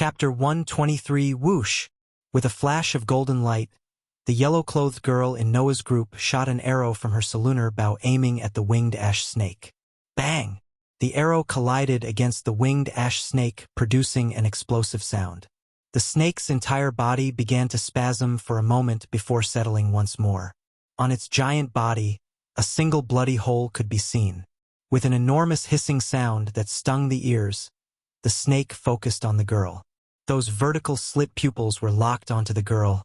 Chapter 123 Whoosh! With a flash of golden light, the yellow-clothed girl in Noah's group shot an arrow from her salooner bow aiming at the winged ash snake. Bang! The arrow collided against the winged ash snake, producing an explosive sound. The snake's entire body began to spasm for a moment before settling once more. On its giant body, a single bloody hole could be seen. With an enormous hissing sound that stung the ears, the snake focused on the girl. Those vertical slit pupils were locked onto the girl.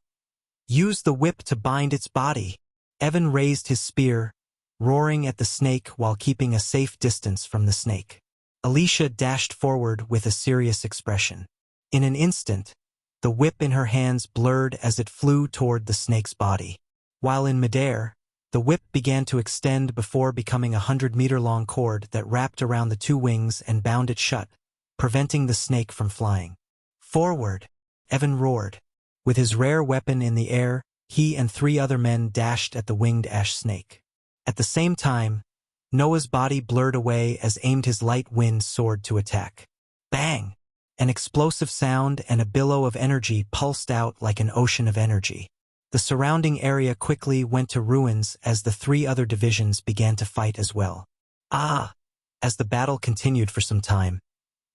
Use the whip to bind its body. Evan raised his spear, roaring at the snake while keeping a safe distance from the snake. Alicia dashed forward with a serious expression. In an instant, the whip in her hands blurred as it flew toward the snake's body. While in midair, the whip began to extend before becoming a 100-meter-long cord that wrapped around the two wings and bound it shut, preventing the snake from flying. Forward! Evan roared. With his rare weapon in the air, he and 3 other men dashed at the winged ash snake. At the same time, Noah's body blurred away as aimed his light wind sword to attack. Bang! An explosive sound and a billow of energy pulsed out like an ocean of energy. The surrounding area quickly went to ruins as the 3 other divisions began to fight as well. Ah! As the battle continued for some time,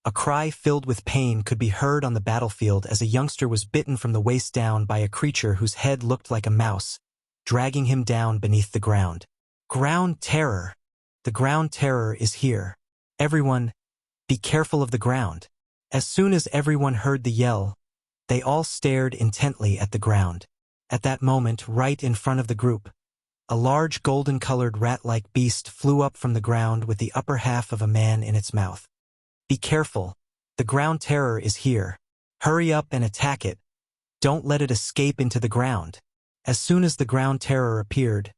a cry filled with pain could be heard on the battlefield as a youngster was bitten from the waist down by a creature whose head looked like a mouse, dragging him down beneath the ground. Ground terror! The ground terror is here. Everyone, be careful of the ground. As soon as everyone heard the yell, they all stared intently at the ground. At that moment, right in front of the group, a large golden-colored rat-like beast flew up from the ground with the upper half of a man in its mouth. Be careful. The ground terror is here. Hurry up and attack it. Don't let it escape into the ground. As soon as the ground terror appeared,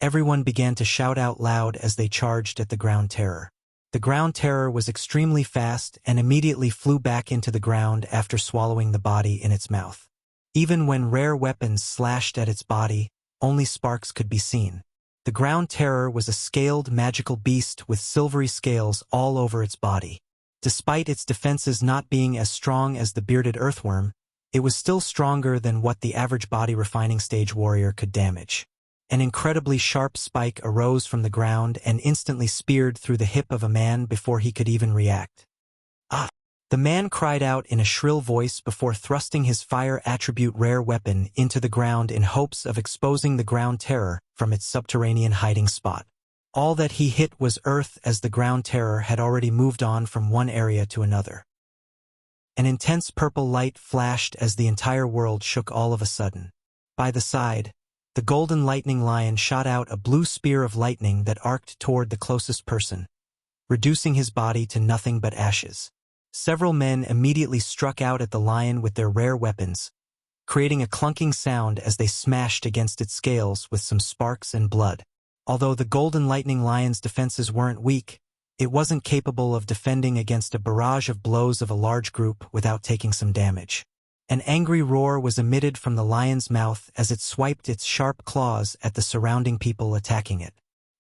everyone began to shout out loud as they charged at the ground terror. The ground terror was extremely fast and immediately flew back into the ground after swallowing the body in its mouth. Even when rare weapons slashed at its body, only sparks could be seen. The ground terror was a scaled magical beast with silvery scales all over its body. Despite its defenses not being as strong as the bearded earthworm, it was still stronger than what the average body refining stage warrior could damage. An incredibly sharp spike arose from the ground and instantly speared through the hip of a man before he could even react. Ah! The man cried out in a shrill voice before thrusting his fire attribute rare weapon into the ground in hopes of exposing the ground terror from its subterranean hiding spot. All that he hit was earth as the ground terror had already moved on from one area to another. An intense purple light flashed as the entire world shook all of a sudden. By the side, the golden lightning lion shot out a blue spear of lightning that arced toward the closest person, reducing his body to nothing but ashes. Several men immediately struck out at the lion with their rare weapons, creating a clunking sound as they smashed against its scales with some sparks and blood. Although the golden lightning lion's defenses weren't weak, it wasn't capable of defending against a barrage of blows of a large group without taking some damage. An angry roar was emitted from the lion's mouth as it swiped its sharp claws at the surrounding people attacking it.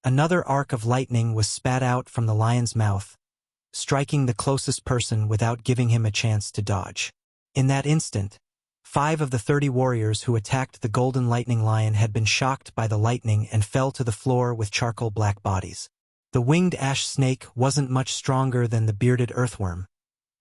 Another arc of lightning was spat out from the lion's mouth, striking the closest person without giving him a chance to dodge. In that instant, 5 of the 30 warriors who attacked the golden lightning lion had been shocked by the lightning and fell to the floor with charcoal black bodies. The winged ash snake wasn't much stronger than the bearded earthworm,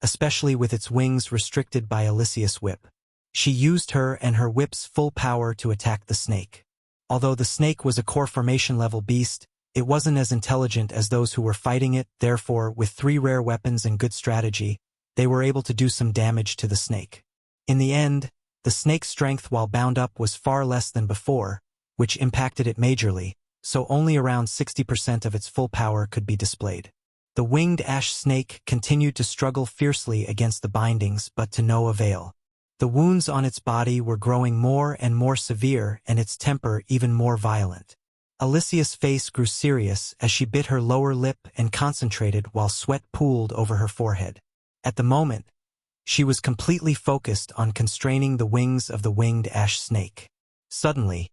especially with its wings restricted by Alicia's whip. She used her and her whip's full power to attack the snake. Although the snake was a core formation level beast, it wasn't as intelligent as those who were fighting it, therefore, with 3 rare weapons and good strategy, they were able to do some damage to the snake. In the end, the snake's strength while bound up was far less than before, which impacted it majorly, so only around 60% of its full power could be displayed. The winged ash snake continued to struggle fiercely against the bindings, but to no avail. The wounds on its body were growing more and more severe and its temper even more violent. Alicia's face grew serious as she bit her lower lip and concentrated while sweat pooled over her forehead. At the moment, she was completely focused on constraining the wings of the winged ash snake. Suddenly,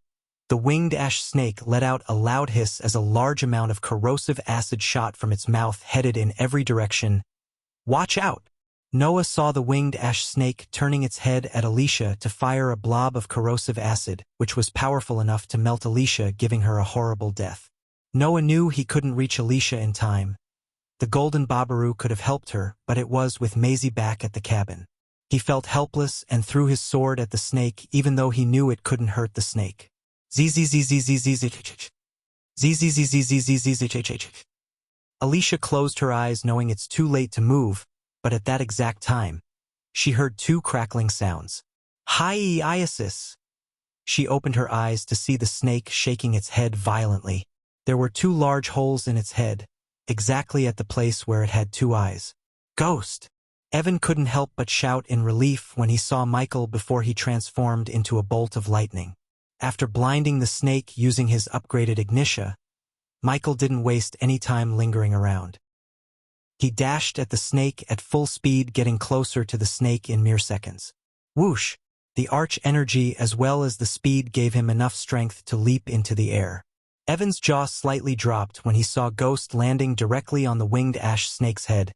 the winged ash snake let out a loud hiss as a large amount of corrosive acid shot from its mouth headed in every direction. Watch out! Noah saw the winged ash snake turning its head at Alicia to fire a blob of corrosive acid, which was powerful enough to melt Alicia, giving her a horrible death. Noah knew he couldn't reach Alicia in time. The golden Babaru could have helped her, but it was with Maisie back at the cabin. He felt helpless and threw his sword at the snake even though he knew it couldn't hurt the snake. Alicia closed her eyes knowing it's too late to move, but at that exact time, she heard two crackling sounds. Hi-Iasis! She opened her eyes to see the snake shaking its head violently. There were two large holes in its head, exactly at the place where it had two eyes. Ghost! Evan couldn't help but shout in relief when he saw Michael before he transformed into a bolt of lightning. After blinding the snake using his upgraded Ignitia, Michael didn't waste any time lingering around. He dashed at the snake at full speed, getting closer to the snake in mere seconds. Whoosh! The arch energy as well as the speed gave him enough strength to leap into the air. Evan's jaw slightly dropped when he saw Ghost landing directly on the winged ash snake's head.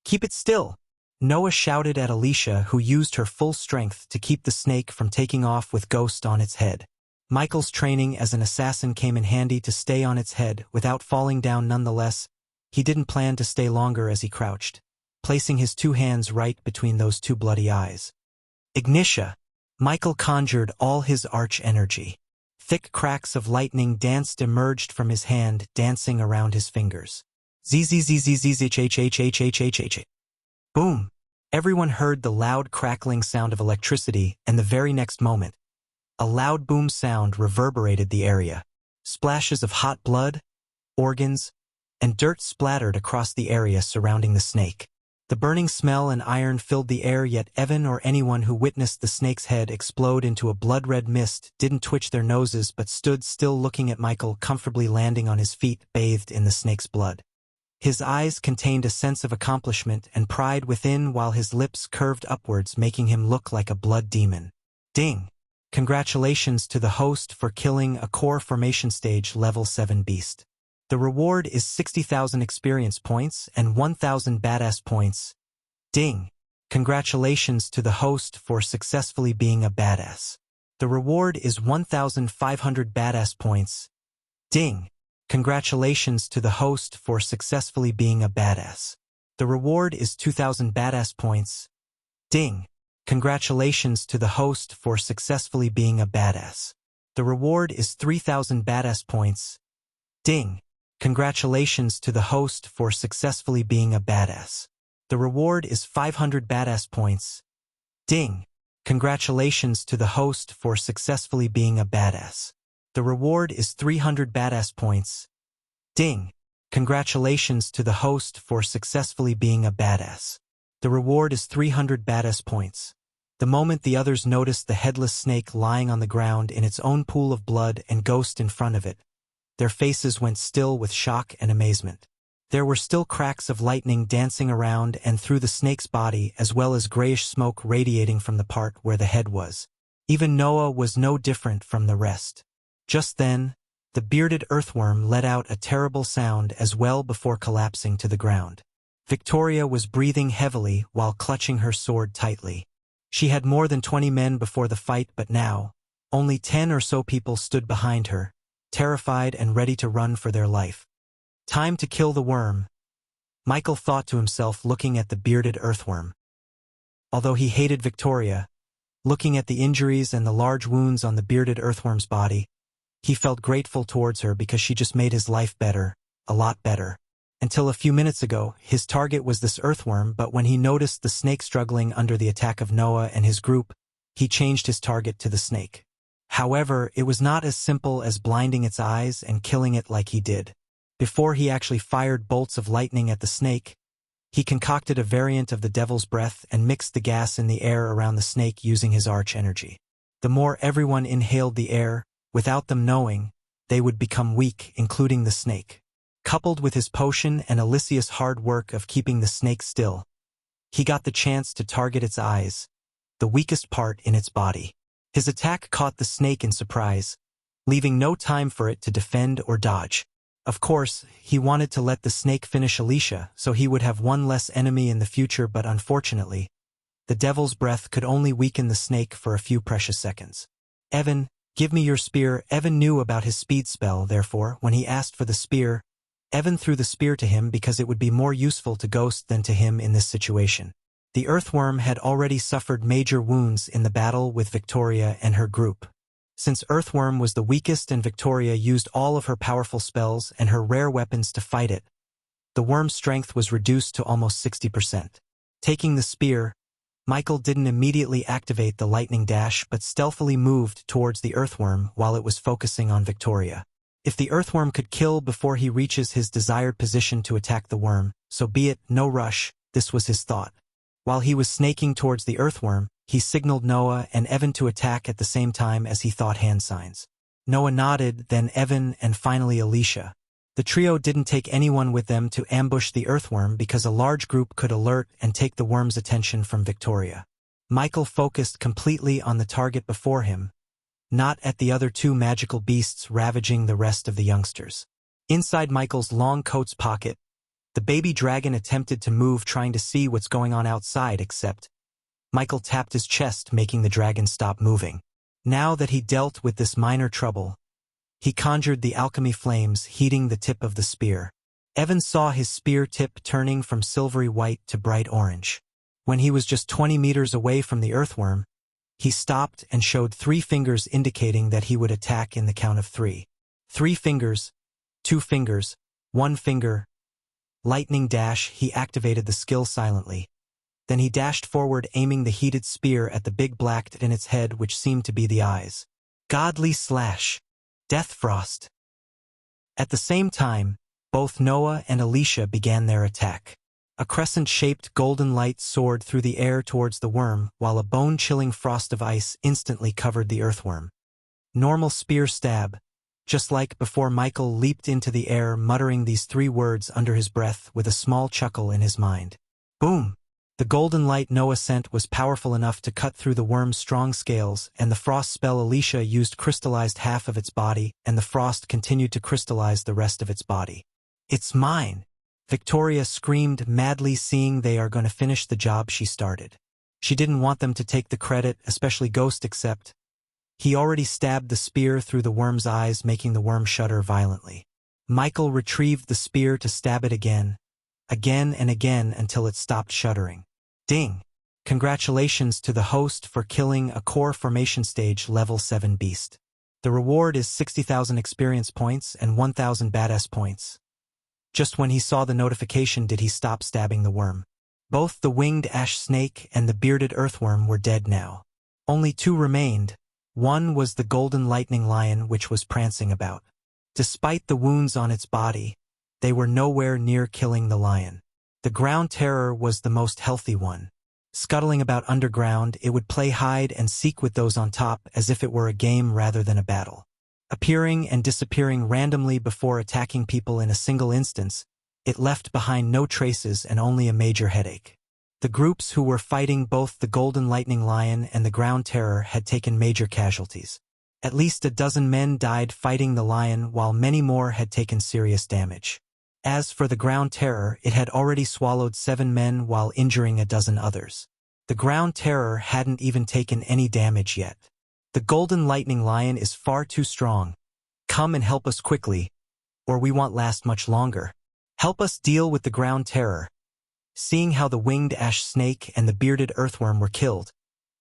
Keep it still! Noah shouted at Alicia, who used her full strength to keep the snake from taking off with Ghost on its head. Michael's training as an assassin came in handy to stay on its head without falling down nonetheless. He didn't plan to stay longer as he crouched, placing his two hands right between those two bloody eyes. Ignitia! Michael conjured all his arch energy. Thick cracks of lightning emerged from his hand, dancing around his fingers. Zzzzzzzzzzhhhhhhh. Boom! Everyone heard the loud crackling sound of electricity, and the very next moment, a loud boom sound reverberated the area. Splashes of hot blood, organs, and dirt splattered across the area surrounding the snake. The burning smell and iron filled the air, yet Evan or anyone who witnessed the snake's head explode into a blood-red mist didn't twitch their noses but stood still looking at Michael comfortably landing on his feet bathed in the snake's blood. His eyes contained a sense of accomplishment and pride within while his lips curved upwards, making him look like a blood demon. Ding! Congratulations to the host for killing a core formation stage level 7 beast. The reward is 60,000 experience points and 1,000 badass points. Ding! Congratulations to the host for successfully being a badass. The reward is 1,500 badass points. Ding! Congratulations to the host for successfully being a badass. The reward is 2,000 badass points. Ding! Congratulations to the host for successfully being a badass. The reward is 3,000 badass points. Ding! Congratulations to the host for successfully being a badass. The reward is 500 badass points. Ding! Congratulations to the host for successfully being a badass. The reward is 300 badass points. Ding! Congratulations to the host for successfully being a badass. The reward is 300 badass points. The moment the others noticed the headless snake lying on the ground in its own pool of blood and Ghost in front of it, their faces went still with shock and amazement. There were still cracks of lightning dancing around and through the snake's body, as well as grayish smoke radiating from the part where the head was. Even Noah was no different from the rest. Just then, the bearded earthworm let out a terrible sound as well before collapsing to the ground. Victoria was breathing heavily while clutching her sword tightly. She had more than 20 men before the fight, but now, only 10 or so people stood behind her, terrified and ready to run for their life. Time to kill the worm, Michael thought to himself looking at the bearded earthworm. Although he hated Victoria, looking at the injuries and the large wounds on the bearded earthworm's body, he felt grateful towards her because she just made his life better, a lot better. Until a few minutes ago, his target was this earthworm, but when he noticed the snake struggling under the attack of Noah and his group, he changed his target to the snake. However, it was not as simple as blinding its eyes and killing it like he did. Before he actually fired bolts of lightning at the snake, he concocted a variant of the devil's breath and mixed the gas in the air around the snake using his arch energy. The more everyone inhaled the air, without them knowing, they would become weak, including the snake. Coupled with his potion and Alicia's hard work of keeping the snake still, he got the chance to target its eyes, the weakest part in its body. His attack caught the snake in surprise, leaving no time for it to defend or dodge. Of course, he wanted to let the snake finish Alicia, so he would have one less enemy in the future, but unfortunately, the devil's breath could only weaken the snake for a few precious seconds. Evan, give me your spear. Evan knew about his speed spell, therefore, when he asked for the spear, Evan threw the spear to him because it would be more useful to Ghost than to him in this situation. The earthworm had already suffered major wounds in the battle with Victoria and her group. Since Earthworm was the weakest and Victoria used all of her powerful spells and her rare weapons to fight it, the worm's strength was reduced to almost 60%. Taking the spear, Michael didn't immediately activate the lightning dash but stealthily moved towards the earthworm while it was focusing on Victoria. If the earthworm could kill before he reaches his desired position to attack the worm, so be it, no rush, this was his thought. While he was snaking towards the earthworm, he signaled Noah and Evan to attack at the same time as he thought hand signs. Noah nodded, then Evan, and finally Alicia. The trio didn't take anyone with them to ambush the earthworm because a large group could alert and take the worm's attention from Victoria. Michael focused completely on the target before him, not at the other two magical beasts ravaging the rest of the youngsters. Inside Michael's long coat's pocket, the baby dragon attempted to move, trying to see what's going on outside, except Michael tapped his chest, making the dragon stop moving. Now that he dealt with this minor trouble, he conjured the alchemy flames, heating the tip of the spear. Evan saw his spear tip turning from silvery white to bright orange. When he was just 20 meters away from the earthworm, he stopped and showed 3 fingers, indicating that he would attack in the count of 3. 3 fingers, 2 fingers, 1 finger. Lightning dash, he activated the skill silently. Then he dashed forward, aiming the heated spear at the big black dot in its head, which seemed to be the eyes. Godly slash. Death frost. At the same time, both Noah and Alicia began their attack. A crescent-shaped golden light soared through the air towards the worm, while a bone-chilling frost of ice instantly covered the earthworm. Normal spear stab. Just like before, Michael leaped into the air, muttering these 3 words under his breath with a small chuckle in his mind. Boom! The golden light Noah sent was powerful enough to cut through the worm's strong scales, and the frost spell Alicia used crystallized half of its body, and the frost continued to crystallize the rest of its body. It's mine! Victoria screamed madly, seeing they are going to finish the job she started. She didn't want them to take the credit, especially Ghost, except he already stabbed the spear through the worm's eyes, making the worm shudder violently. Michael retrieved the spear to stab it again and again until it stopped shuddering. Ding! Congratulations to the host for killing a core formation stage level 7 beast. The reward is 60,000 experience points and 1,000 badass points. Just when he saw the notification did he stop stabbing the worm. Both the winged ash snake and the bearded earthworm were dead now. Only 2 remained. One was the golden lightning lion, which was prancing about. Despite the wounds on its body, they were nowhere near killing the lion. The ground terror was the most healthy one. Scuttling about underground, it would play hide and seek with those on top as if it were a game rather than a battle. Appearing and disappearing randomly before attacking people in a single instance, it left behind no traces and only a major headache. The groups who were fighting both the golden lightning lion and the ground terror had taken major casualties. At least a dozen men died fighting the lion, while many more had taken serious damage. As for the ground terror, it had already swallowed 7 men while injuring a dozen others. The ground terror hadn't even taken any damage yet. The golden lightning lion is far too strong. Come and help us quickly, or we won't last much longer. Help us deal with the ground terror. Seeing how the winged ash snake and the bearded earthworm were killed,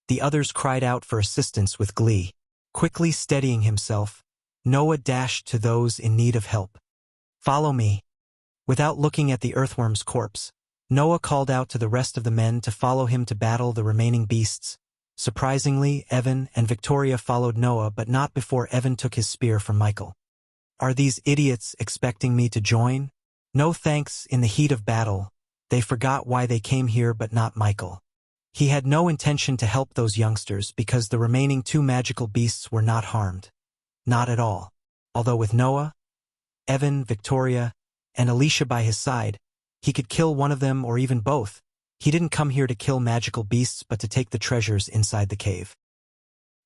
the others cried out for assistance with glee. Quickly steadying himself, Noah dashed to those in need of help. Follow me. Without looking at the earthworm's corpse, Noah called out to the rest of the men to follow him to battle the remaining beasts. Surprisingly, Evan and Victoria followed Noah, but not before Evan took his spear from Michael. Are these idiots expecting me to join? No thanks. In the heat of battle, they forgot why they came here, but not Michael. He had no intention to help those youngsters because the remaining 2 magical beasts were not harmed. Not at all. Although with Noah, Evan, Victoria, and Alicia by his side, he could kill one of them or even both. He didn't come here to kill magical beasts but to take the treasures inside the cave.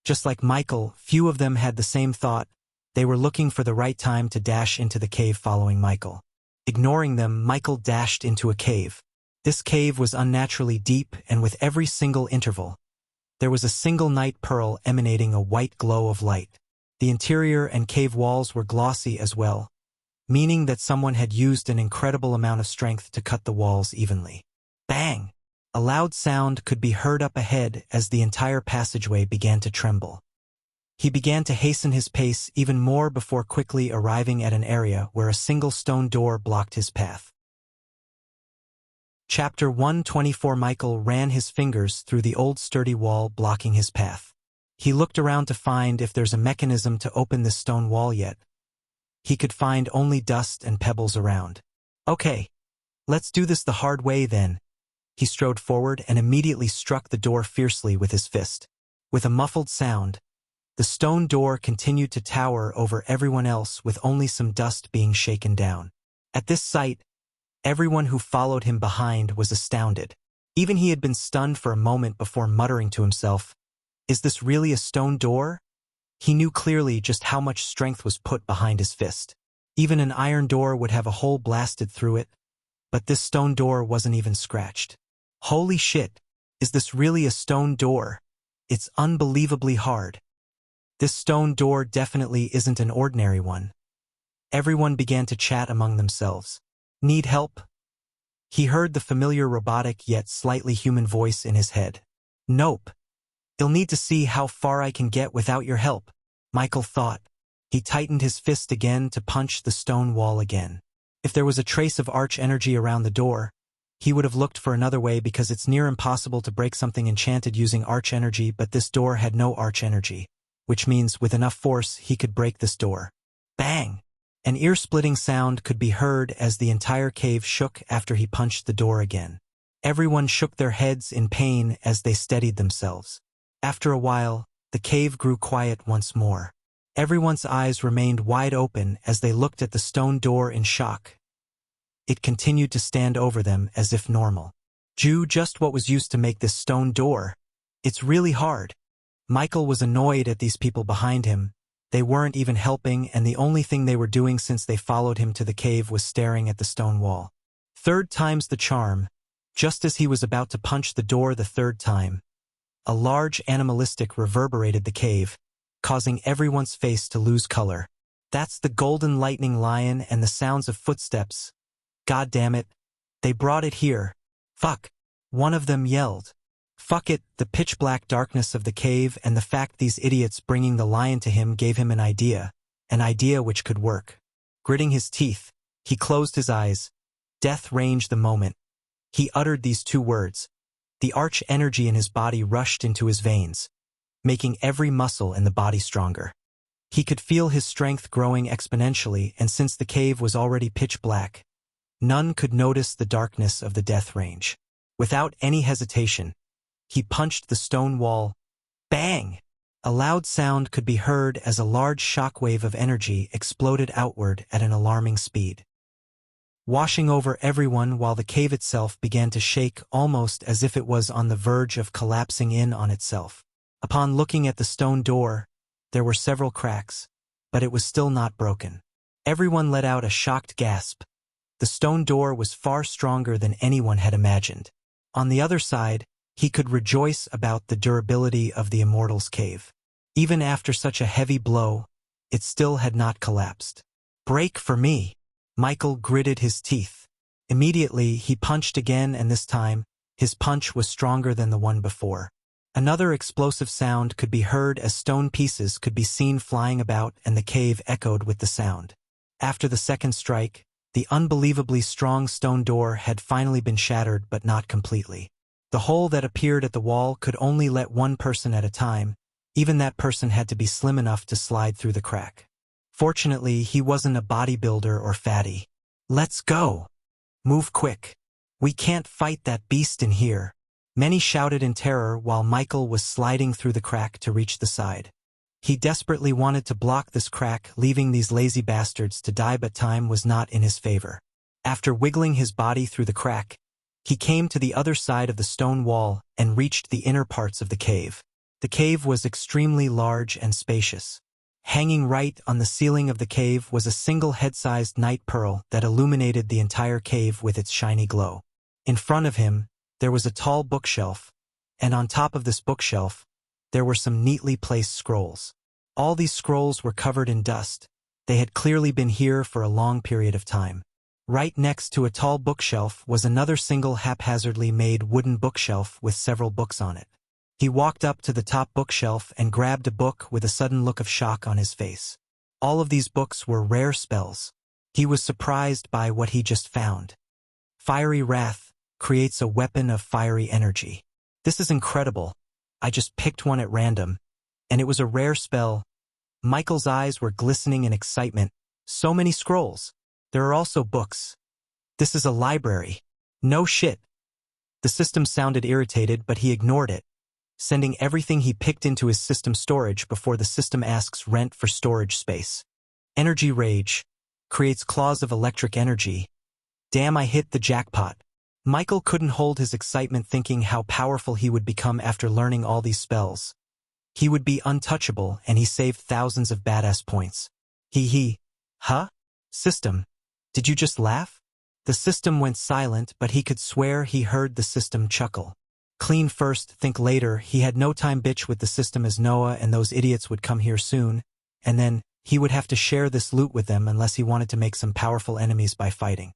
Just like Michael, few of them had the same thought. They were looking for the right time to dash into the cave following Michael. Ignoring them, Michael dashed into a cave. This cave was unnaturally deep, and with every single interval, there was a single night pearl emanating a white glow of light. The interior and cave walls were glossy as well, meaning that someone had used an incredible amount of strength to cut the walls evenly. Bang! A loud sound could be heard up ahead as the entire passageway began to tremble. He began to hasten his pace even more before quickly arriving at an area where a single stone door blocked his path. Chapter 124. Michael ran his fingers through the old sturdy wall blocking his path. He looked around to find if there's a mechanism to open this stone wall yet. He could find only dust and pebbles around. Okay, let's do this the hard way then. He strode forward and immediately struck the door fiercely with his fist. With a muffled sound, the stone door continued to tower over everyone else with only some dust being shaken down. At this sight, everyone who followed him behind was astounded. Even he had been stunned for a moment before muttering to himself, "Is this really a stone door?" He knew clearly just how much strength was put behind his fist. Even an iron door would have a hole blasted through it, but this stone door wasn't even scratched. Holy shit, is this really a stone door? It's unbelievably hard. This stone door definitely isn't an ordinary one. Everyone began to chat among themselves. Need help? He heard the familiar robotic yet slightly human voice in his head. Nope. You'll need to see how far I can get without your help, Michael thought. He tightened his fist again to punch the stone wall again. If there was a trace of arch energy around the door, he would have looked for another way because it's near impossible to break something enchanted using arch energy, but this door had no arch energy, which means with enough force he could break this door. Bang! An ear-splitting sound could be heard as the entire cave shook after he punched the door again. Everyone shook their heads in pain as they steadied themselves. After a while, the cave grew quiet once more. Everyone's eyes remained wide open as they looked at the stone door in shock. It continued to stand over them as if normal. Just what was used to make this stone door. It's really hard. Michael was annoyed at these people behind him. They weren't even helping, and the only thing they were doing since they followed him to the cave was staring at the stone wall. Third time's the charm. Just as he was about to punch the door the third time, a large animalistic reverberated the cave, causing everyone's face to lose color. That's the golden lightning lion and the sounds of footsteps. God damn it. They brought it here. Fuck. One of them yelled. Fuck it, the pitch-black darkness of the cave and the fact these idiots bringing the lion to him gave him an idea which could work. Gritting his teeth, he closed his eyes. Death ranged the moment. He uttered these two words. The arch energy in his body rushed into his veins, making every muscle in the body stronger. He could feel his strength growing exponentially, and since the cave was already pitch black, none could notice the darkness of the death range. Without any hesitation, he punched the stone wall. Bang! A loud sound could be heard as a large shockwave of energy exploded outward at an alarming speed, washing over everyone while the cave itself began to shake almost as if it was on the verge of collapsing in on itself. Upon looking at the stone door, there were several cracks, but it was still not broken. Everyone let out a shocked gasp. The stone door was far stronger than anyone had imagined. On the other side, he could rejoice about the durability of the Immortal's cave. Even after such a heavy blow, it still had not collapsed. Break for me! Michael gritted his teeth. Immediately, he punched again, and this time, his punch was stronger than the one before. Another explosive sound could be heard as stone pieces could be seen flying about, and the cave echoed with the sound. After the second strike, the unbelievably strong stone door had finally been shattered, but not completely. The hole that appeared at the wall could only let one person at a time. Even that person had to be slim enough to slide through the crack. Fortunately, he wasn't a bodybuilder or fatty. Let's go! Move quick. We can't fight that beast in here. Many shouted in terror while Michael was sliding through the crack to reach the side. He desperately wanted to block this crack, leaving these lazy bastards to die, but time was not in his favor. After wiggling his body through the crack, he came to the other side of the stone wall and reached the inner parts of the cave. The cave was extremely large and spacious. Hanging right on the ceiling of the cave was a single head-sized night pearl that illuminated the entire cave with its shiny glow. In front of him, there was a tall bookshelf, and on top of this bookshelf, there were some neatly placed scrolls. All these scrolls were covered in dust. They had clearly been here for a long period of time. Right next to a tall bookshelf was another single haphazardly made wooden bookshelf with several books on it. He walked up to the top bookshelf and grabbed a book with a sudden look of shock on his face. All of these books were rare spells. He was surprised by what he just found. Fiery Wrath creates a weapon of fiery energy. This is incredible. I just picked one at random, and it was a rare spell. Michael's eyes were glistening in excitement. So many scrolls. There are also books. This is a library. No shit. The system sounded irritated, but he ignored it, sending everything he picked into his system storage before the system asks rent for storage space. Energy Rage creates claws of electric energy. Damn, I hit the jackpot. Michael couldn't hold his excitement thinking how powerful he would become after learning all these spells. He would be untouchable, and he saved thousands of badass points. Huh? System, did you just laugh? The system went silent, but he could swear he heard the system chuckle. Clean first, think later. He had no time bitch with the system, as Noah and those idiots would come here soon, and then he would have to share this loot with them unless he wanted to make some powerful enemies by fighting.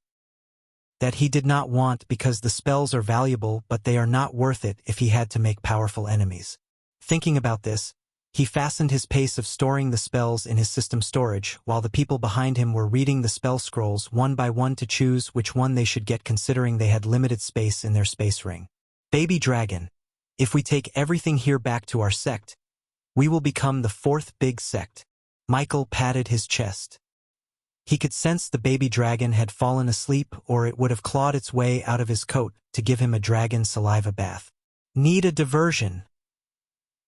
That he did not want because the spells are valuable, but they are not worth it if he had to make powerful enemies. Thinking about this, he fastened his pace of storing the spells in his system storage, while the people behind him were reading the spell scrolls one by one to choose which one they should get, considering they had limited space in their space ring. Baby Dragon. If we take everything here back to our sect, we will become the fourth big sect. Michael patted his chest. He could sense the baby dragon had fallen asleep, or it would have clawed its way out of his coat to give him a dragon saliva bath. Need a diversion.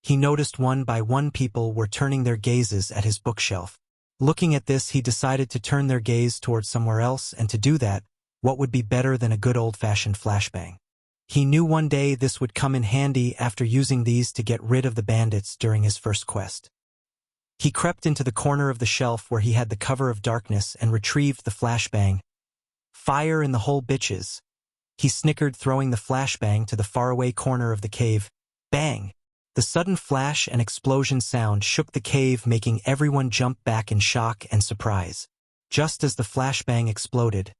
He noticed one by one people were turning their gazes at his bookshelf. Looking at this, he decided to turn their gaze towards somewhere else, and to do that, what would be better than a good old-fashioned flashbang? He knew one day this would come in handy after using these to get rid of the bandits during his first quest. He crept into the corner of the shelf where he had the cover of darkness and retrieved the flashbang. Fire in the hole, bitches. He snickered, throwing the flashbang to the faraway corner of the cave. Bang! The sudden flash and explosion sound shook the cave, making everyone jump back in shock and surprise. Just as the flashbang exploded,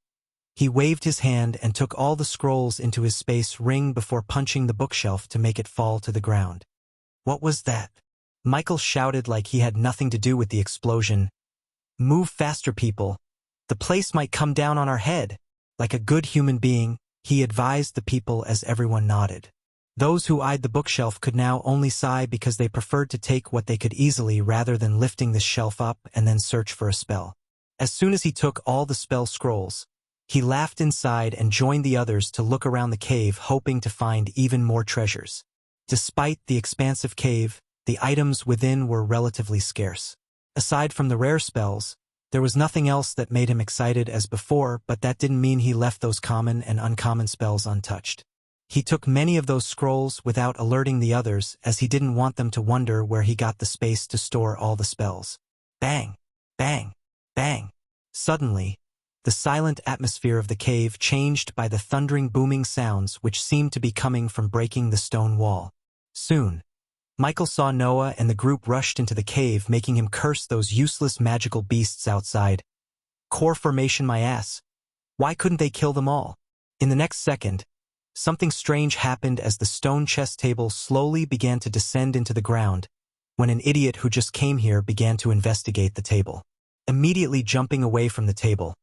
he waved his hand and took all the scrolls into his space ring before punching the bookshelf to make it fall to the ground. What was that? Michael shouted like he had nothing to do with the explosion. Move faster, people. The place might come down on our head. Like a good human being, he advised the people as everyone nodded. Those who eyed the bookshelf could now only sigh because they preferred to take what they could easily rather than lifting this shelf up and then search for a spell. As soon as he took all the spell scrolls, he laughed inside and joined the others to look around the cave, hoping to find even more treasures. Despite the expansive cave, the items within were relatively scarce. Aside from the rare spells, there was nothing else that made him excited as before, but that didn't mean he left those common and uncommon spells untouched. He took many of those scrolls without alerting the others, as he didn't want them to wonder where he got the space to store all the spells. Bang! Bang! Bang! Suddenly, the silent atmosphere of the cave changed by the thundering, booming sounds which seemed to be coming from breaking the stone wall. Soon, Michael saw Noah and the group rushed into the cave, making him curse those useless magical beasts outside. Core formation, my ass. Why couldn't they kill them all? In the next second, something strange happened as the stone chess table slowly began to descend into the ground, when an idiot who just came here began to investigate the table. Immediately jumping away from the table,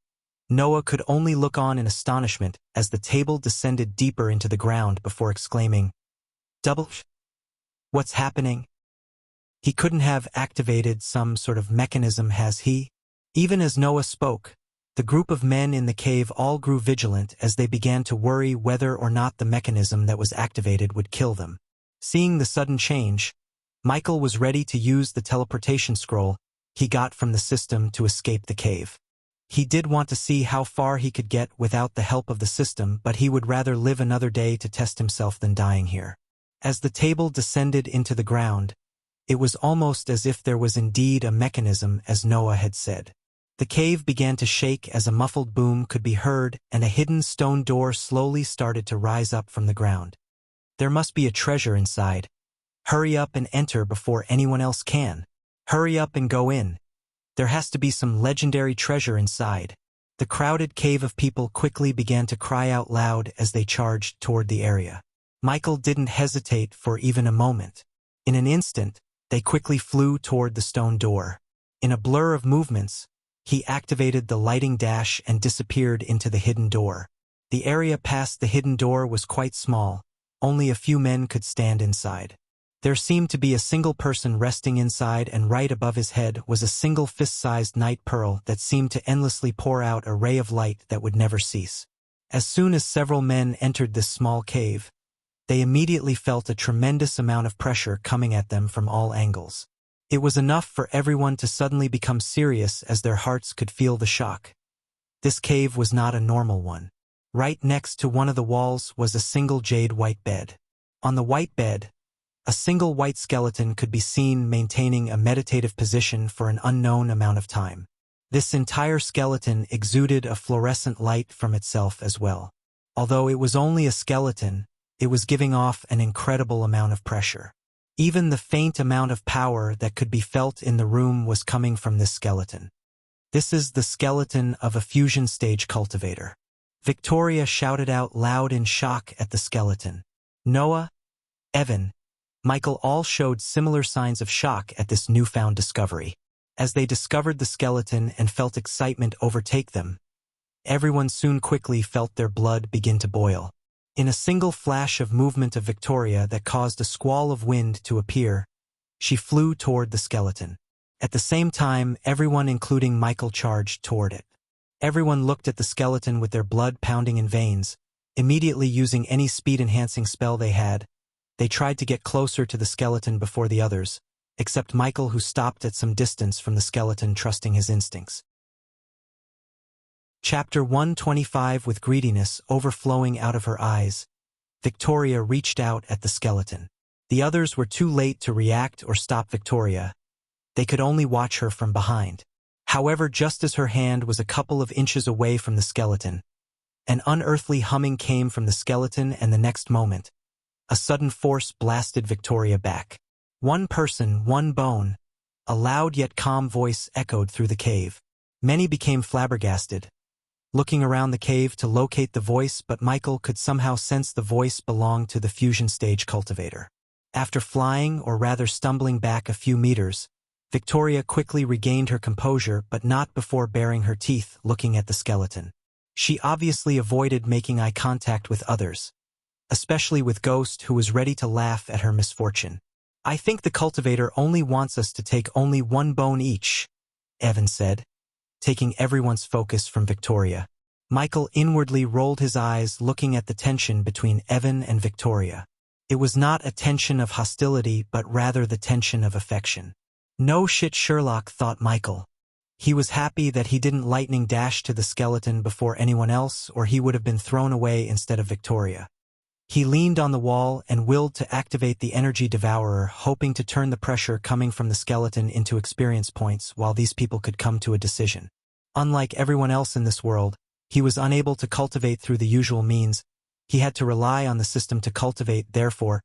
Noah could only look on in astonishment as the table descended deeper into the ground before exclaiming, "Double sh! What's happening?" He couldn't have activated some sort of mechanism, has he? Even as Noah spoke, the group of men in the cave all grew vigilant as they began to worry whether or not the mechanism that was activated would kill them. Seeing the sudden change, Michael was ready to use the teleportation scroll he got from the system to escape the cave. He did want to see how far he could get without the help of the system, but he would rather live another day to test himself than dying here. As the table descended into the ground, It was almost as if there was indeed a mechanism, as Noah had said. The cave began to shake as a muffled boom could be heard, and a hidden stone door slowly started to rise up from the ground. There must be a treasure inside. Hurry up and enter before anyone else can. Hurry up and go in. There has to be some legendary treasure inside. The crowded cave of people quickly began to cry out loud as they charged toward the area. Michael didn't hesitate for even a moment. In an instant, they quickly flew toward the stone door. In a blur of movements, he activated the lighting dash and disappeared into the hidden door. The area past the hidden door was quite small. Only a few men could stand inside. There seemed to be a single person resting inside, and right above his head was a single fist-sized night pearl that seemed to endlessly pour out a ray of light that would never cease. As soon as several men entered this small cave, they immediately felt a tremendous amount of pressure coming at them from all angles. It was enough for everyone to suddenly become serious as their hearts could feel the shock. This cave was not a normal one. Right next to one of the walls was a single jade white bed. On the white bed, a single white skeleton could be seen maintaining a meditative position for an unknown amount of time. This entire skeleton exuded a fluorescent light from itself as well. Although it was only a skeleton, it was giving off an incredible amount of pressure. Even the faint amount of power that could be felt in the room was coming from this skeleton. This is the skeleton of a fusion stage cultivator. Victoria shouted out loud in shock at the skeleton. Noah, Evan, Michael all showed similar signs of shock at this newfound discovery. As they discovered the skeleton and felt excitement overtake them, everyone soon quickly felt their blood begin to boil. In a single flash of movement of Victoria that caused a squall of wind to appear, she flew toward the skeleton. At the same time, everyone including Michael charged toward it. Everyone looked at the skeleton with their blood pounding in veins. Immediately using any speed-enhancing spell they had, they tried to get closer to the skeleton before the others, except Michael, who stopped at some distance from the skeleton, trusting his instincts. Chapter 125. With greediness overflowing out of her eyes, Victoria reached out at the skeleton. The others were too late to react or stop Victoria. They could only watch her from behind. However, just as her hand was a couple of inches away from the skeleton, an unearthly humming came from the skeleton, and the next moment, a sudden force blasted Victoria back. One person, one bone. A loud yet calm voice echoed through the cave. Many became flabbergasted, looking around the cave to locate the voice, but Michael could somehow sense the voice belonged to the fusion stage cultivator. After flying, or rather stumbling back a few meters, Victoria quickly regained her composure, but not before baring her teeth looking at the skeleton. She obviously avoided making eye contact with others, especially with Ghost, who was ready to laugh at her misfortune. "I think the cultivator only wants us to take only one bone each," Evan said, taking everyone's focus from Victoria. Michael inwardly rolled his eyes, looking at the tension between Evan and Victoria. It was not a tension of hostility, but rather the tension of affection. No shit, Sherlock, thought Michael. He was happy that he didn't lightning dash to the skeleton before anyone else, or he would have been thrown away instead of Victoria. He leaned on the wall and willed to activate the energy devourer, hoping to turn the pressure coming from the skeleton into experience points while these people could come to a decision. Unlike everyone else in this world, he was unable to cultivate through the usual means. He had to rely on the system to cultivate, therefore,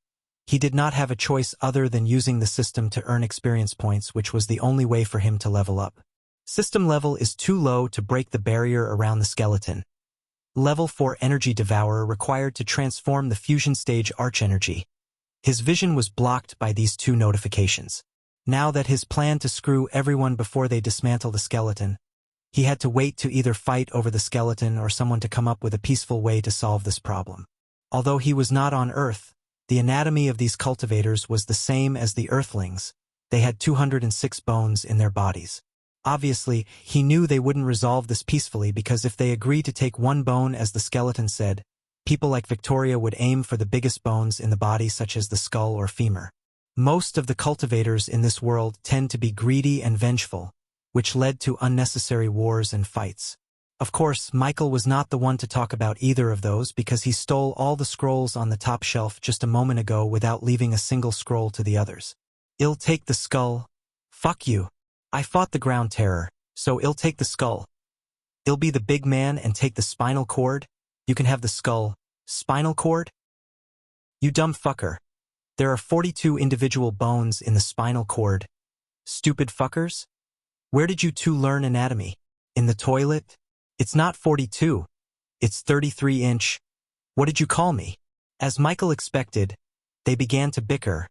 he did not have a choice other than using the system to earn experience points, which was the only way for him to level up. System level is too low to break the barrier around the skeleton. Level 4 Energy Devourer required to transform the fusion stage archenergy. His vision was blocked by these two notifications. Now that his plan to screw everyone before they dismantle the skeleton, he had to wait to either fight over the skeleton or someone to come up with a peaceful way to solve this problem. Although he was not on Earth, the anatomy of these cultivators was the same as the Earthlings. They had 206 bones in their bodies. Obviously, he knew they wouldn't resolve this peacefully, because if they agreed to take one bone, as the skeleton said, people like Victoria would aim for the biggest bones in the body, such as the skull or femur. Most of the cultivators in this world tend to be greedy and vengeful, which led to unnecessary wars and fights. Of course, Michael was not the one to talk about either of those, because he stole all the scrolls on the top shelf just a moment ago without leaving a single scroll to the others. I'll take the skull. Fuck you. I fought the ground terror, so I'll take the skull. I'll be the big man and take the spinal cord. You can have the skull. Spinal cord? You dumb fucker. There are 42 individual bones in the spinal cord. Stupid fuckers? Where did you two learn anatomy? In the toilet? It's not 42. It's 33-inch. What did you call me? As Michael expected, they began to bicker,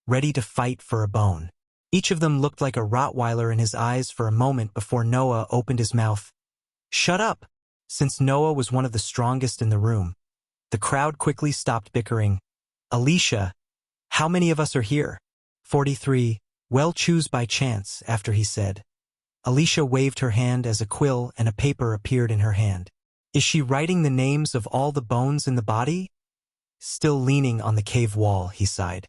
ready to fight for a bone. Each of them looked like a Rottweiler in his eyes for a moment before Noah opened his mouth. Shut up! Since Noah was one of the strongest in the room, the crowd quickly stopped bickering. Alicia, how many of us are here? 43. Well, choose by chance, after he said. Alicia waved her hand as a quill and a paper appeared in her hand. Is she writing the names of all the bones in the body? Still leaning on the cave wall, he sighed.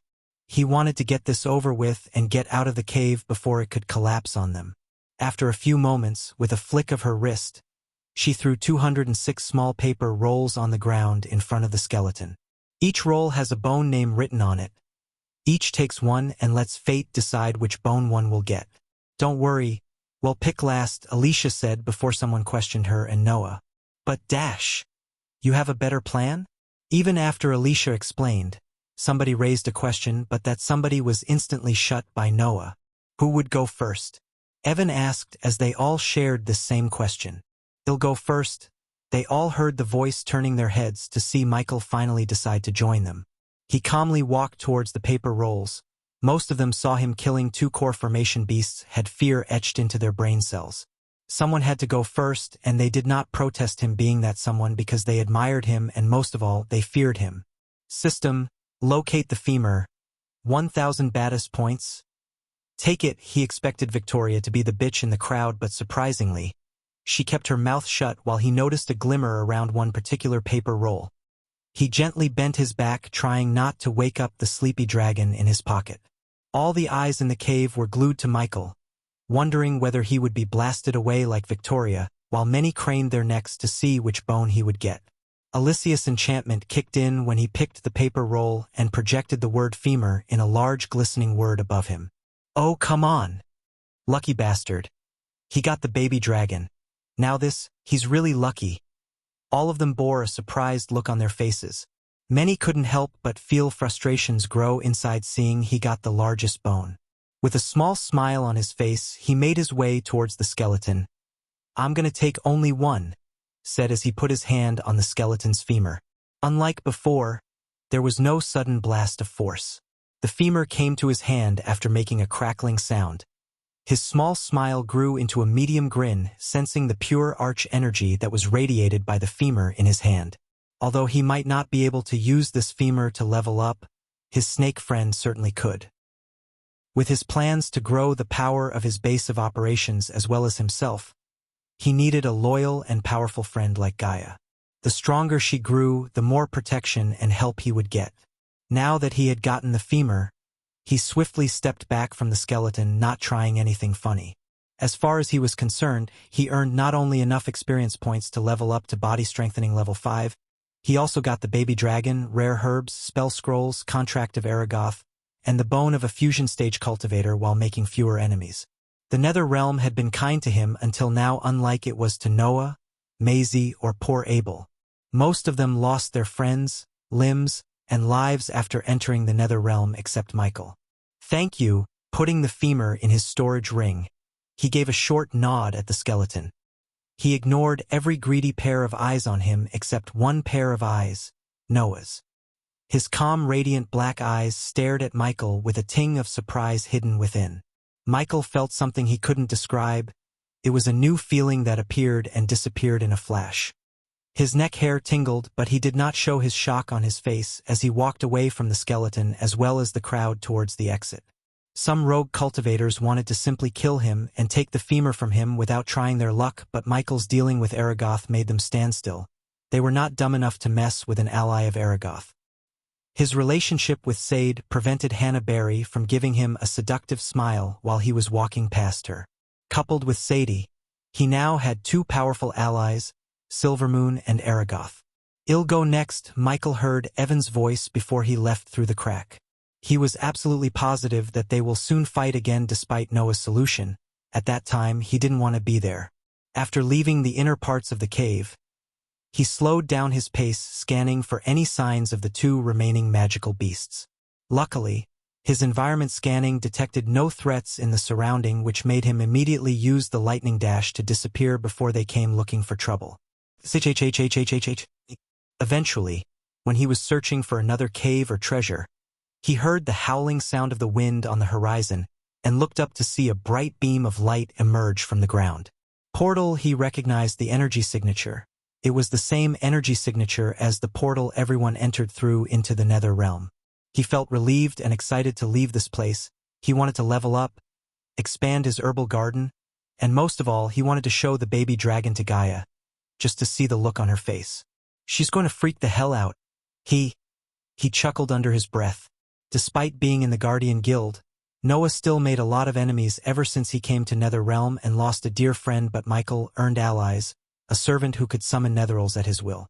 He wanted to get this over with and get out of the cave before it could collapse on them. After a few moments, with a flick of her wrist, she threw 206 small paper rolls on the ground in front of the skeleton. Each roll has a bone name written on it. Each takes one and lets fate decide which bone one will get. Don't worry, we'll pick last, Alicia said before someone questioned her and Noah. But Dash, you have a better plan? Even after Alicia explained, somebody raised a question, but that somebody was instantly shut by Noah. Who would go first? Evan asked as they all shared this same question. He'll go first. They all heard the voice turning their heads to see Michael finally decide to join them. He calmly walked towards the paper rolls. Most of them saw him killing 2 core formation beasts, had fear etched into their brain cells. Someone had to go first, and they did not protest him being that someone because they admired him and most of all, they feared him. System, locate the femur. 1,000 Battis points. Take it, he expected Victoria to be the bitch in the crowd, but surprisingly, she kept her mouth shut while he noticed a glimmer around one particular paper roll. He gently bent his back, trying not to wake up the sleepy dragon in his pocket. All the eyes in the cave were glued to Michael, wondering whether he would be blasted away like Victoria, while many craned their necks to see which bone he would get. Alicia's enchantment kicked in when he picked the paper roll and projected the word femur in a large glistening word above him. Oh, come on! Lucky bastard. He got the baby dragon. Now this, he's really lucky. All of them bore a surprised look on their faces. Many couldn't help but feel frustrations grow inside seeing he got the largest bone. With a small smile on his face, he made his way towards the skeleton. I'm gonna take only one, said as he put his hand on the skeleton's femur. Unlike before, there was no sudden blast of force. The femur came to his hand after making a crackling sound. His small smile grew into a medium grin, sensing the pure arch energy that was radiated by the femur in his hand. Although he might not be able to use this femur to level up, his snake friend certainly could. With his plans to grow the power of his base of operations as well as himself, he needed a loyal and powerful friend like Gaia. The stronger she grew, the more protection and help he would get. Now that he had gotten the femur, he swiftly stepped back from the skeleton, not trying anything funny. As far as he was concerned, he earned not only enough experience points to level up to body strengthening level 5, he also got the baby dragon, rare herbs, spell scrolls, contract of Aragoth, and the bone of a fusion stage cultivator while making fewer enemies. The Nether Realm had been kind to him until now, unlike it was to Noah, Maisie, or poor Abel. Most of them lost their friends, limbs, and lives after entering the Nether Realm except Michael. Thank you, putting the femur in his storage ring. He gave a short nod at the skeleton. He ignored every greedy pair of eyes on him except one pair of eyes, Noah's. His calm, radiant black eyes stared at Michael with a ting of surprise hidden within. Michael felt something he couldn't describe. It was a new feeling that appeared and disappeared in a flash. His neck hair tingled, but he did not show his shock on his face as he walked away from the skeleton as well as the crowd towards the exit. Some rogue cultivators wanted to simply kill him and take the femur from him without trying their luck, but Michael's dealing with Aragoth made them stand still. They were not dumb enough to mess with an ally of Aragoth. His relationship with Sade prevented Hannah Berry from giving him a seductive smile while he was walking past her. Coupled with Sadie, he now had 2 powerful allies, Silvermoon and Aragoth. I'll go next, Michael heard Evan's voice before he left through the crack. He was absolutely positive that they will soon fight again despite Noah's solution. At that time, he didn't want to be there. After leaving the inner parts of the cave, he slowed down his pace, scanning for any signs of the two remaining magical beasts. Luckily, his environment scanning detected no threats in the surrounding, which made him immediately use the lightning dash to disappear before they came looking for trouble. Eventually, when he was searching for another cave or treasure, he heard the howling sound of the wind on the horizon and looked up to see a bright beam of light emerge from the ground. Portal, he recognized the energy signature. It was the same energy signature as the portal everyone entered through into the Nether realm. He felt relieved and excited to leave this place. He wanted to level up, expand his herbal garden, and most of all, he wanted to show the baby dragon to Gaia, just to see the look on her face. She's going to freak the hell out. He chuckled under his breath. Despite being in the Guardian Guild, Noah still made a lot of enemies ever since he came to Nether realm and lost a dear friend, but Michael earned allies, a servant who could summon netherals at his will.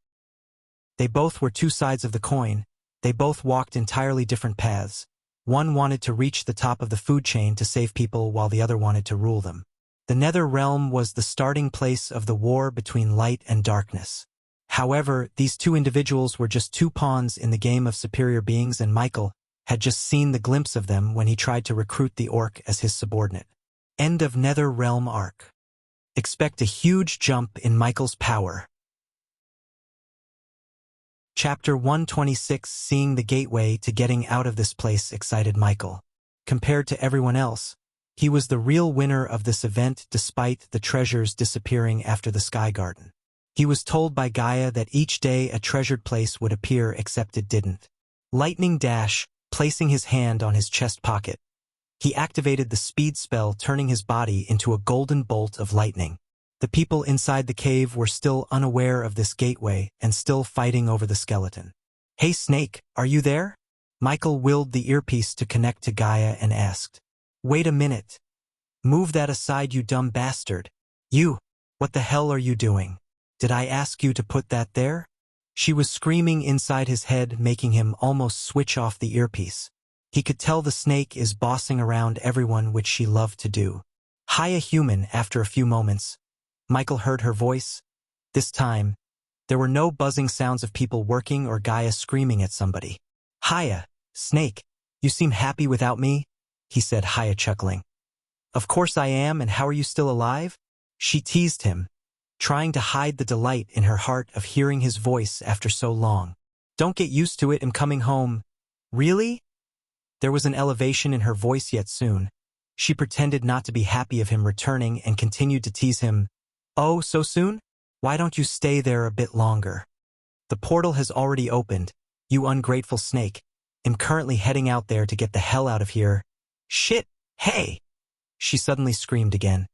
They both were two sides of the coin. They both walked entirely different paths. One wanted to reach the top of the food chain to save people while the other wanted to rule them. The Nether realm was the starting place of the war between light and darkness. However, these two individuals were just two pawns in the game of superior beings, and Michael had just seen the glimpse of them when he tried to recruit the orc as his subordinate. End of Nether realm arc. Expect a huge jump in Michael's power. Chapter 126. Seeing the gateway to getting out of this place excited Michael. Compared to everyone else, he was the real winner of this event despite the treasures disappearing after the Sky Garden. He was told by Gaia that each day a treasured place would appear, except it didn't. Lightning dash, placing his hand on his chest pocket. He activated the speed spell, turning his body into a golden bolt of lightning. The people inside the cave were still unaware of this gateway and still fighting over the skeleton. "Hey Snake, are you there?" Michael willed the earpiece to connect to Gaia and asked. "Wait a minute. Move that aside, you dumb bastard. You, what the hell are you doing? Did I ask you to put that there?" She was screaming inside his head, making him almost switch off the earpiece. He could tell the snake is bossing around everyone, which she loved to do. "Hiya, human." After a few moments, Michael heard her voice. This time, there were no buzzing sounds of people working or Gaia screaming at somebody. "Hiya, Snake. You seem happy without me?" he said, Hiya chuckling. "Of course I am, and how are you still alive?" She teased him, trying to hide the delight in her heart of hearing his voice after so long. "Don't get used to it, I'm coming home." "Really?" There was an elevation in her voice, yet soon she pretended not to be happy of him returning and continued to tease him. "Oh, so soon? Why don't you stay there a bit longer? The portal has already opened, you ungrateful snake. I'm currently heading out there to get the hell out of here." "Shit, hey!" she suddenly screamed again.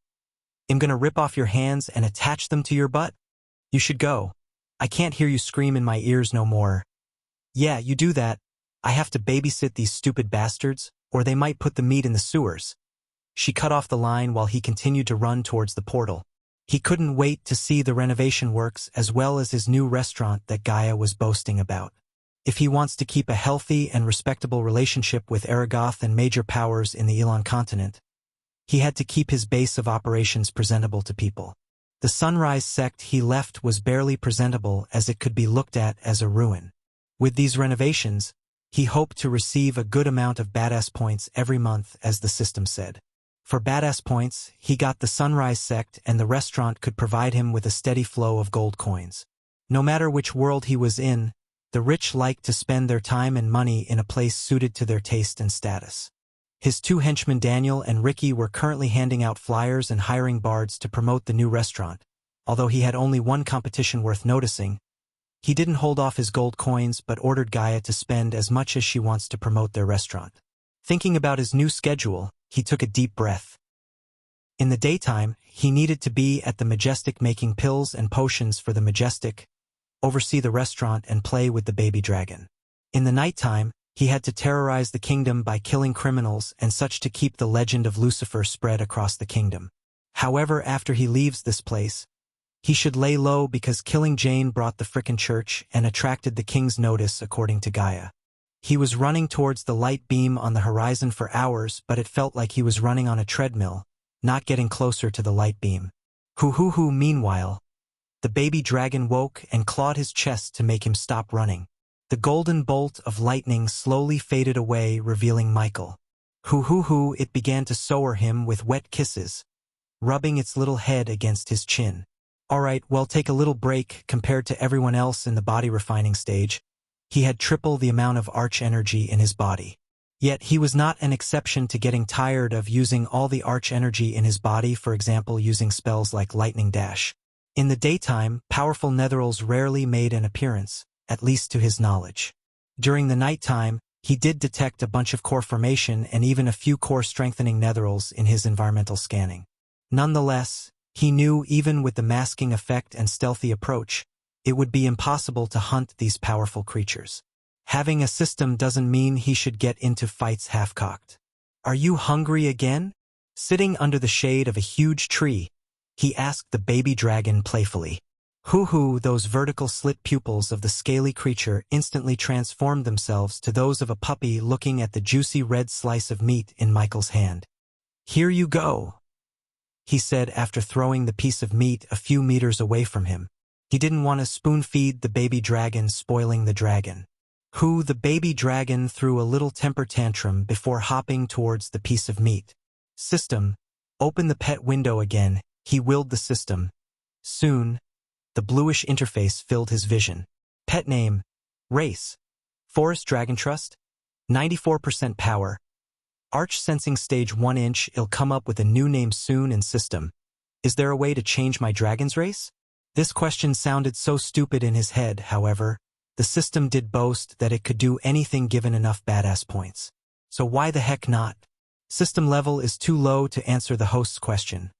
"I'm gonna rip off your hands and attach them to your butt? You should go. I can't hear you scream in my ears no more." "Yeah, you do that. I have to babysit these stupid bastards, or they might put the meat in the sewers." She cut off the line while he continued to run towards the portal. He couldn't wait to see the renovation works as well as his new restaurant that Gaia was boasting about. If he wants to keep a healthy and respectable relationship with Aragoth and major powers in the Elon continent, he had to keep his base of operations presentable to people. The Sunrise sect he left was barely presentable, as it could be looked at as a ruin. With these renovations, he hoped to receive a good amount of badass points every month, as the system said. For badass points, he got the Sunrise sect, and the restaurant could provide him with a steady flow of gold coins. No matter which world he was in, the rich liked to spend their time and money in a place suited to their taste and status. His two henchmen Daniel and Ricky were currently handing out flyers and hiring bards to promote the new restaurant. Although he had only one competition worth noticing, he didn't hold off his gold coins but ordered Gaia to spend as much as she wants to promote their restaurant. Thinking about his new schedule, he took a deep breath. In the daytime, he needed to be at the Majestic making pills and potions for the Majestic, oversee the restaurant, and play with the baby dragon. In the nighttime, he had to terrorize the kingdom by killing criminals and such to keep the legend of Lucifer spread across the kingdom. However, after he leaves this place, he should lay low because killing Jane brought the frickin' church and attracted the king's notice, according to Gaia. He was running towards the light beam on the horizon for hours, but it felt like he was running on a treadmill, not getting closer to the light beam. Hoo-hoo-hoo. Meanwhile, the baby dragon woke and clawed his chest to make him stop running. The golden bolt of lightning slowly faded away, revealing Michael. Hoo-hoo-hoo. It began to sour him with wet kisses, rubbing its little head against his chin. All right, well, take a little break. Compared to everyone else in the body refining stage, he had triple the amount of arch energy in his body. Yet he was not an exception to getting tired of using all the arch energy in his body, for example using spells like Lightning Dash. In the daytime, powerful netherals rarely made an appearance, at least to his knowledge. During the nighttime, he did detect a bunch of core formation and even a few core strengthening netherals in his environmental scanning. Nonetheless, he knew even with the masking effect and stealthy approach, it would be impossible to hunt these powerful creatures. Having a system doesn't mean he should get into fights half-cocked. Are you hungry again? Sitting under the shade of a huge tree, he asked the baby dragon playfully. Hoo-hoo. Those vertical slit pupils of the scaly creature instantly transformed themselves to those of a puppy looking at the juicy red slice of meat in Michael's hand. Here you go, he said after throwing the piece of meat a few meters away from him. He didn't want to spoon-feed the baby dragon, spoiling the dragon. The baby dragon threw a little temper tantrum before hopping towards the piece of meat. System, open the pet window again, he willed the system. Soon, the bluish interface filled his vision. Pet name, race, Forest Dragon Trust, 94% power. Arch sensing stage 1 inch. It'll come up with a new name soon. In system, is there a way to change my dragon's race? This question sounded so stupid in his head, however. The system did boast that it could do anything given enough badass points. So why the heck not? System level is too low to answer the host's question.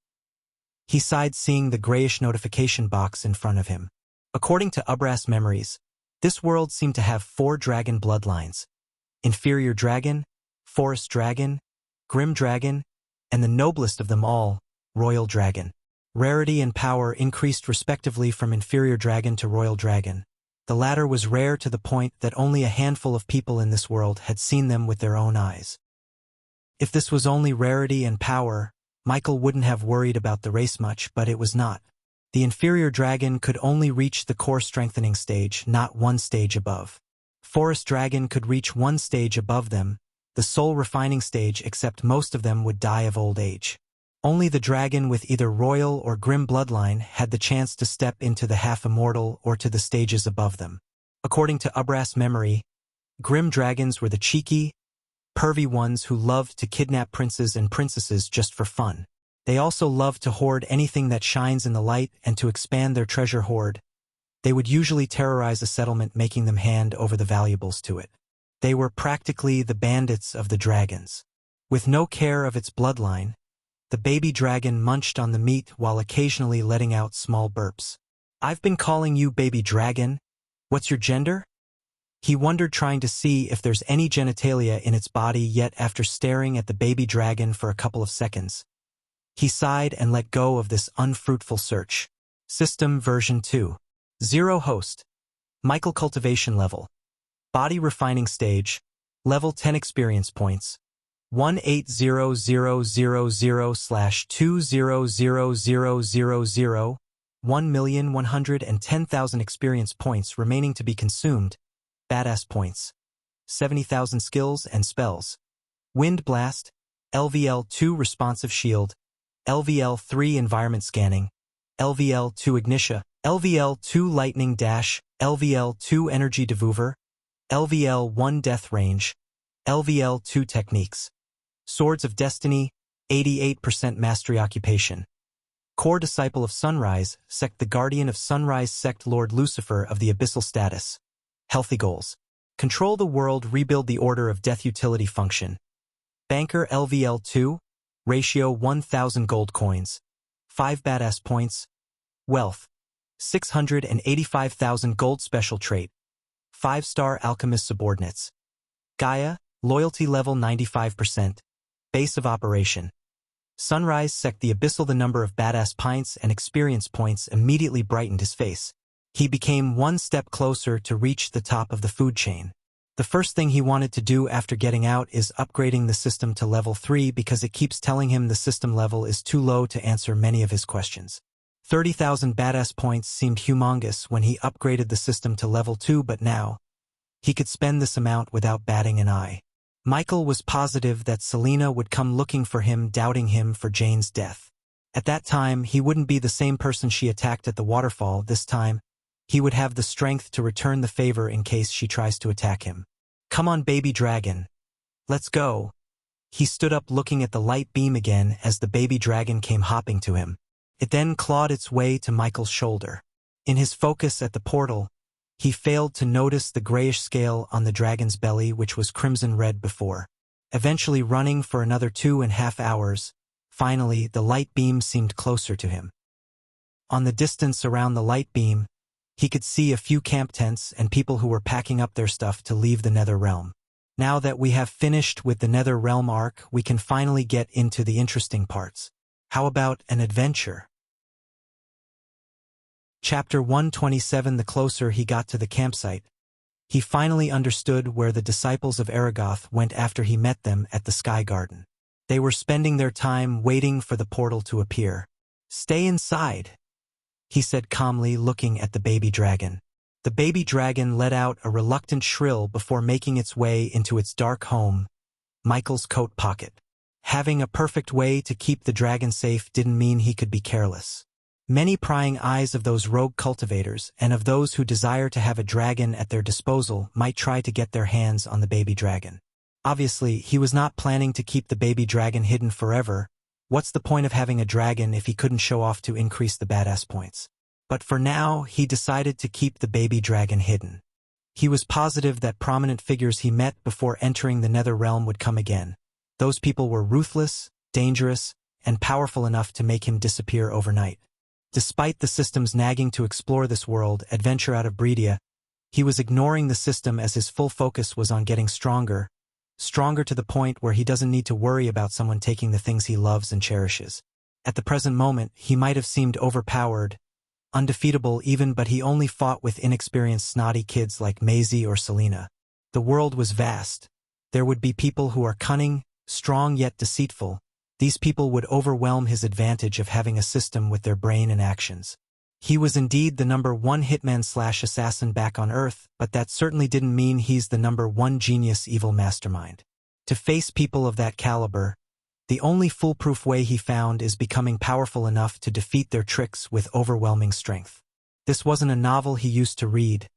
He sighed, seeing the grayish notification box in front of him. According to Ubras memories, this world seemed to have 4 dragon bloodlines: Inferior Dragon, Forest Dragon, Grim Dragon, and the noblest of them all, Royal Dragon. Rarity and power increased respectively from Inferior Dragon to Royal Dragon. The latter was rare to the point that only a handful of people in this world had seen them with their own eyes. If this was only rarity and power, Michael wouldn't have worried about the race much, but it was not. The Inferior Dragon could only reach the core strengthening stage, not one stage above. Forest Dragon could reach one stage above them, the soul refining stage, except most of them would die of old age. Only the dragon with either royal or grim bloodline had the chance to step into the half-immortal or to the stages above them. According to Ubras memory, grim dragons were the cheeky, pervy ones who loved to kidnap princes and princesses just for fun. They also loved to hoard anything that shines in the light and to expand their treasure hoard. They would usually terrorize a settlement, making them hand over the valuables to it. They were practically the bandits of the dragons. With no care of its bloodline, the baby dragon munched on the meat while occasionally letting out small burps. I've been calling you baby dragon. What's your gender? He wondered, trying to see if there's any genitalia in its body, yet after staring at the baby dragon for a couple of seconds, he sighed and let go of this unfruitful search. System version 2. 0 host. Michael cultivation level. Body refining stage. Level 10 experience points. 18000/200000, 1,110,000 experience points remaining to be consumed. Badass points. 70,000 skills and spells. Wind Blast, LVL2 responsive shield, LVL3 environment scanning, LVL2 ignition, LVL2 lightning dash, LVL2 energy devolver, LVL1 death range, LVL2 techniques. Swords of Destiny, 88% mastery occupation. Core Disciple of Sunrise, Sect the Guardian of Sunrise, Sect Lord Lucifer of the Abyssal status. Healthy goals. Control the world, rebuild the Order of Death utility function. Banker LVL2, ratio 1,000 gold coins. 5 badass points. Wealth. 685,000 gold special trait. 5-star alchemist subordinates. Gaia, loyalty level 95%. Base of operation. Sunrise Sect the Abyssal. The number of badass pints and experience points immediately brightened his face. He became one step closer to reach the top of the food chain. The first thing he wanted to do after getting out is upgrading the system to level 3 because it keeps telling him the system level is too low to answer many of his questions. 30,000 badass points seemed humongous when he upgraded the system to level 2, but now, he could spend this amount without batting an eye. Michael was positive that Selena would come looking for him, doubting him for Jane's death. At that time, he wouldn't be the same person she attacked at the waterfall. This time, he would have the strength to return the favor in case she tries to attack him. Come on, baby dragon. Let's go. He stood up looking at the light beam again as the baby dragon came hopping to him. It then clawed its way to Michael's shoulder. In his focus at the portal, he failed to notice the grayish scale on the dragon's belly, which was crimson red before. Eventually running for another 2.5 hours, finally the light beam seemed closer to him. On the distance around the light beam, he could see a few camp tents and people who were packing up their stuff to leave the Nether Realm. Now that we have finished with the Nether Realm arc, we can finally get into the interesting parts. How about an adventure? Chapter 127. The closer he got to the campsite, he finally understood where the disciples of Aragoth went after he met them at the Sky Garden. They were spending their time waiting for the portal to appear. Stay inside, he said calmly, looking at the baby dragon. The baby dragon let out a reluctant shrill before making its way into its dark home, Michael's coat pocket. Having a perfect way to keep the dragon safe didn't mean he could be careless. Many prying eyes of those rogue cultivators and of those who desire to have a dragon at their disposal might try to get their hands on the baby dragon. Obviously, he was not planning to keep the baby dragon hidden forever. What's the point of having a dragon if he couldn't show off to increase the badass points? But for now, he decided to keep the baby dragon hidden. He was positive that prominent figures he met before entering the Nether Realm would come again. Those people were ruthless, dangerous, and powerful enough to make him disappear overnight. Despite the system's nagging to explore this world, adventure out of Bredia, he was ignoring the system as his full focus was on getting stronger to the point where he doesn't need to worry about someone taking the things he loves and cherishes. At the present moment, he might have seemed overpowered, undefeatable even, but he only fought with inexperienced snotty kids like Maisie or Selena. The world was vast. There would be people who are cunning, strong yet deceitful. These people would overwhelm his advantage of having a system with their brain and actions. He was indeed the #1 hitman/assassin back on Earth, but that certainly didn't mean he's the #1 genius evil mastermind. To face people of that caliber, the only foolproof way he found is becoming powerful enough to defeat their tricks with overwhelming strength. This wasn't a novel he used to read.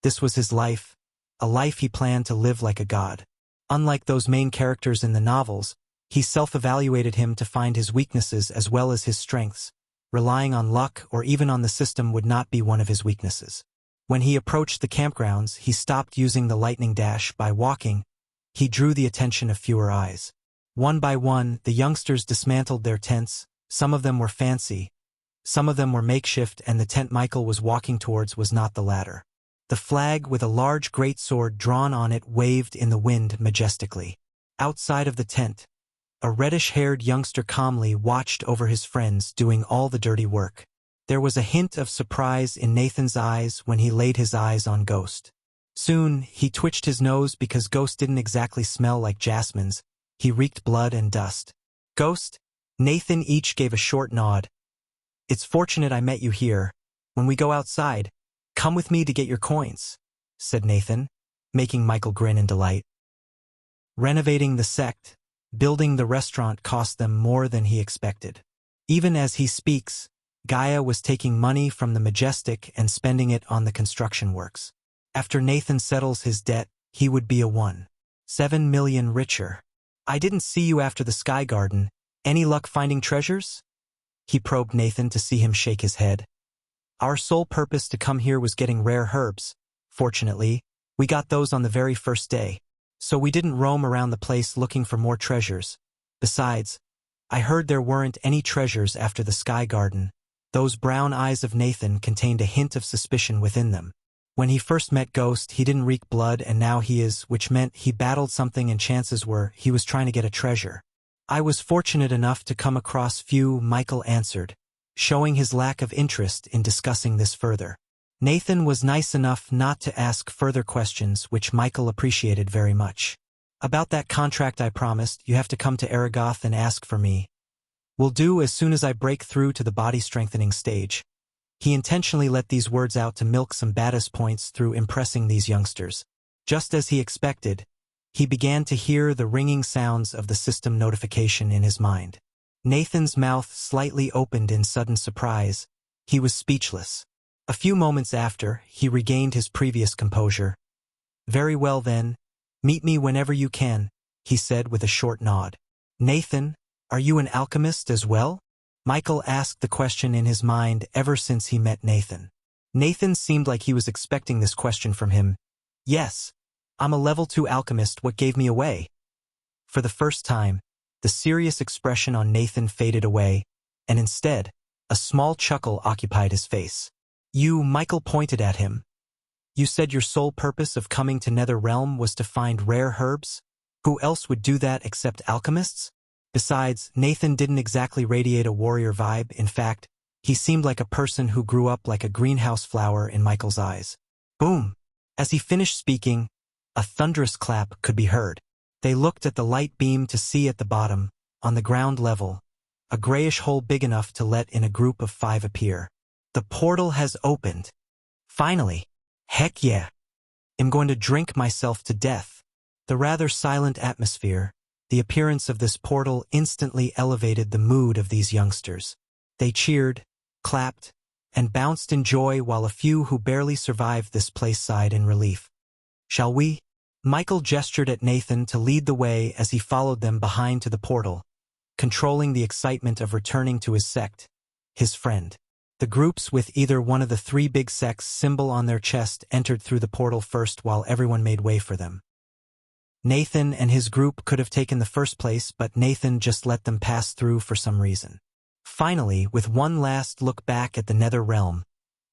This was his life, a life he planned to live like a god. Unlike those main characters in the novels, he self-evaluated him to find his weaknesses as well as his strengths. Relying on luck or even on the system would not be one of his weaknesses. When he approached the campgrounds, he stopped using the lightning dash. By walking, he drew the attention of fewer eyes. One by one, the youngsters dismantled their tents. Some of them were fancy, some of them were makeshift, and the tent Michael was walking towards was not the latter. The flag with a large greatsword drawn on it waved in the wind majestically. Outside of the tent, a reddish-haired youngster calmly watched over his friends doing all the dirty work. There was a hint of surprise in Nathan's eyes when he laid his eyes on Ghost. Soon, he twitched his nose because Ghost didn't exactly smell like Jasmine's. He reeked blood and dust. Ghost, Nathan each gave a short nod. It's fortunate I met you here. When we go outside, come with me to get your coins, said Nathan, making Michael grin in delight. Renovating the sect, building the restaurant cost them more than he expected. Even as he speaks, Gaia was taking money from the Majestic and spending it on the construction works. After Nathan settles his debt, he would be a 1.7 million richer. I didn't see you after the Sky Garden. Any luck finding treasures? He probed Nathan to see him shake his head. Our sole purpose to come here was getting rare herbs. Fortunately, we got those on the very first day. So we didn't roam around the place looking for more treasures. Besides, I heard there weren't any treasures after the Sky Garden. Those brown eyes of Nathan contained a hint of suspicion within them. When he first met Ghost, he didn't reek blood, and now he is, which meant he battled something, and chances were he was trying to get a treasure. I was fortunate enough to come across few, Michael answered, showing his lack of interest in discussing this further. Nathan was nice enough not to ask further questions, which Michael appreciated very much. About that contract I promised, you have to come to Aragoth and ask for me. Will do as soon as I break through to the body-strengthening stage. He intentionally let these words out to milk some badass points through impressing these youngsters. Just as he expected, he began to hear the ringing sounds of the system notification in his mind. Nathan's mouth slightly opened in sudden surprise. He was speechless. A few moments after, he regained his previous composure. Very well then, meet me whenever you can, he said with a short nod. Nathan, are you an alchemist as well? Michael asked the question in his mind ever since he met Nathan. Nathan seemed like he was expecting this question from him. Yes, I'm a level 2 alchemist. What gave me away? For the first time, the serious expression on Nathan faded away, and instead, a small chuckle occupied his face. Michael pointed at him. You said your sole purpose of coming to Netherrealm was to find rare herbs? Who else would do that except alchemists? Besides, Nathan didn't exactly radiate a warrior vibe. In fact, he seemed like a person who grew up like a greenhouse flower in Michael's eyes. Boom! As he finished speaking, a thunderous clap could be heard. They looked at the light beam to see at the bottom, on the ground level, a grayish hole big enough to let in a group of 5 appear. The portal has opened. Finally. Heck yeah. I'm going to drink myself to death. The rather silent atmosphere, the appearance of this portal instantly elevated the mood of these youngsters. They cheered, clapped, and bounced in joy while a few who barely survived this place sighed in relief. Shall we? Michael gestured at Nathan to lead the way as he followed them behind to the portal, controlling the excitement of returning to his sect, his friend. The groups with either one of the 3 big sects symbol on their chest entered through the portal first while everyone made way for them. Nathan and his group could have taken the first place, but Nathan just let them pass through for some reason. Finally, with one last look back at the Nether Realm,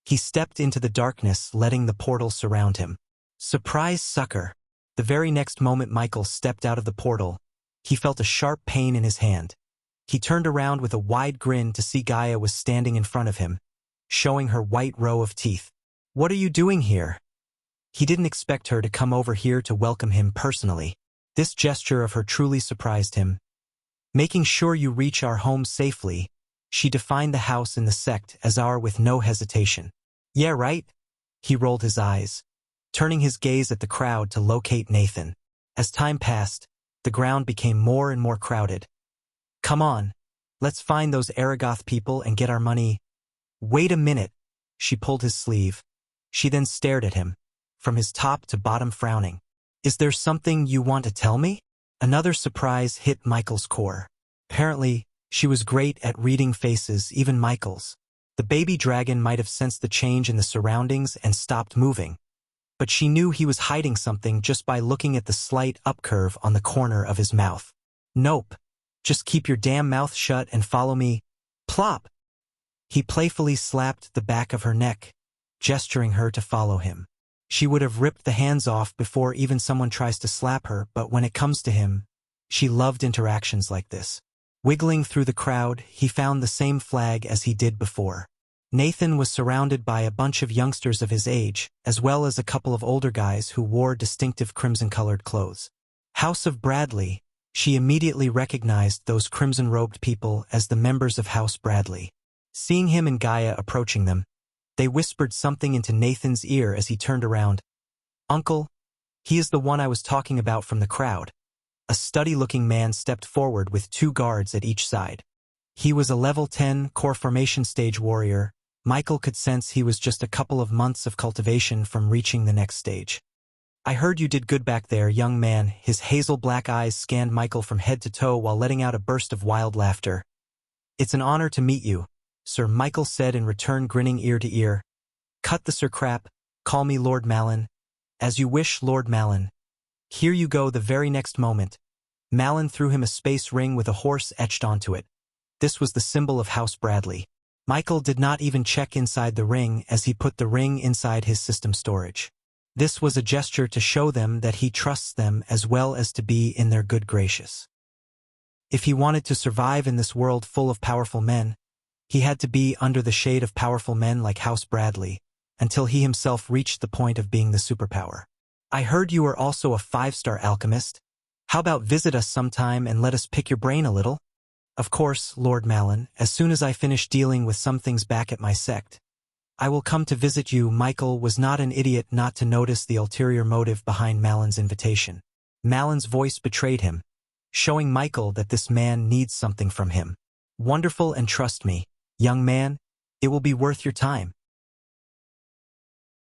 he stepped into the darkness, letting the portal surround him. Surprise, sucker! The very next moment Michael stepped out of the portal, he felt a sharp pain in his hand. He turned around with a wide grin to see Gaia was standing in front of him, showing her white row of teeth. What are you doing here? He didn't expect her to come over here to welcome him personally. This gesture of her truly surprised him. Making sure you reach our home safely, she defined the house in the sect as our with no hesitation. Yeah, right? He rolled his eyes, turning his gaze at the crowd to locate Nathan. As time passed, the ground became more and more crowded. Come on, let's find those Aragoth people and get our money. Wait a minute. She pulled his sleeve. She then stared at him, from his top to bottom frowning. Is there something you want to tell me? Another surprise hit Michael's core. Apparently, she was great at reading faces, even Michael's. The baby dragon might have sensed the change in the surroundings and stopped moving, but she knew he was hiding something just by looking at the slight upcurve on the corner of his mouth. Nope. Just keep your damn mouth shut and follow me. Plop! He playfully slapped the back of her neck, gesturing her to follow him. She would have ripped the hands off before even someone tries to slap her, but when it comes to him, she loved interactions like this. Wiggling through the crowd, he found the same flag as he did before. Nathan was surrounded by a bunch of youngsters of his age, as well as a couple of older guys who wore distinctive crimson-colored clothes. House of Bradley. She immediately recognized those crimson-robed people as the members of House Bradley. Seeing him and Gaia approaching them, they whispered something into Nathan's ear as he turned around. Uncle, he is the one I was talking about from the crowd. A stutty-looking man stepped forward with 2 guards at each side. He was a level 10 core formation stage warrior. Michael could sense he was just a couple of months of cultivation from reaching the next stage. I heard you did good back there, young man. His hazel black eyes scanned Michael from head to toe while letting out a burst of wild laughter. It's an honor to meet you, Sir, Michael said in return, grinning ear to ear. Cut the sir crap, call me Lord Malin. As you wish, Lord Malin. Here you go. The very next moment, Malin threw him a space ring with a horse etched onto it. This was the symbol of House Bradley. Michael did not even check inside the ring as he put the ring inside his system storage. This was a gesture to show them that he trusts them as well as to be in their good graces. If he wanted to survive in this world full of powerful men, he had to be under the shade of powerful men like House Bradley, until he himself reached the point of being the superpower. I heard you are also a 5-star alchemist. How about visit us sometime and let us pick your brain a little? Of course, Lord Malin, as soon as I finish dealing with some things back at my sect. I will come to visit you. Michael was not an idiot not to notice the ulterior motive behind Malin's invitation. Malin's voice betrayed him, showing Michael that this man needs something from him. Wonderful, and trust me, young man, it will be worth your time.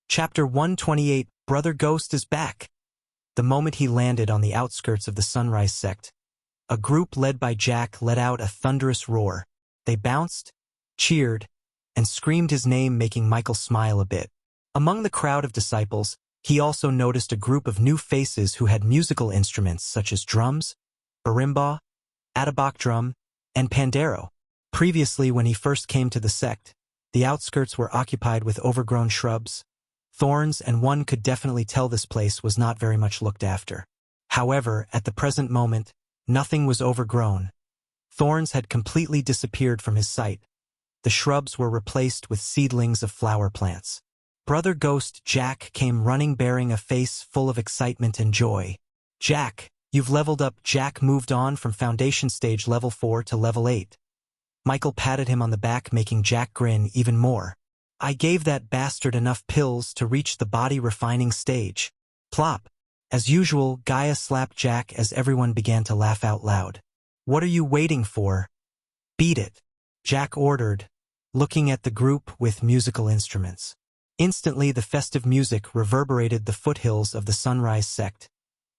Chapter 128, Brother Ghost is back. The moment he landed on the outskirts of the Sunrise sect, a group led by Jack let out a thunderous roar. They bounced, cheered, and screamed his name, making Michael smile a bit. Among the crowd of disciples, he also noticed a group of new faces who had musical instruments such as drums, marimba, audiobook drum, and pandero. Previously, when he first came to the sect, the outskirts were occupied with overgrown shrubs, thorns, and one could definitely tell this place was not very much looked after. However, at the present moment, nothing was overgrown. Thorns had completely disappeared from his sight. The shrubs were replaced with seedlings of flower plants. Brother Ghost Jack came running bearing a face full of excitement and joy. Jack, you've leveled up. Jack moved on from foundation stage level 4 to level 8. Michael patted him on the back, making Jack grin even more. I gave that bastard enough pills to reach the body refining stage. Plop. As usual, Gaia slapped Jack as everyone began to laugh out loud. What are you waiting for? Beat it, Jack ordered, looking at the group with musical instruments. Instantly, the festive music reverberated the foothills of the Sunrise sect,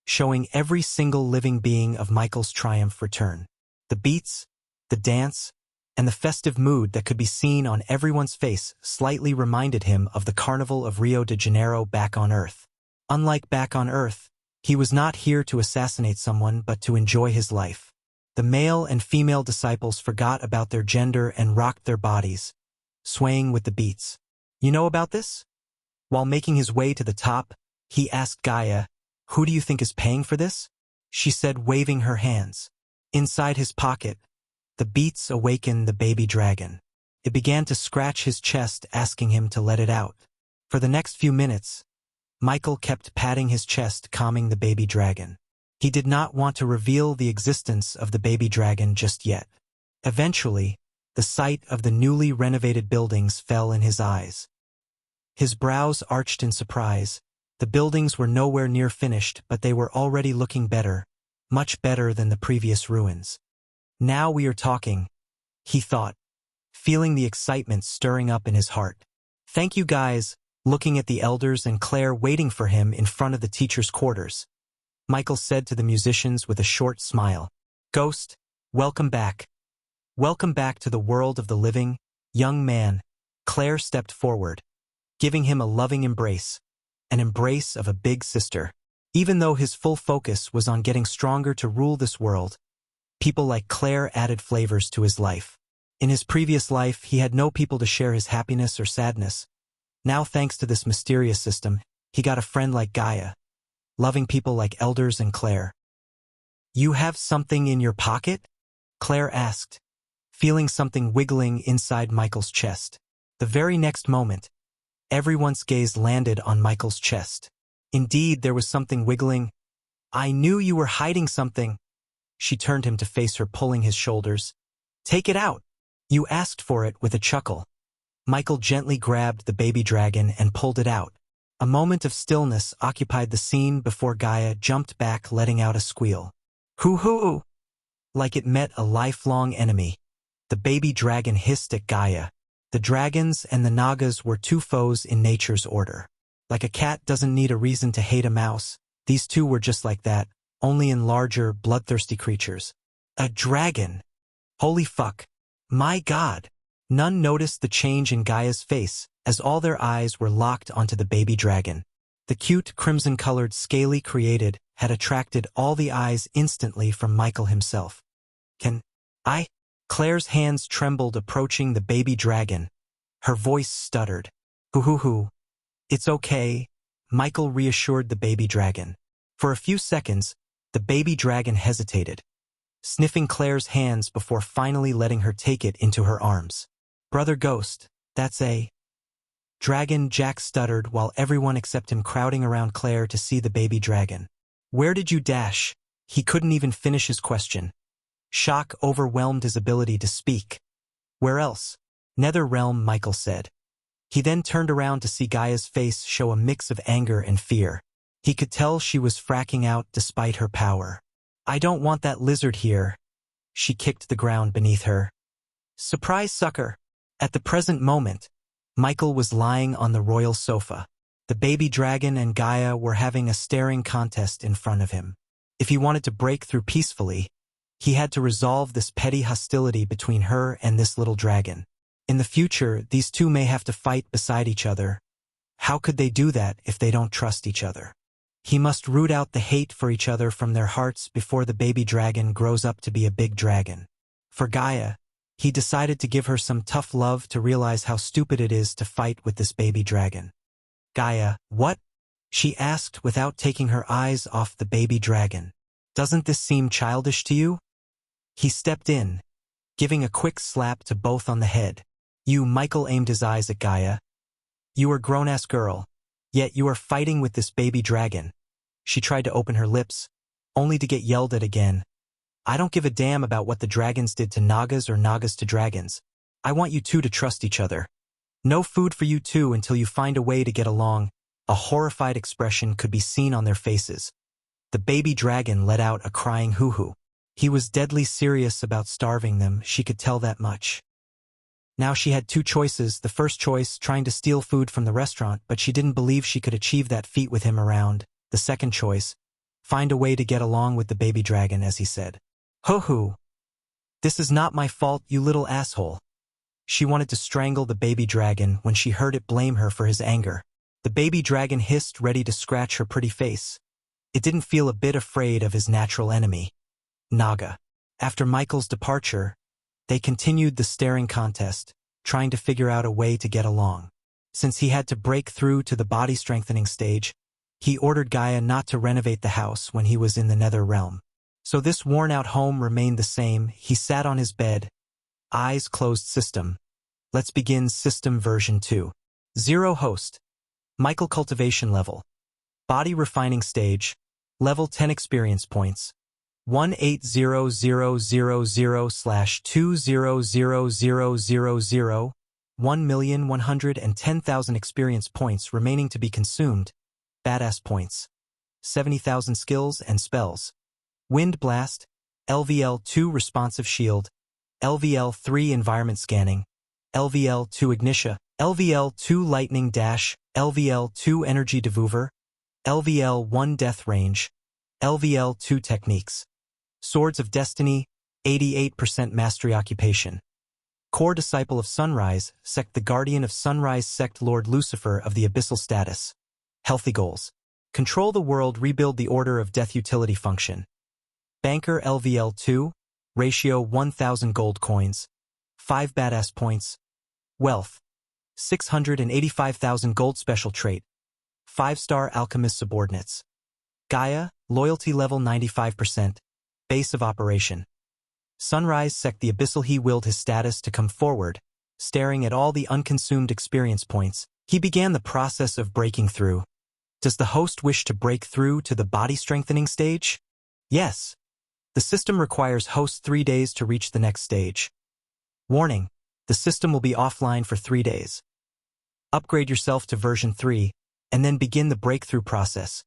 showing every single living being of Michael's triumph return. The beats, the dance, and the festive mood that could be seen on everyone's face slightly reminded him of the Carnival of Rio de Janeiro back on Earth. Unlike back on Earth, he was not here to assassinate someone but to enjoy his life. The male and female disciples forgot about their gender and rocked their bodies, swaying with the beats. You know about this? While making his way to the top, he asked Gaia, "Who do you think is paying for this?" She said, waving her hands. Inside his pocket, the beats awakened the baby dragon. It began to scratch his chest, asking him to let it out. For the next few minutes, Michael kept patting his chest, calming the baby dragon. He did not want to reveal the existence of the baby dragon just yet. Eventually, the sight of the newly renovated buildings fell in his eyes. His brows arched in surprise. The buildings were nowhere near finished, but they were already looking better, much better than the previous ruins. Now we are talking, he thought, feeling the excitement stirring up in his heart. Thank you guys, looking at the elders and Claire waiting for him in front of the teacher's quarters. Michael said to the musicians with a short smile. Ghost, welcome back. Welcome back to the world of the living, young man. Claire stepped forward, giving him a loving embrace, an embrace of a big sister. Even though his full focus was on getting stronger to rule this world, people like Claire added flavors to his life. In his previous life, he had no people to share his happiness or sadness. Now, thanks to this mysterious system, he got a friend like Gaia, loving people like elders and Claire. You have something in your pocket? Claire asked, feeling something wiggling inside Michael's chest. The very next moment, everyone's gaze landed on Michael's chest. Indeed, there was something wiggling. I knew you were hiding something. She turned him to face her, pulling his shoulders. Take it out. You asked for it, with a chuckle. Michael gently grabbed the baby dragon and pulled it out. A moment of stillness occupied the scene before Gaia jumped back, letting out a squeal. Hoo-hoo! Like it met a lifelong enemy. The baby dragon hissed at Gaia. The dragons and the Nagas were two foes in nature's order. Like a cat doesn't need a reason to hate a mouse, these two were just like that, only in larger, bloodthirsty creatures. A dragon! Holy fuck! My god! None noticed the change in Gaia's face, as all their eyes were locked onto the baby dragon. The cute, crimson-colored scaly created had attracted all the eyes instantly from Michael himself. Can I? Claire's hands trembled, approaching the baby dragon. Her voice stuttered. Hoo-hoo-hoo. It's okay, Michael reassured the baby dragon. For a few seconds, the baby dragon hesitated, sniffing Claire's hands before finally letting her take it into her arms. Brother Ghost, that's a... Dragon, Jack stuttered while everyone except him crowding around Claire to see the baby dragon. Where did you dash? He couldn't even finish his question. Shock overwhelmed his ability to speak. Where else? Nether realm, Michael said. He then turned around to see Gaia's face show a mix of anger and fear. He could tell she was fracking out despite her power. I don't want that lizard here. She kicked the ground beneath her. Surprise, sucker! At the present moment, Michael was lying on the royal sofa. The baby dragon and Gaia were having a staring contest in front of him. If he wanted to break through peacefully, he had to resolve this petty hostility between her and this little dragon. In the future, these two may have to fight beside each other. How could they do that if they don't trust each other? He must root out the hate for each other from their hearts before the baby dragon grows up to be a big dragon. For Gaia, he decided to give her some tough love to realize how stupid it is to fight with this baby dragon. Gaia, what? She asked without taking her eyes off the baby dragon. Doesn't this seem childish to you? He stepped in, giving a quick slap to both on the head. You, Michael aimed his eyes at Gaia. You are a grown-ass girl, yet you are fighting with this baby dragon. She tried to open her lips, only to get yelled at again. I don't give a damn about what the dragons did to Nagas or Nagas to dragons. I want you two to trust each other. No food for you two until you find a way to get along. A horrified expression could be seen on their faces. The baby dragon let out a crying hoo-hoo. He was deadly serious about starving them, she could tell that much. Now she had two choices. The first choice, trying to steal food from the restaurant, but she didn't believe she could achieve that feat with him around. The second choice, find a way to get along with the baby dragon, as he said. Hoo-hoo! This is not my fault, you little asshole. She wanted to strangle the baby dragon when she heard it blame her for his anger. The baby dragon hissed, ready to scratch her pretty face. It didn't feel a bit afraid of his natural enemy, Naga. After Michael's departure, they continued the staring contest, trying to figure out a way to get along. Since he had to break through to the body-strengthening stage, he ordered Gaia not to renovate the house when he was in the Nether realm. So this worn-out home remained the same. He sat on his bed, eyes closed. System. Let's begin System version 2. 0 host. Michael cultivation level. Body refining stage. Level 10 experience points. 18000/200000 1,110,000 experience points remaining to be consumed. Badass points. 70,000 skills and spells. Wind Blast, LVL2 Responsive Shield, LVL3 Environment Scanning, LVL2 Ignitia, LVL2 Lightning Dash, LVL2 Energy Devuver, LVL1 Death Range, LVL2 Techniques. Swords of Destiny, 88% Mastery Occupation. Core Disciple of Sunrise, Sect the Guardian of Sunrise Sect Lord Lucifer of the Abyssal Status. Healthy Goals. Control the world, rebuild the Order of Death Utility Function. Banker LVL2, ratio 1,000 gold coins, 5 badass points. Wealth, 685,000 gold. Special trait, 5-star alchemist subordinates. Gaia, loyalty level 95%, base of operation. Sunrise Sect the Abyssal. He willed his status to come forward, staring at all the unconsumed experience points. He began the process of breaking through. Does the host wish to break through to the body strengthening stage? Yes. The system requires host 3 days to reach the next stage. Warning, the system will be offline for 3 days. Upgrade yourself to version 3, and then begin the breakthrough process.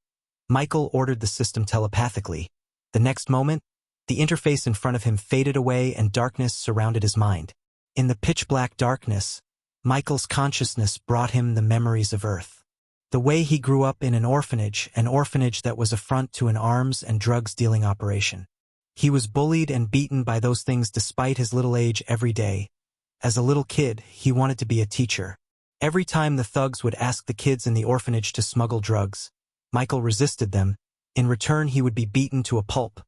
Michael ordered the system telepathically. The next moment, the interface in front of him faded away and darkness surrounded his mind. In the pitch-black darkness, Michael's consciousness brought him the memories of Earth. The way he grew up in an orphanage that was a front to an arms and drugs dealing operation. He was bullied and beaten by those things despite his little age every day. As a little kid, he wanted to be a teacher. Every time the thugs would ask the kids in the orphanage to smuggle drugs, Michael resisted them. In return, he would be beaten to a pulp.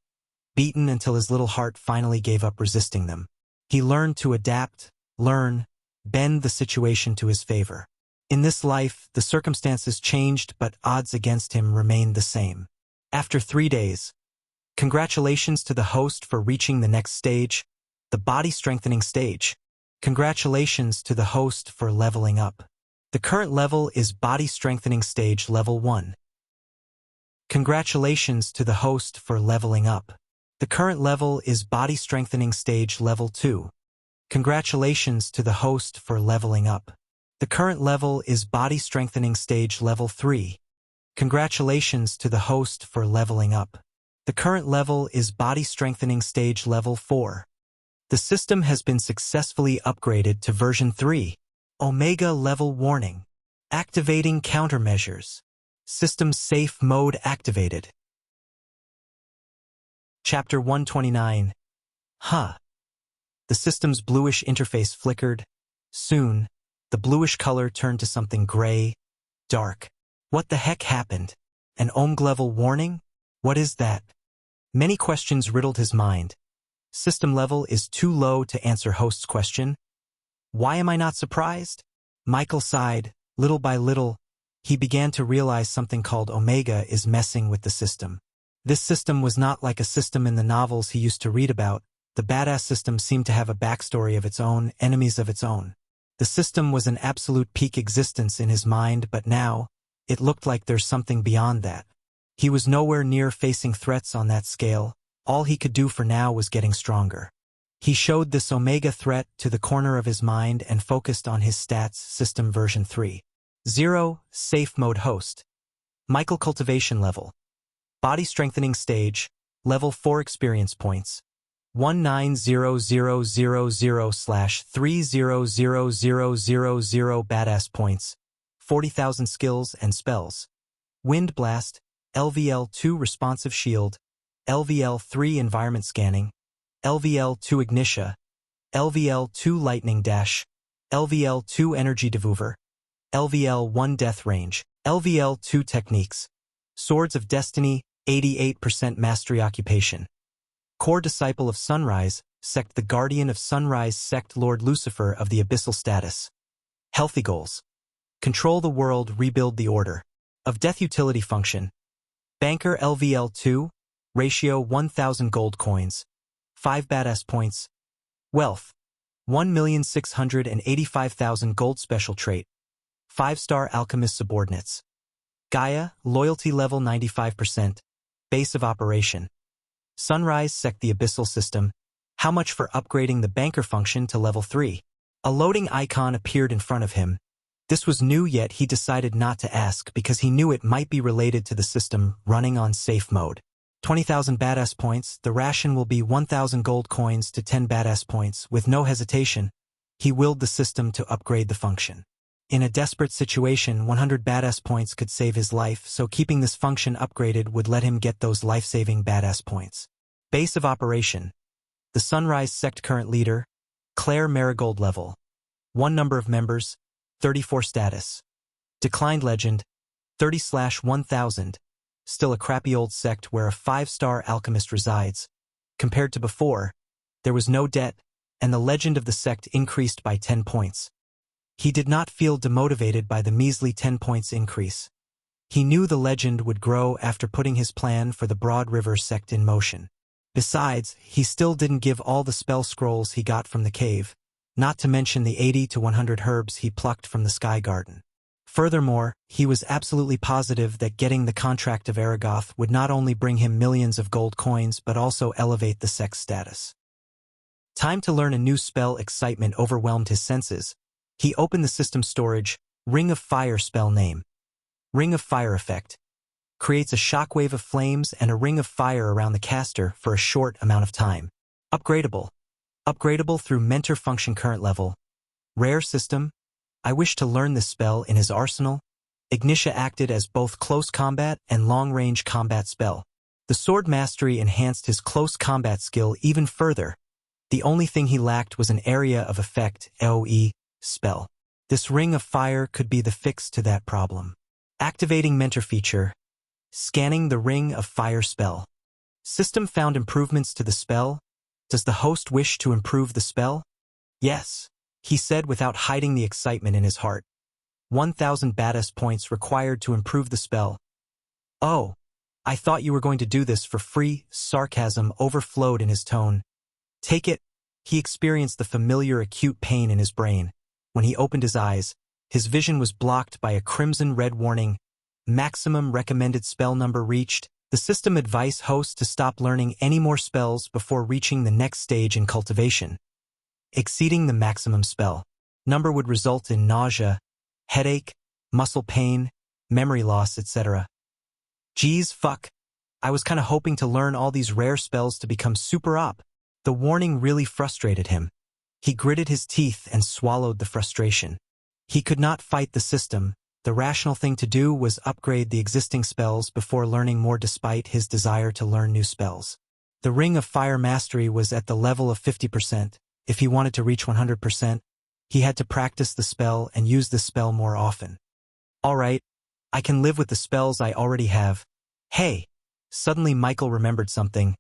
Beaten until his little heart finally gave up resisting them. He learned to adapt, bend the situation to his favor. In this life, the circumstances changed, but odds against him remained the same. After 3 days, congratulations to the host for reaching the next stage, the body strengthening stage. Congratulations to the host for leveling up. The current level is Body Strengthening Stage Level 1. Congratulations to the host for leveling up. The current level is Body Strengthening Stage Level 2. Congratulations to the host for leveling up. The current level is Body Strengthening Stage Level 3. Congratulations to the host for leveling up. The current level is Body Strengthening Stage Level 4. The system has been successfully upgraded to version 3. Omega Level Warning. Activating countermeasures. System Safe Mode activated. Chapter 129. The system's bluish interface flickered. Soon, the bluish color turned to something gray, dark. What the heck happened? An Omega level warning? What is that? Many questions riddled his mind. System level is too low to answer host's question. Why am I not surprised? Michael sighed. Little by little, he began to realize something called Omega is messing with the system. This system was not like a system in the novels he used to read about. The badass system seemed to have a backstory of its own, enemies of its own. The system was an absolute peak existence in his mind, but now, it looked like there's something beyond that. He was nowhere near facing threats on that scale. All he could do for now was getting stronger. He showed this Omega threat to the corner of his mind and focused on his stats. System version 3. 0. Safe mode host. Michael cultivation level. Body strengthening stage. Level 4 experience points. 190000/300000 badass points. 40,000 skills and spells. Wind Blast. LVL2 responsive shield. LVL3 environment scanning. LVL2 Ignitia, LVL2 Lightning Dash, LVL2 Energy Devuver, LVL1 Death Range, LVL2 Techniques, Swords of Destiny, 88% Mastery Occupation. Core Disciple of Sunrise, Sect the Guardian of Sunrise, Sect Lord Lucifer of the Abyssal Status. Healthy Goals. Control the world, rebuild the order. Of Death Utility Function. Banker LVL2, Ratio 1000 Gold Coins. 5 badass points. Wealth. 1,685,000 gold special trait. 5-star alchemist subordinates. Gaia, loyalty level 95%. Base of operation. Sunrise sect the abyssal system. How much for upgrading the banker function to level 3? A loading icon appeared in front of him. This was new, yet he decided not to ask because he knew it might be related to the system running on safe mode. 20,000 badass points, the ration will be 1,000 gold coins to 10 badass points. With no hesitation, he willed the system to upgrade the function. In a desperate situation, 100 badass points could save his life, so keeping this function upgraded would let him get those life-saving badass points. Base of operation. The Sunrise Sect current leader, Claire Marigold level. 1 number of members, 34 status. Declined legend, 30/1000. Still a crappy old sect where a 5-star alchemist resides. Compared to before, there was no debt, and the legend of the sect increased by 10 points. He did not feel demotivated by the measly 10 points increase. He knew the legend would grow after putting his plan for the Broad River sect in motion. Besides, he still didn't give all the spell scrolls he got from the cave, not to mention the 80 to 100 herbs he plucked from the Sky Garden. Furthermore, he was absolutely positive that getting the contract of Aragoth would not only bring him millions of gold coins but also elevate the sect's status. Time to learn a new spell. Excitement overwhelmed his senses. He opened the system storage. Ring of Fire spell name. Ring of Fire effect. Creates a shockwave of flames and a ring of fire around the caster for a short amount of time. Upgradable. Upgradable through mentor function current level. Rare system. I wish to learn this spell in his arsenal. Ignitia acted as both close combat and long-range combat spell. The sword mastery enhanced his close combat skill even further. The only thing he lacked was an area of effect AoE spell. This ring of fire could be the fix to that problem. Activating mentor feature. Scanning the ring of fire spell. System found improvements to the spell. Does the host wish to improve the spell? Yes, he said without hiding the excitement in his heart. 1,000 badass points required to improve the spell. Oh, I thought you were going to do this for free. Sarcasm overflowed in his tone. Take it. He experienced the familiar acute pain in his brain. When he opened his eyes, His vision was blocked by a crimson-red warning. Maximum recommended spell number reached. The system advised host to stop learning any more spells before reaching the next stage in cultivation. Exceeding the maximum spell number would result in nausea, headache, muscle pain, memory loss, etc. Geez, fuck. I was kinda hoping to learn all these rare spells to become super op. The warning really frustrated him. He gritted his teeth and swallowed the frustration. He could not fight the system. The rational thing to do was upgrade the existing spells before learning more despite his desire to learn new spells. The Ring of Fire Mastery was at the level of 50%. If he wanted to reach 100%, he had to practice the spell and use the spell more often. Alright, I can live with the spells I already have. Hey! Suddenly Michael remembered something.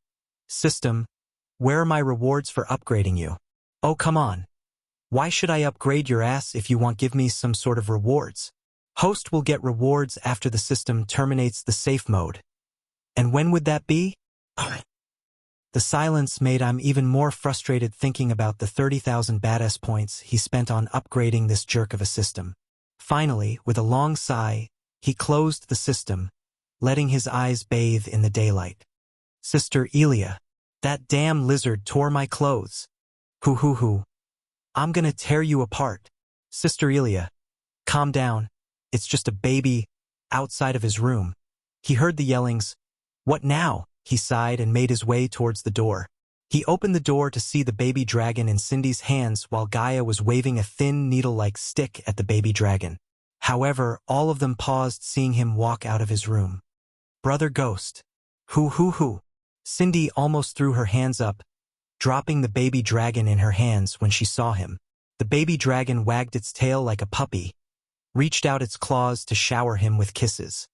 System, where are my rewards for upgrading you? Oh, come on. Why should I upgrade your ass if you won't give me some sort of rewards? Host will get rewards after the system terminates the safe mode. And when would that be? The silence made him even more frustrated thinking about the 30,000 badass points he spent on upgrading this jerk of a system. Finally, with a long sigh, he closed the system, letting his eyes bathe in the daylight. Sister Elia, that damn lizard tore my clothes. Hoo. I'm gonna tear you apart. Sister Elia, calm down. It's just a baby outside of his room. He heard the yellings. What now? He sighed and made his way towards the door. He opened the door to see the baby dragon in Cindy's hands while Gaia was waving a thin needle-like stick at the baby dragon. However, all of them paused seeing him walk out of his room. Brother Ghost. Hoo. Cindy almost threw her hands up, dropping the baby dragon in her hands when she saw him. The baby dragon wagged its tail like a puppy, reached out its claws to shower him with kisses.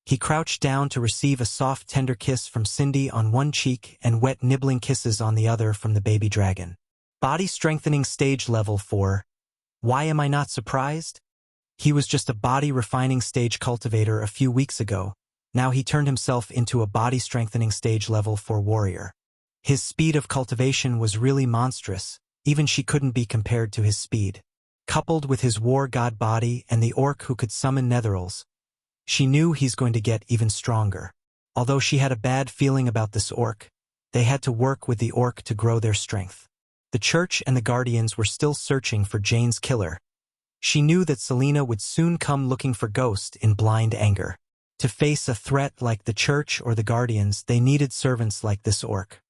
He crouched down to receive a soft, tender kiss from Cindy on one cheek and wet, nibbling kisses on the other from the baby dragon. Body strengthening stage level 4. Why am I not surprised? He was just a body refining stage cultivator a few weeks ago. Now he turned himself into a body strengthening stage level 4 warrior. His speed of cultivation was really monstrous. Even she couldn't be compared to his speed. Coupled with his war god body and the orc who could summon netherils, she knew he's going to get even stronger. Although she had a bad feeling about this orc, they had to work with the orc to grow their strength. The church and the guardians were still searching for Jane's killer. She knew that Selena would soon come looking for Ghost in blind anger. To face a threat like the church or the guardians, they needed servants like this orc.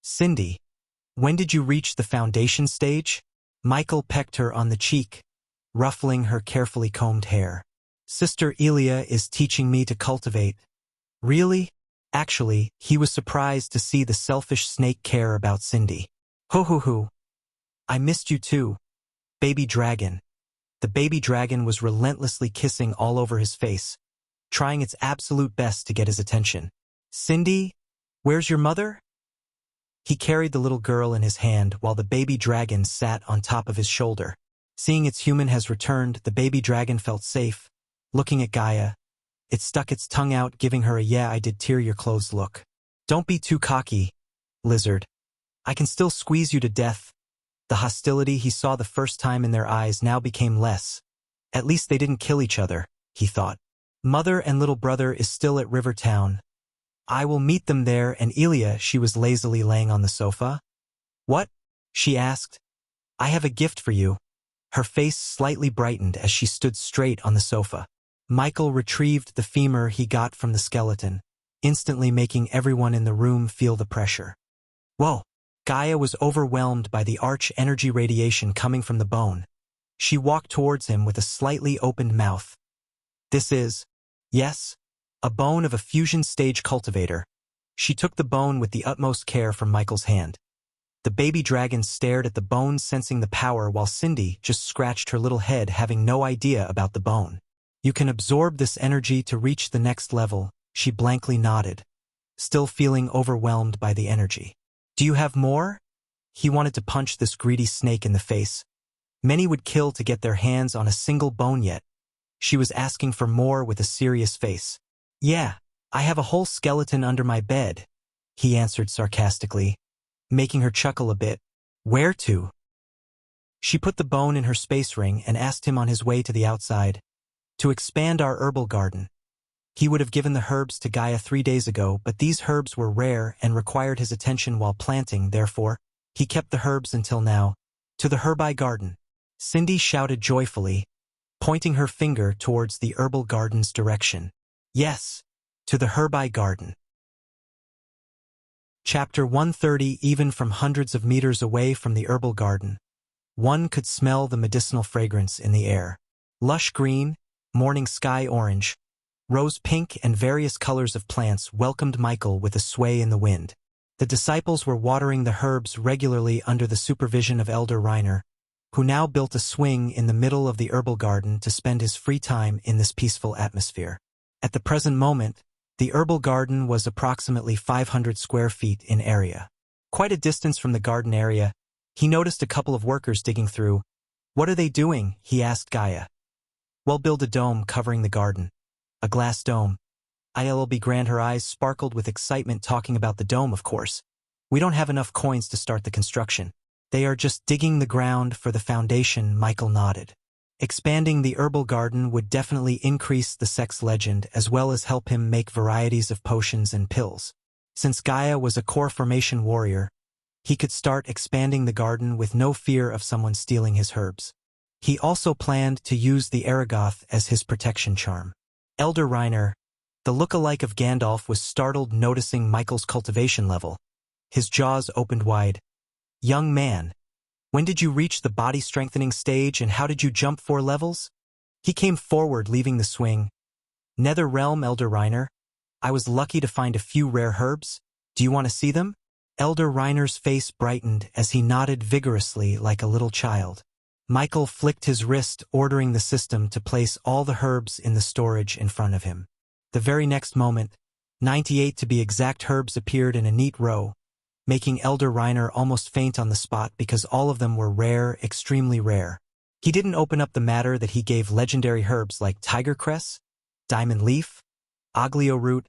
Cindy, when did you reach the foundation stage? Michael pecked her on the cheek, ruffling her carefully combed hair. Sister Elia is teaching me to cultivate. Really? Actually, he was surprised to see the selfish snake care about Cindy. Hoo. I missed you too, baby dragon. The baby dragon was relentlessly kissing all over his face, trying its absolute best to get his attention. Cindy, where's your mother? He carried the little girl in his hand while the baby dragon sat on top of his shoulder. Seeing its human has returned, the baby dragon felt safe. Looking at Gaia, it stuck its tongue out, giving her a "yeah, I did tear your clothes" look. Don't be too cocky, lizard. I can still squeeze you to death. The hostility he saw the first time in their eyes now became less. At least they didn't kill each other, he thought. Mother and little brother is still at Rivertown. I will meet them there. And Elia, she was lazily laying on the sofa. What? She asked. I have a gift for you. Her face slightly brightened as she stood straight on the sofa. Michael retrieved the femur he got from the skeleton, instantly making everyone in the room feel the pressure. Whoa! Gaia was overwhelmed by the arch energy radiation coming from the bone. She walked towards him with a slightly opened mouth. This is, yes, a bone of a fusion stage cultivator. She took the bone with the utmost care from Michael's hand. The baby dragon stared at the bone, sensing the power, while Cindy just scratched her little head, having no idea about the bone. You can absorb this energy to reach the next level, she blankly nodded, still feeling overwhelmed by the energy. Do you have more? He wanted to punch this greedy snake in the face. Many would kill to get their hands on a single bone, yet she was asking for more with a serious face. Yeah, I have a whole skeleton under my bed, he answered sarcastically, making her chuckle a bit. Where to? She put the bone in her space ring and asked him on his way to the outside to expand our herbal garden. He would have given the herbs to Gaia 3 days ago, but these herbs were rare and required his attention while planting, therefore, he kept the herbs until now. To the herbi garden, Cindy shouted joyfully, pointing her finger towards the herbal garden's direction. Yes, to the herbi garden. Chapter 130. Even from hundreds of meters away from the herbal garden, one could smell the medicinal fragrance in the air. Lush green, morning sky orange, rose pink and various colors of plants welcomed Michael with a sway in the wind. The disciples were watering the herbs regularly under the supervision of Elder Reiner, who now built a swing in the middle of the herbal garden to spend his free time in this peaceful atmosphere. At the present moment, the herbal garden was approximately 500 square feet in area. Quite a distance from the garden area, he noticed a couple of workers digging through. "What are they doing?" he asked Gaia. "Well, build a dome covering the garden." "A glass dome." ILB Grand, her eyes sparkled with excitement, talking about the dome, of course. "We don't have enough coins to start the construction. They are just digging the ground for the foundation," Michael nodded. Expanding the herbal garden would definitely increase the sex legend as well as help him make varieties of potions and pills. Since Gaia was a core formation warrior, he could start expanding the garden with no fear of someone stealing his herbs. He also planned to use the Aragoth as his protection charm. Elder Reiner, the look-alike of Gandalf, was startled noticing Michael's cultivation level. His jaws opened wide. "Young man, when did you reach the body-strengthening stage and how did you jump 4 levels? He came forward, leaving the swing. "Nether Realm, Elder Reiner. I was lucky to find a few rare herbs. Do you want to see them?" Elder Reiner's face brightened as he nodded vigorously like a little child. Michael flicked his wrist, ordering the system to place all the herbs in the storage in front of him. The very next moment, 98 to be exact herbs appeared in a neat row, making Elder Reiner almost faint on the spot because all of them were rare, extremely rare. He didn't open up the matter that he gave legendary herbs like tiger cress, diamond leaf, oglio root,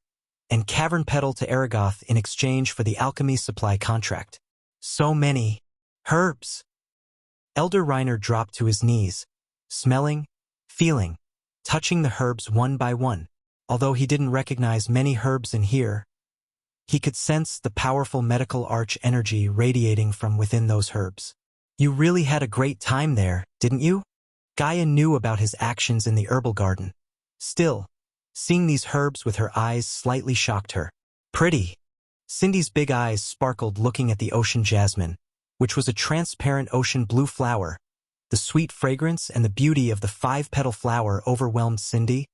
and cavern petal to Aragoth in exchange for the alchemy supply contract. So many herbs! Elder Reiner dropped to his knees, smelling, feeling, touching the herbs one by one. Although he didn't recognize many herbs in here, he could sense the powerful medical arch energy radiating from within those herbs. "You really had a great time there, didn't you?" Gaia knew about his actions in the herbal garden. Still, seeing these herbs with her eyes slightly shocked her. "Pretty." Cindy's big eyes sparkled looking at the ocean jasmine, which was a transparent ocean blue flower. The sweet fragrance and the beauty of the 5-petal flower overwhelmed Cindy.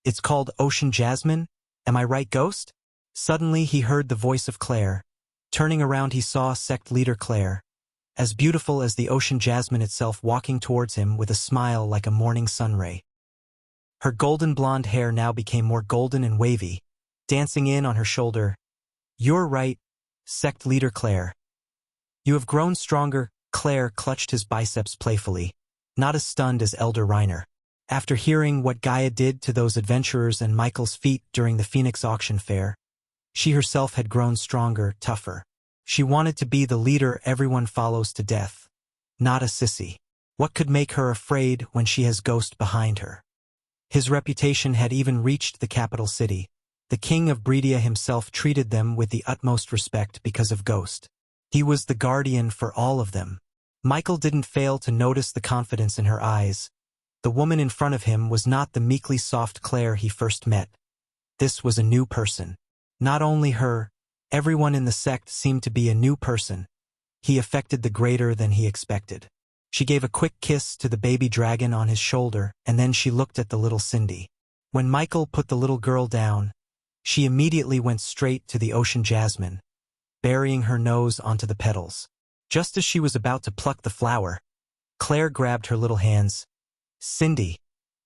"It's called ocean jasmine, am I right, Ghost?" Suddenly he heard the voice of Claire. Turning around he saw sect leader Claire, as beautiful as the ocean jasmine itself, walking towards him with a smile like a morning sunray. Her golden blonde hair now became more golden and wavy, dancing in on her shoulder. "You're right, sect leader Claire. You have grown stronger." Claire clutched his biceps playfully, not as stunned as Elder Reiner. After hearing what Gaia did to those adventurers and Michael's feat during the Phoenix auction fair, she herself had grown stronger, tougher. She wanted to be the leader everyone follows to death, not a sissy. What could make her afraid when she has Ghost behind her? His reputation had even reached the capital city. The king of Bredia himself treated them with the utmost respect because of Ghost. He was the guardian for all of them. Michael didn't fail to notice the confidence in her eyes. The woman in front of him was not the meekly soft Claire he first met. This was a new person. Not only her, everyone in the sect seemed to be a new person. He affected the greater than he expected. She gave a quick kiss to the baby dragon on his shoulder, and then she looked at the little Cindy. When Michael put the little girl down, she immediately went straight to the ocean jasmine, burying her nose onto the petals. Just as she was about to pluck the flower, Claire grabbed her little hands. "Cindy,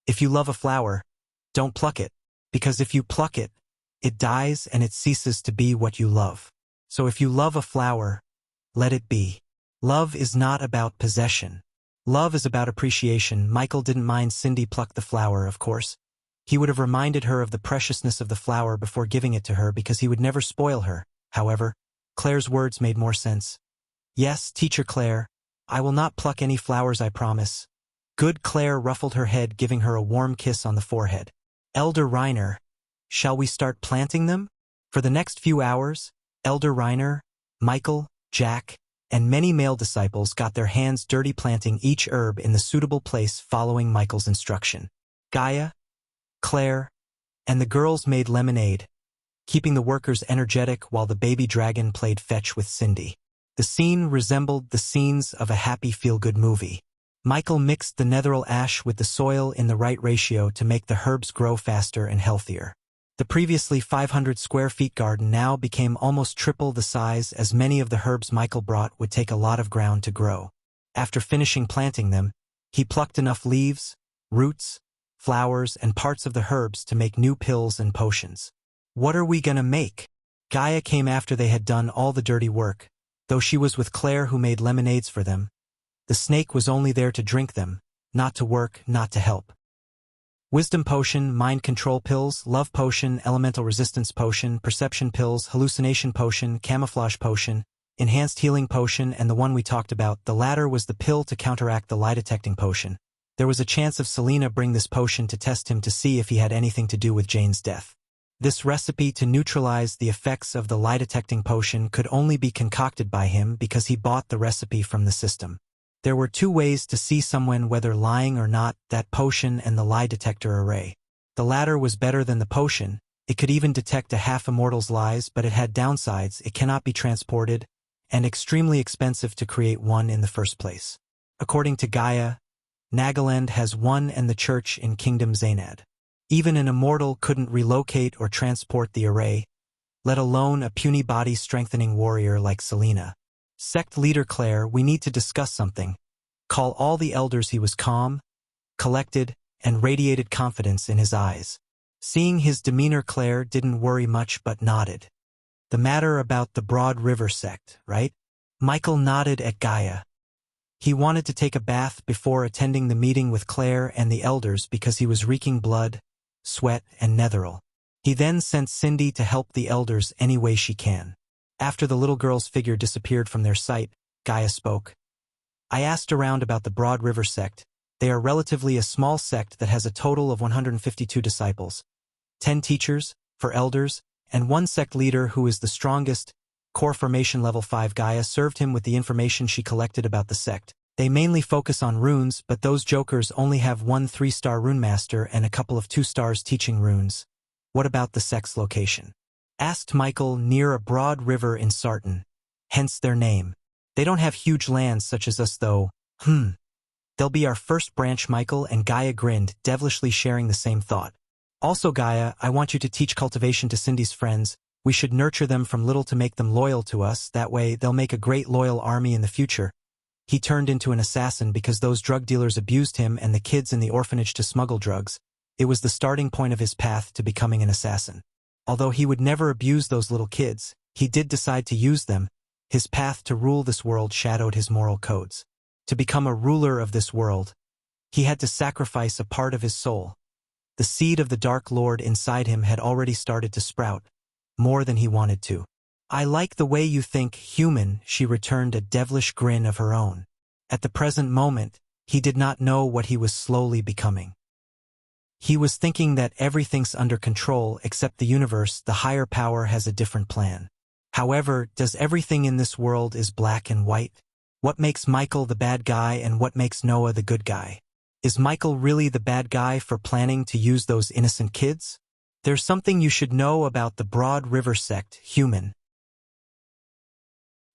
if you love a flower, don't pluck it, because if you pluck it, it dies and it ceases to be what you love. So if you love a flower, let it be. Love is not about possession. Love is about appreciation." Michael didn't mind Cindy plucked the flower, of course. He would have reminded her of the preciousness of the flower before giving it to her because he would never spoil her. However, Claire's words made more sense. "Yes, Teacher Claire, I will not pluck any flowers, I promise. Good Claire ruffled her head, giving her a warm kiss on the forehead. Elder Reiner, shall we start planting them? For the next few hours, Elder Reiner, Michael, Jack, and many male disciples got their hands dirty planting each herb in the suitable place following Michael's instruction. Gaia, Claire, and the girls made lemonade, keeping the workers energetic while the baby dragon played fetch with Cindy. The scene resembled the scenes of a happy feel-good movie. Michael mixed the netheril ash with the soil in the right ratio to make the herbs grow faster and healthier. The previously 500 square feet garden now became almost triple the size, as many of the herbs Michael brought would take a lot of ground to grow. After finishing planting them, he plucked enough leaves, roots, flowers, and parts of the herbs to make new pills and potions. What are we gonna make? Gaia came after they had done all the dirty work, though she was with Claire, who made lemonades for them. The snake was only there to drink them, not to work, not to help. Wisdom potion, mind control pills, love potion, elemental resistance potion, perception pills, hallucination potion, camouflage potion, enhanced healing potion, and the one we talked about, the latter was the pill to counteract the lie detecting potion. There was a chance of Selena bring this potion to test him to see if he had anything to do with Jane's death. This recipe to neutralize the effects of the lie detecting potion could only be concocted by him because he bought the recipe from the system. There were two ways to see someone whether lying or not: that potion and the lie detector array. The latter was better than the potion. It could even detect a half-immortal's lies, but it had downsides: it cannot be transported, and extremely expensive to create one in the first place. According to Gaia, Nagaland has one and the church in Kingdom Zainad. Even an immortal couldn't relocate or transport the array, let alone a puny body-strengthening warrior like Selena. Sect leader Claire, we need to discuss something. Call all the elders. He was calm, collected, and radiated confidence in his eyes. Seeing his demeanor, Claire didn't worry much but nodded. The matter about the Broad River sect, right? Michael nodded at Gaia. He wanted to take a bath before attending the meeting with Claire and the elders because he was reeking blood, sweat, and netheril. He then sent Cindy to help the elders any way she can. After the little girl's figure disappeared from their sight, Gaia spoke. I asked around about the Broad River sect. They are relatively a small sect that has a total of 152 disciples, 10 teachers, 4 elders, and 1 sect leader who is the strongest. Core formation level 5. Gaia served him with the information she collected about the sect. They mainly focus on runes, but those jokers only have 1 3-star rune master and a couple of 2 stars teaching runes. What about the sect's location? Asked Michael. Near a broad river in Sarton, hence their name. They don't have huge lands such as us though. They'll be our first branch. Michael and Gaia grinned, devilishly sharing the same thought. Also Gaia, I want you to teach cultivation to Cindy's friends. We should nurture them from little to make them loyal to us, that way they'll make a great loyal army in the future. He turned into an assassin because those drug dealers abused him and the kids in the orphanage to smuggle drugs. It was the starting point of his path to becoming an assassin. Although he would never abuse those little kids, he did decide to use them. His path to rule this world shadowed his moral codes. To become a ruler of this world, he had to sacrifice a part of his soul. The seed of the Dark Lord inside him had already started to sprout, more than he wanted to. I like the way you think, human, she returned, a devilish grin of her own. At the present moment, he did not know what he was slowly becoming. He was thinking that everything's under control except the universe. The higher power has a different plan. However, does everything in this world is black and white? What makes Michael the bad guy and what makes Noah the good guy? Is Michael really the bad guy for planning to use those innocent kids? There's something you should know about the Broad River sect, human.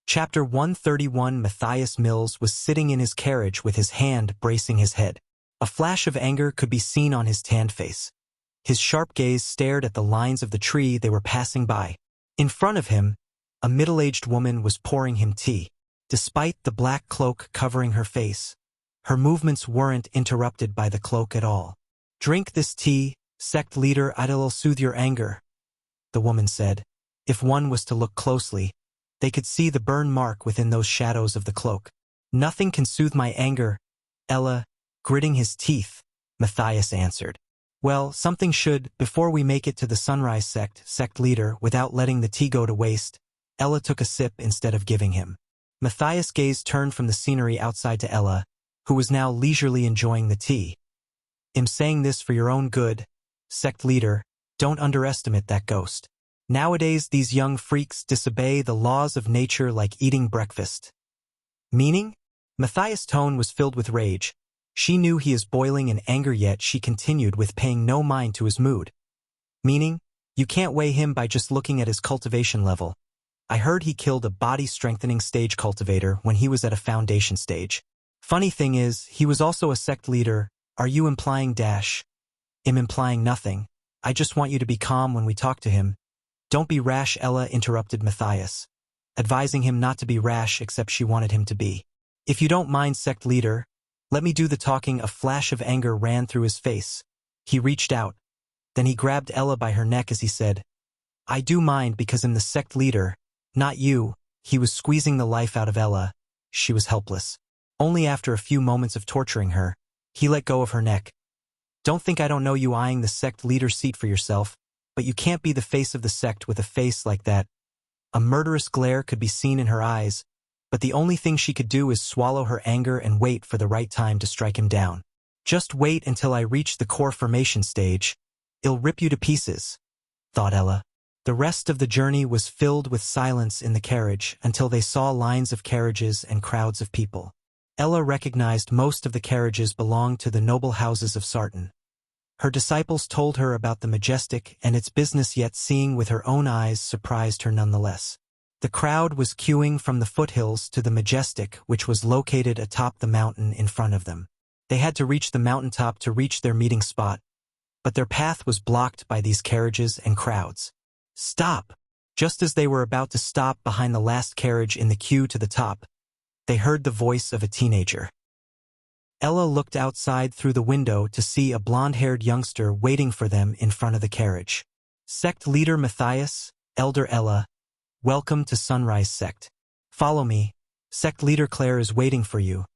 Chapter 131. Matthias Mills was sitting in his carriage with his hand bracing his head. A flash of anger could be seen on his tanned face. His sharp gaze stared at the lines of the tree they were passing by. In front of him, a middle-aged woman was pouring him tea. Despite the black cloak covering her face, her movements weren't interrupted by the cloak at all. Drink this tea, sect leader, it'll soothe your anger, the woman said. If one was to look closely, they could see the burn mark within those shadows of the cloak. Nothing can soothe my anger, Ella. Gritting his teeth, Matthias answered. Well, something should, before we make it to the Sunrise sect leader, without letting the tea go to waste. Ella took a sip instead of giving him. Matthias' gaze turned from the scenery outside to Ella, who was now leisurely enjoying the tea. "I'm saying this for your own good, sect leader, don't underestimate that ghost. Nowadays these young freaks disobey the laws of nature like eating breakfast." "Meaning?" Matthias' tone was filled with rage. She knew he is boiling in anger, yet she continued with paying no mind to his mood. "Meaning? You can't weigh him by just looking at his cultivation level. I heard he killed a body-strengthening stage cultivator when he was at a foundation stage. Funny thing is, he was also a sect leader. Are you implying dash?" "I'm implying nothing. I just want you to be calm when we talk to him." "Don't be rash," Ella interrupted Matthias, advising him not to be rash except she wanted him to be. "If you don't mind, sect leader, let me do the talking." A flash of anger ran through his face. He reached out. Then he grabbed Ella by her neck as he said, "I do mind because I'm the sect leader, not you." He was squeezing the life out of Ella. She was helpless. Only after a few moments of torturing her, he let go of her neck. "Don't think I don't know you eyeing the sect leader seat for yourself, but you can't be the face of the sect with a face like that." A murderous glare could be seen in her eyes, but the only thing she could do is swallow her anger and wait for the right time to strike him down. "Just wait until I reach the core formation stage. I'll rip you to pieces," thought Ella. The rest of the journey was filled with silence in the carriage until they saw lines of carriages and crowds of people. Ella recognized most of the carriages belonged to the noble houses of Sartan. Her disciples told her about the majestic and its business, yet seeing with her own eyes surprised her nonetheless. The crowd was queuing from the foothills to the majestic, which was located atop the mountain in front of them. They had to reach the mountaintop to reach their meeting spot, but their path was blocked by these carriages and crowds. "Stop!" Just as they were about to stop behind the last carriage in the queue to the top, they heard the voice of a teenager. Ella looked outside through the window to see a blonde-haired youngster waiting for them in front of the carriage. "Sect leader Matthias, Elder Ella, welcome to Sunrise Sect. Follow me. Sect leader Claire is waiting for you."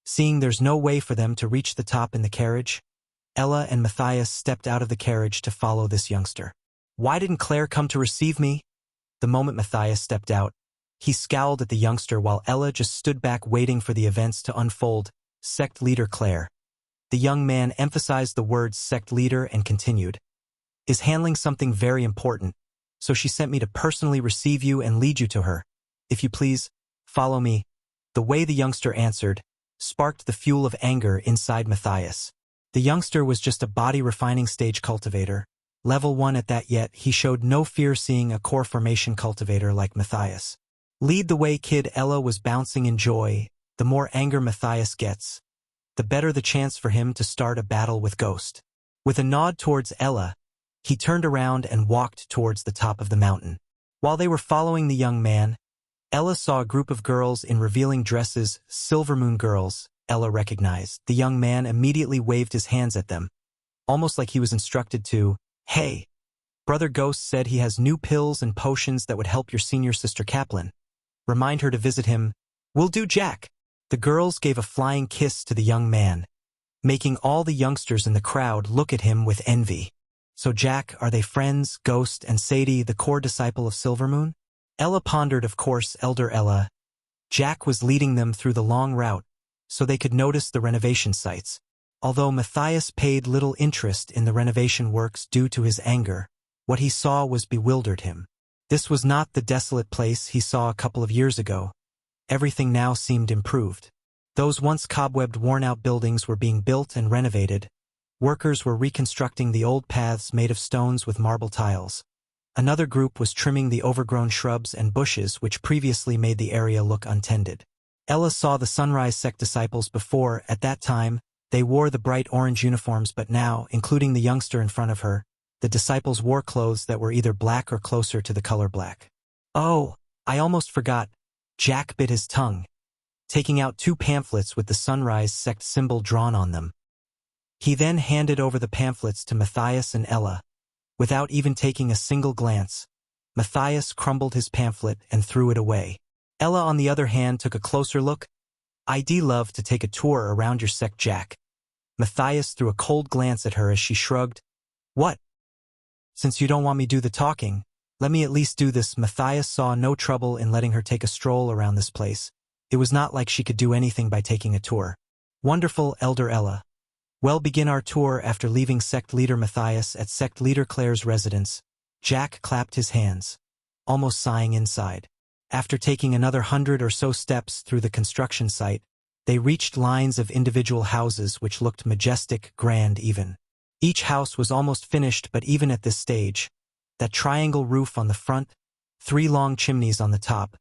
Seeing there's no way for them to reach the top in the carriage, Ella and Matthias stepped out of the carriage to follow this youngster. "Why didn't Claire come to receive me?" The moment Matthias stepped out, he scowled at the youngster while Ella just stood back waiting for the events to unfold. "Sect leader Claire." The young man emphasized the words sect leader and continued, "Is handling something very important, so she sent me to personally receive you and lead you to her. If you please, follow me." The way the youngster answered sparked the fuel of anger inside Matthias. The youngster was just a body-refining stage cultivator, level 1 at that, yet he showed no fear seeing a core formation cultivator like Matthias. "Lead the way, kid." Ella was bouncing in joy. The more anger Matthias gets, the better the chance for him to start a battle with Ghost. With a nod towards Ella, he turned around and walked towards the top of the mountain. While they were following the young man, Ella saw a group of girls in revealing dresses. Silvermoon girls, Ella recognized. The young man immediately waved his hands at them, almost like he was instructed to. "Hey, Brother Ghost said he has new pills and potions that would help your senior sister Kaplan. Remind her to visit him." "Will do, Jack." The girls gave a flying kiss to the young man, making all the youngsters in the crowd look at him with envy. "So Jack, are they friends, Ghost and Sadie, the core disciple of Silvermoon?" Ella pondered. Of course, Elder Ella. Jack was leading them through the long route, so they could notice the renovation sites. Although Matthias paid little interest in the renovation works due to his anger, what he saw was bewildered him. This was not the desolate place he saw a couple of years ago. Everything now seemed improved. Those once cobwebbed, worn-out buildings were being built and renovated. Workers were reconstructing the old paths made of stones with marble tiles. Another group was trimming the overgrown shrubs and bushes which previously made the area look untended. Ella saw the Sunrise Sect disciples before. At that time, they wore the bright orange uniforms, but now, including the youngster in front of her, the disciples wore clothes that were either black or closer to the color black. "Oh, I almost forgot." Jack bit his tongue, taking out 2 pamphlets with the Sunrise Sect symbol drawn on them. He then handed over the pamphlets to Matthias and Ella. Without even taking a single glance, Matthias crumbled his pamphlet and threw it away. Ella, on the other hand, took a closer look. "I'd love to take a tour around your sect, Jack." Matthias threw a cold glance at her as she shrugged. "What? Since you don't want me to do the talking, let me at least do this." Matthias saw no trouble in letting her take a stroll around this place, It was not like she could do anything by taking a tour. Wonderful, Elder Ella. Well, begin our tour. After leaving sect leader Matthias at sect leader Claire's residence, Jack clapped his hands, almost sighing inside. After taking another 100 or so steps through the construction site, they reached lines of individual houses which looked majestic, grand even. Each house was almost finished, but even at this stage, that triangle roof on the front, 3 long chimneys on the top,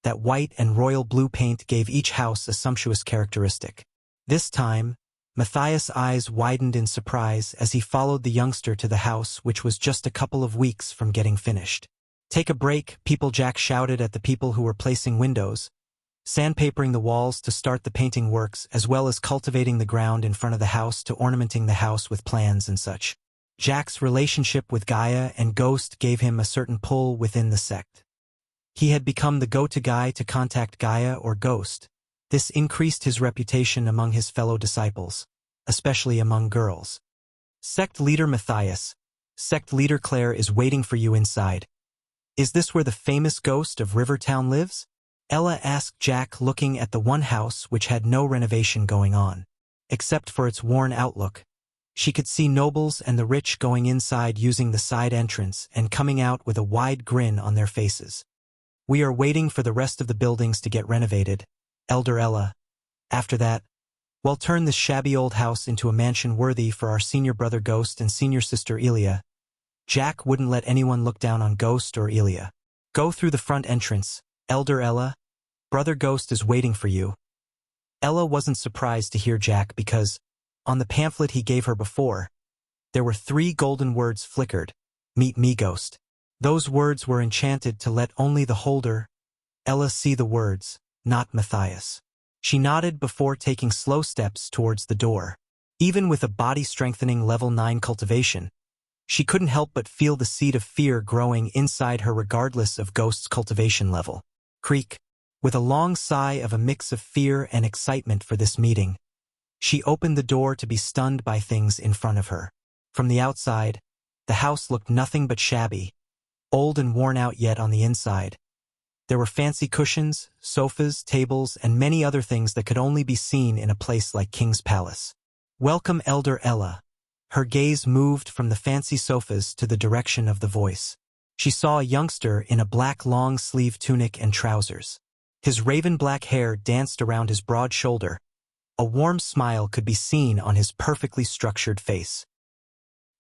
that white and royal blue paint gave each house a sumptuous characteristic. This time, Matthias' eyes widened in surprise as he followed the youngster to the house, which was just a couple of weeks from getting finished. Take a break, people, Jack shouted at the people who were placing windows, sandpapering the walls to start the painting works, as well as cultivating the ground in front of the house to ornamenting the house with plants and such. Jack's relationship with Gaia and Ghost gave him a certain pull within the sect. He had become the go-to guy to contact Gaia or Ghost. This increased his reputation among his fellow disciples, especially among girls. Sect leader Matthias, sect leader Claire is waiting for you inside. Is this where the famous ghost of Rivertown lives? Ella asked Jack, looking at the one house which had no renovation going on. Except for its worn outlook, she could see nobles and the rich going inside using the side entrance and coming out with a wide grin on their faces. We are waiting for the rest of the buildings to get renovated, Elder Ella. After that, we'll turn this shabby old house into a mansion worthy for our senior brother Ghost and senior sister Elia. Jack wouldn't let anyone look down on Ghost or Elia. Go through the front entrance, Elder Ella. Brother Ghost is waiting for you. Ella wasn't surprised to hear Jack because, on the pamphlet he gave her before, there were 3 golden words flickered. Meet me, Ghost. Those words were enchanted to let only the holder, Ella, see the words, not Matthias. She nodded before taking slow steps towards the door. Even with a body-strengthening level 9 cultivation, she couldn't help but feel the seed of fear growing inside her regardless of Ghost's cultivation level. Creak. With a long sigh of a mix of fear and excitement for this meeting, she opened the door to be stunned by things in front of her. From the outside, the house looked nothing but shabby, old and worn out, yet on the inside, there were fancy cushions, sofas, tables, and many other things that could only be seen in a place like King's Palace. Welcome, Elder Ella. Her gaze moved from the fancy sofas to the direction of the voice. She saw a youngster in a black long-sleeve tunic and trousers. His raven-black hair danced around his broad shoulder. A warm smile could be seen on his perfectly structured face.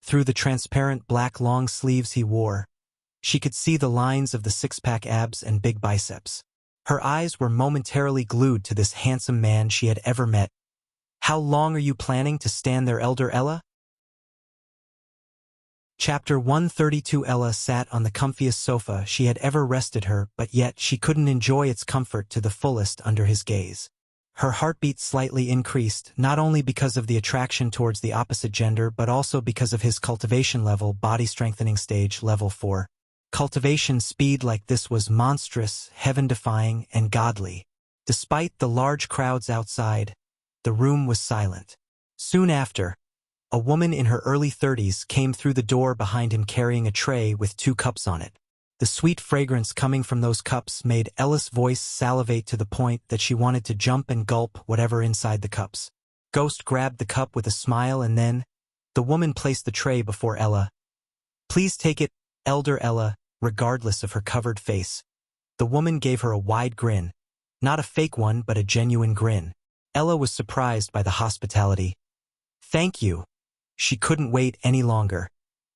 Through the transparent black long sleeves he wore, she could see the lines of the 6-pack abs and big biceps. Her eyes were momentarily glued to this handsome man she had ever met. How long are you planning to stand there, Elder Ella? Chapter 132. Ella sat on the comfiest sofa she had ever rested her, but yet she couldn't enjoy its comfort to the fullest under his gaze. Her heartbeat slightly increased, not only because of the attraction towards the opposite gender but also because of his cultivation level, body strengthening stage level 4. Cultivation speed like this was monstrous, heaven-defying, and godly. Despite the large crowds outside, the room was silent. Soon after, a woman in her early 30s came through the door behind him carrying a tray with 2 cups on it. The sweet fragrance coming from those cups made Ella's voice salivate to the point that she wanted to jump and gulp whatever inside the cups. Ghost grabbed the cup with a smile, and then the woman placed the tray before Ella. Please take it, Elder Ella, regardless of her covered face. The woman gave her a wide grin. Not a fake one, but a genuine grin. Ella was surprised by the hospitality. Thank you. She couldn't wait any longer.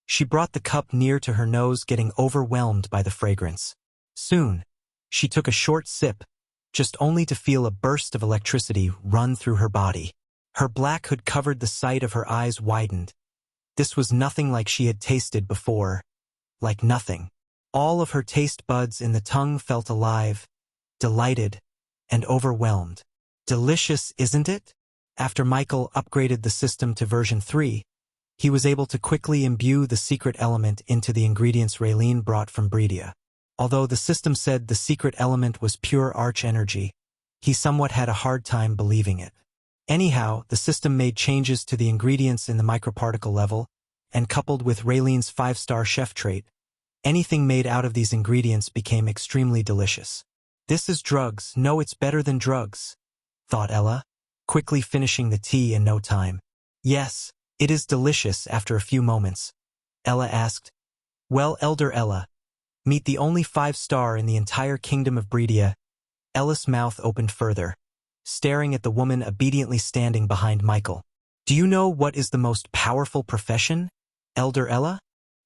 She brought the cup near to her nose, getting overwhelmed by the fragrance. Soon, she took a short sip, just only to feel a burst of electricity run through her body. Her black hood covered the sight of her eyes widened. This was nothing like she had tasted before. Like nothing. All of her taste buds in the tongue felt alive, delighted, and overwhelmed. Delicious, isn't it? After Michael upgraded the system to version 3, he was able to quickly imbue the secret element into the ingredients Raylene brought from Bredia. Although the system said the secret element was pure arch energy, he somewhat had a hard time believing it. Anyhow, the system made changes to the ingredients in the microparticle level, and coupled with Raylene's 5-star chef trait, anything made out of these ingredients became extremely delicious. This is drugs. No, it's better than drugs, thought Ella, quickly finishing the tea in no time. Yes, it is delicious. After a few moments, Ella asked, Well, Elder Ella, meet the only 5-star in the entire kingdom of Bredia. Ella's mouth opened further, staring at the woman obediently standing behind Michael. Do you know what is the most powerful profession, Elder Ella?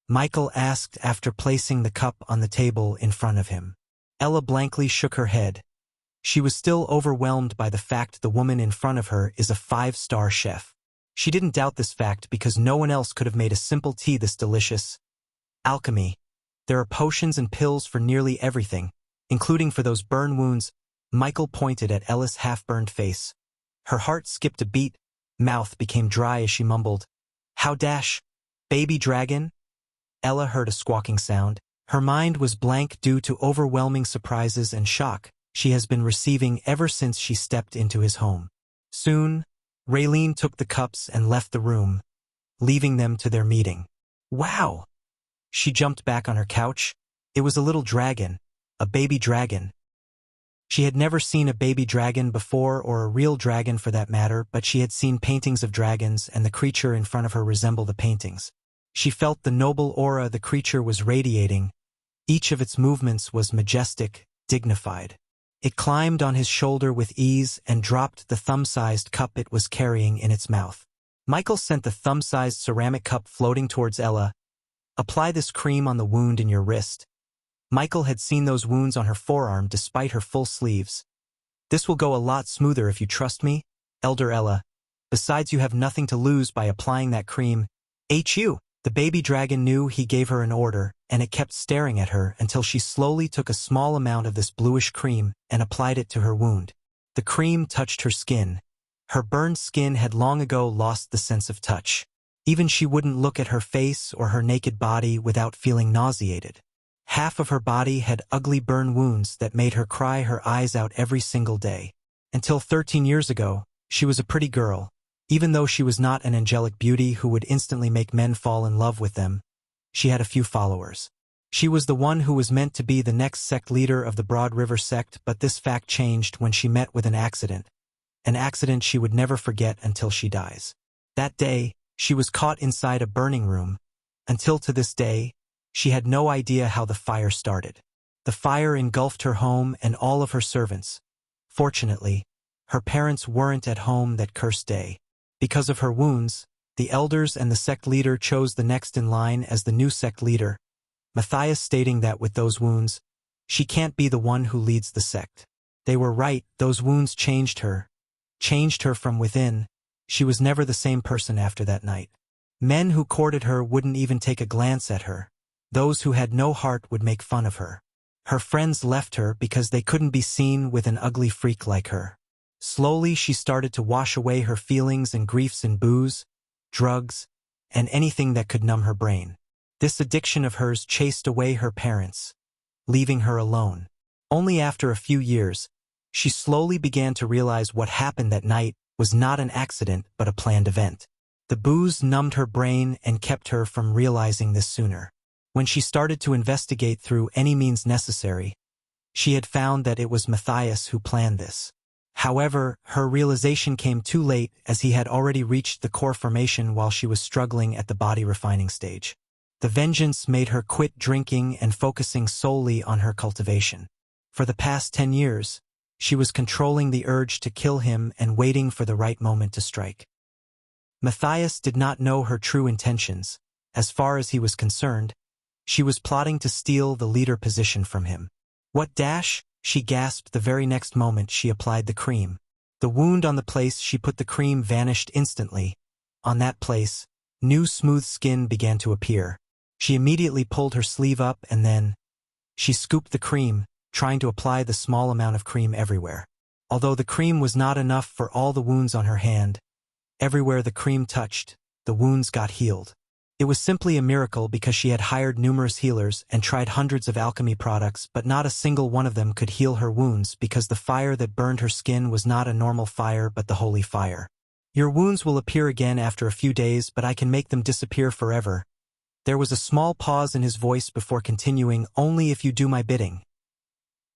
Michael asked after placing the cup on the table in front of him. Ella blankly shook her head. She was still overwhelmed by the fact the woman in front of her is a 5-star chef. She didn't doubt this fact because no one else could have made a simple tea this delicious. Alchemy. There are potions and pills for nearly everything, including for those burn wounds. Michael pointed at Ella's half-burned face. Her heart skipped a beat, mouth became dry as she mumbled, How dash, baby dragon? Ella heard a squawking sound. Her mind was blank due to overwhelming surprises and shock she has been receiving ever since she stepped into his home. Soon, Raylene took the cups and left the room, leaving them to their meeting. Wow! She jumped back on her couch. It was a little dragon, a baby dragon. She had never seen a baby dragon before, or a real dragon for that matter, but she had seen paintings of dragons and the creature in front of her resembled the paintings. She felt the noble aura the creature was radiating. Each of its movements was majestic, dignified. It climbed on his shoulder with ease and dropped the thumb-sized cup it was carrying in its mouth. Michael sent the thumb-sized ceramic cup floating towards Ella. Apply this cream on the wound in your wrist. Michael had seen those wounds on her forearm despite her full sleeves. This will go a lot smoother if you trust me, Elder Ella. Besides, you have nothing to lose by applying that cream. HU. The baby dragon knew he gave her an order, and it kept staring at her until she slowly took a small amount of this bluish cream and applied it to her wound. The cream touched her skin. Her burned skin had long ago lost the sense of touch. Even she wouldn't look at her face or her naked body without feeling nauseated. Half of her body had ugly burn wounds that made her cry her eyes out every single day. Until 13 years ago, she was a pretty girl. Even though she was not an angelic beauty who would instantly make men fall in love with them, she had a few followers. She was the one who was meant to be the next sect leader of the Broad River sect, but this fact changed when she met with an accident she would never forget until she dies. That day, she was caught inside a burning room. Until to this day, she had no idea how the fire started. The fire engulfed her home and all of her servants. Fortunately, her parents weren't at home that cursed day. Because of her wounds, the elders and the sect leader chose the next in line as the new sect leader, Matthias, stating that with those wounds, she can't be the one who leads the sect. They were right, those wounds changed her from within. She was never the same person after that night. Men who courted her wouldn't even take a glance at her. Those who had no heart would make fun of her. Her friends left her because they couldn't be seen with an ugly freak like her. Slowly she started to wash away her feelings and griefs in booze, drugs, and anything that could numb her brain. This addiction of hers chased away her parents, leaving her alone. Only after a few years, she slowly began to realize what happened that night was not an accident but a planned event. The booze numbed her brain and kept her from realizing this sooner. When she started to investigate through any means necessary, she had found that it was Matthias who planned this. However, her realization came too late as he had already reached the core formation while she was struggling at the body refining stage. The vengeance made her quit drinking and focusing solely on her cultivation. For the past 10 years, she was controlling the urge to kill him and waiting for the right moment to strike. Matthias did not know her true intentions. As far as he was concerned, she was plotting to steal the leader position from him. What dash? She gasped the very next moment she applied the cream. The wound on the place she put the cream vanished instantly. On that place, new smooth skin began to appear. She immediately pulled her sleeve up and then she scooped the cream, trying to apply the small amount of cream everywhere. Although the cream was not enough for all the wounds on her hand, everywhere the cream touched, the wounds got healed. It was simply a miracle because she had hired numerous healers and tried hundreds of alchemy products, but not a single one of them could heal her wounds because the fire that burned her skin was not a normal fire but the holy fire. Your wounds will appear again after a few days, but I can make them disappear forever. There was a small pause in his voice before continuing, only if you do my bidding.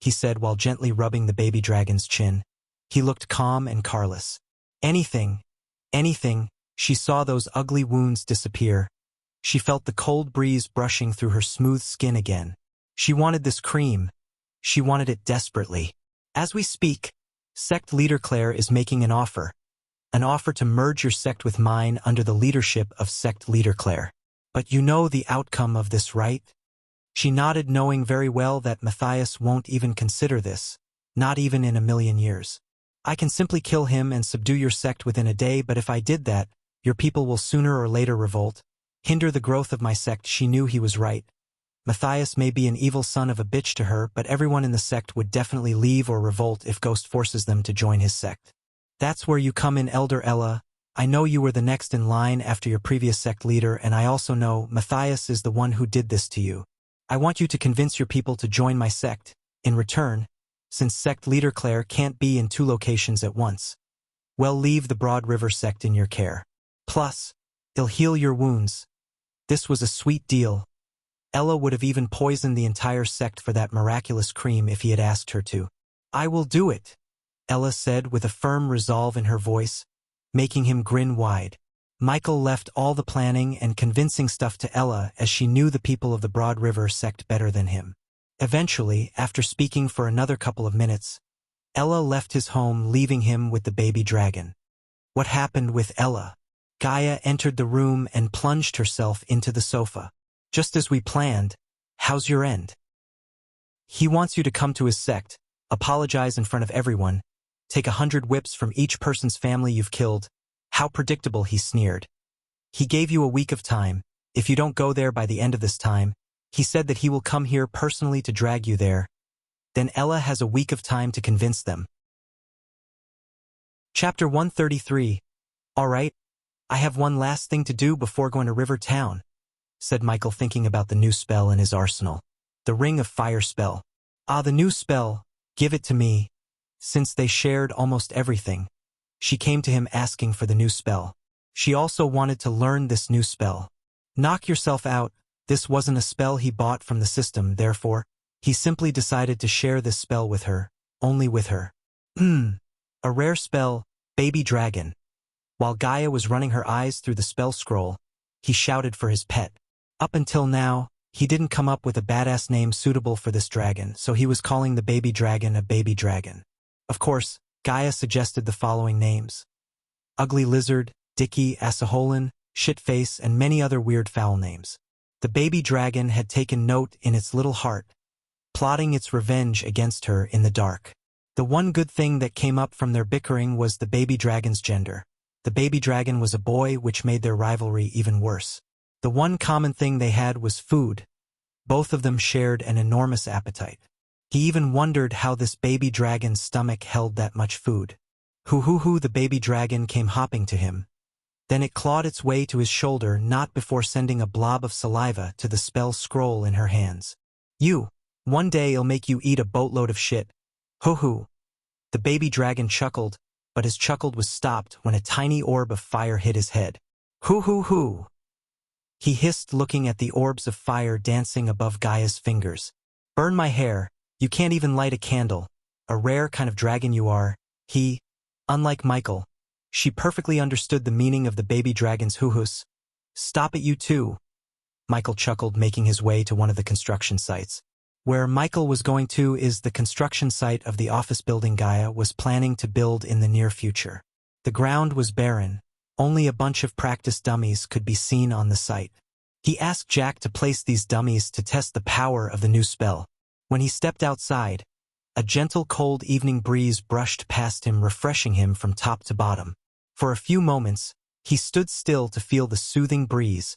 he said while gently rubbing the baby dragon's chin. He looked calm and careless. Anything, anything, she saw those ugly wounds disappear. She felt the cold breeze brushing through her smooth skin again. She wanted this cream. She wanted it desperately. As we speak, sect leader Claire is making an offer. An offer to merge your sect with mine under the leadership of sect leader Claire. But you know the outcome of this, right? She nodded, knowing very well that Matthias won't even consider this, not even in a million years. I can simply kill him and subdue your sect within a day, but if I did that, your people will sooner or later revolt, hinder the growth of my sect. She knew he was right. Matthias may be an evil son of a bitch to her, but everyone in the sect would definitely leave or revolt if Ghost forces them to join his sect. That's where you come in, Elder Ella. I know you were the next in line after your previous sect leader, and I also know Matthias is the one who did this to you. I want you to convince your people to join my sect. In return, since sect leader Claire can't be in 2 locations at once, well, leave the Broad River sect in your care. Plus, it'll heal your wounds. This was a sweet deal. Ella would have even poisoned the entire sect for that miraculous cream if he had asked her to. I will do it, Ella said with a firm resolve in her voice, making him grin wide. Michael left all the planning and convincing stuff to Ella, as she knew the people of the Broad River sect better than him. Eventually, after speaking for another couple of minutes, Ella left his home, leaving him with the baby dragon. What happened with Ella? Gaia entered the room and plunged herself into the sofa. Just as we planned. How's your end? He wants you to come to his sect, apologize in front of everyone, take 100 whips from each person's family you've killed. How predictable, he sneered. He gave you a week of time. If you don't go there by the end of this time, he said that he will come here personally to drag you there. Then Ella has a week of time to convince them. Chapter 133. All right, I have one last thing to do before going to River Town, said Michael, thinking about the new spell in his arsenal. The Ring of Fire spell. Ah, the new spell, give it to me. Since they shared almost everything, she came to him asking for the new spell. She also wanted to learn this new spell. Knock yourself out. This wasn't a spell he bought from the system, therefore, he simply decided to share this spell with her, only with her. A rare spell, Baby Dragon. While Gaia was running her eyes through the spell scroll, he shouted for his pet. Up until now, he didn't come up with a badass name suitable for this dragon, so he was calling the baby dragon a baby dragon. Of course, Gaia suggested the following names: Ugly Lizard, Dicky, Asaholan, Shitface, and many other weird foul names. The baby dragon had taken note in its little heart, plotting its revenge against her in the dark. The one good thing that came up from their bickering was the baby dragon's gender. The baby dragon was a boy, which made their rivalry even worse. The one common thing they had was food. Both of them shared an enormous appetite. He even wondered how this baby dragon's stomach held that much food. Hoo, the baby dragon came hopping to him. Then it clawed its way to his shoulder, not before sending a blob of saliva to the spell scroll in her hands. One day it'll make you eat a boatload of shit. Hoo. The baby dragon chuckled, but his chuckle was stopped when a tiny orb of fire hit his head. Hoo. He hissed, looking at the orbs of fire dancing above Gaia's fingers. Burn my hair. You can't even light a candle. A rare kind of dragon you are. Unlike Michael, she perfectly understood the meaning of the baby dragon's hoo-hoos. Stop it, you too. Michael chuckled, making his way to one of the construction sites. Where Michael was going to is the construction site of the office building Gaia was planning to build in the near future. The ground was barren. Only a bunch of practice dummies could be seen on the site. He asked Jack to place these dummies to test the power of the new spell. When he stepped outside, a gentle cold evening breeze brushed past him, refreshing him from top to bottom. For a few moments, he stood still to feel the soothing breeze,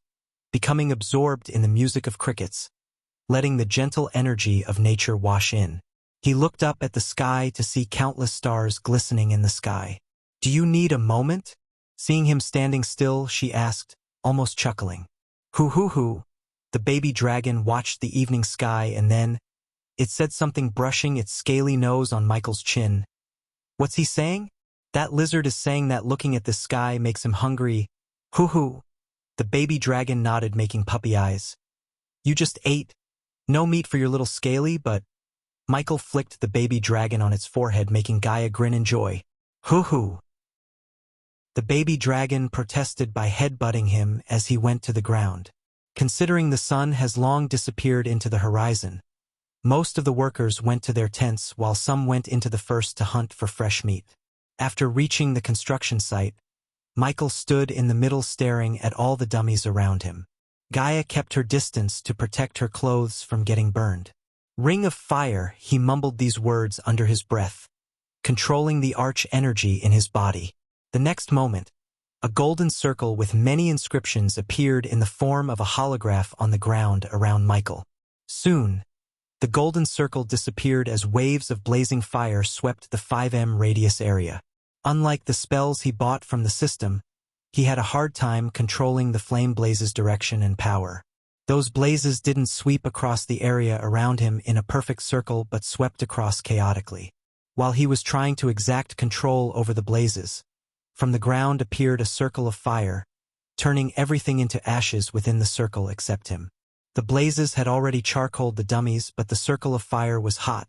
becoming absorbed in the music of crickets, letting the gentle energy of nature wash in. He looked up at the sky to see countless stars glistening in the sky. Do you need a moment? Seeing him standing still, she asked, almost chuckling. Hoo. The baby dragon watched the evening sky, and then it said something, brushing its scaly nose on Michael's chin. What's he saying? That lizard is saying that looking at the sky makes him hungry. Hoo. The baby dragon nodded, making puppy eyes. You just ate. No meat for your little scaly, but Michael flicked the baby dragon on its forehead, making Gaia grin in joy. Hoo-hoo! The baby dragon protested by headbutting him as he went to the ground. Considering the sun has long disappeared into the horizon, most of the workers went to their tents while some went into the first to hunt for fresh meat. After reaching the construction site, Michael stood in the middle staring at all the dummies around him. Gaia kept her distance to protect her clothes from getting burned. Ring of fire, he mumbled these words under his breath, controlling the arch energy in his body. The next moment, a golden circle with many inscriptions appeared in the form of a holograph on the ground around Michael. Soon, the golden circle disappeared as waves of blazing fire swept the 5m radius area. Unlike the spells he bought from the system, he had a hard time controlling the flame blaze's direction and power. Those blazes didn't sweep across the area around him in a perfect circle but swept across chaotically. While he was trying to exact control over the blazes, from the ground appeared a circle of fire, turning everything into ashes within the circle except him. The blazes had already charcoaled the dummies, but the circle of fire was hot,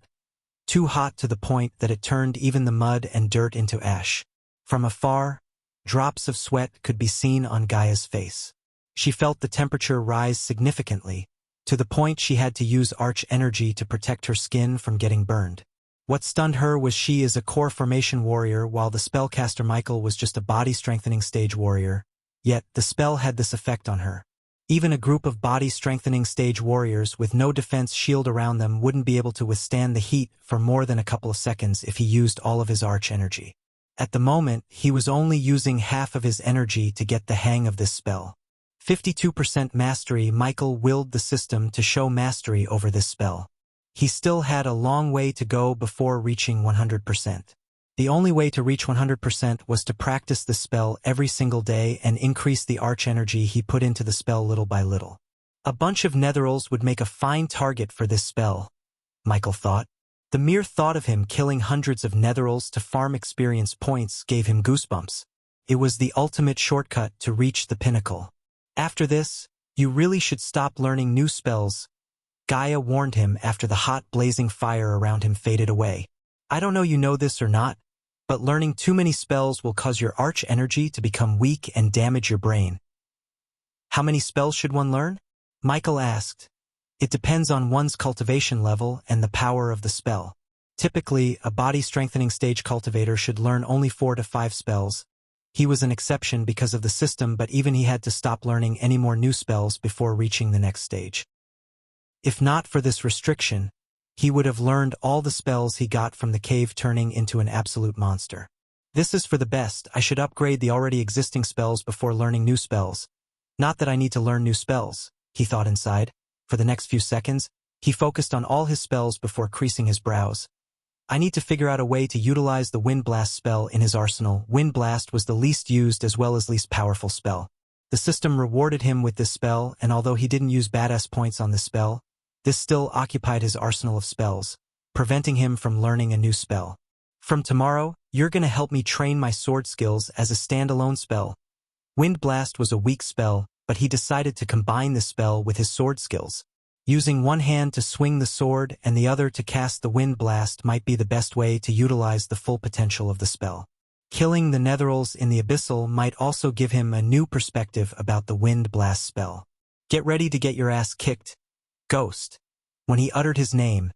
too hot to the point that it turned even the mud and dirt into ash. From afar, drops of sweat could be seen on Gaia's face. She felt the temperature rise significantly, to the point she had to use arch energy to protect her skin from getting burned. What stunned her was she is a core formation warrior while the spellcaster Michael was just a body-strengthening stage warrior, yet the spell had this effect on her. Even a group of body-strengthening stage warriors with no defense shield around them wouldn't be able to withstand the heat for more than a couple of seconds if he used all of his arch energy. At the moment, he was only using half of his energy to get the hang of this spell. 52% mastery. Michael willed the system to show mastery over this spell. He still had a long way to go before reaching 100%. The only way to reach 100% was to practice the spell every single day and increase the arch energy he put into the spell little by little. A bunch of netherals would make a fine target for this spell, Michael thought. The mere thought of him killing hundreds of netherals to farm experience points gave him goosebumps. It was the ultimate shortcut to reach the pinnacle. After this, you really should stop learning new spells, Gaia warned him after the hot blazing fire around him faded away. I don't know you know this or not, but learning too many spells will cause your arch energy to become weak and damage your brain. How many spells should one learn? Michael asked. It depends on one's cultivation level and the power of the spell. Typically, a body-strengthening stage cultivator should learn only 4 to 5 spells. He was an exception because of the system, but even he had to stop learning any more new spells before reaching the next stage. If not for this restriction, he would have learned all the spells he got from the cave, turning into an absolute monster. This is for the best. I should upgrade the already existing spells before learning new spells. Not that I need to learn new spells, he thought inside. For the next few seconds, he focused on all his spells before creasing his brows. I need to figure out a way to utilize the Wind Blast spell in his arsenal. Wind Blast was the least used as well as least powerful spell. The system rewarded him with this spell, and although he didn't use badass points on this spell, this still occupied his arsenal of spells, preventing him from learning a new spell. From tomorrow, you're gonna help me train my sword skills as a standalone spell. Wind Blast was a weak spell, but he decided to combine this spell with his sword skills. Using one hand to swing the sword and the other to cast the Wind Blast might be the best way to utilize the full potential of the spell. Killing the netherals in the abyssal might also give him a new perspective about the Wind Blast spell. Get ready to get your ass kicked, Ghost. When he uttered his name,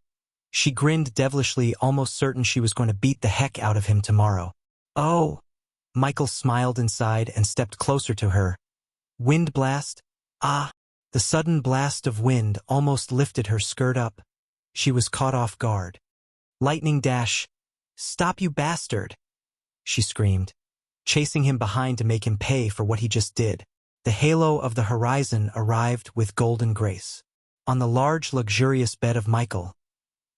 she grinned devilishly, almost certain she was going to beat the heck out of him tomorrow. Oh! Michael smiled inside and stepped closer to her. Wind Blast? Ah! The sudden blast of wind almost lifted her skirt up. She was caught off guard. Lightning Dash! Stop, you bastard! She screamed, chasing him behind to make him pay for what he just did. The halo of the horizon arrived with golden grace. On the large, luxurious bed of Michael,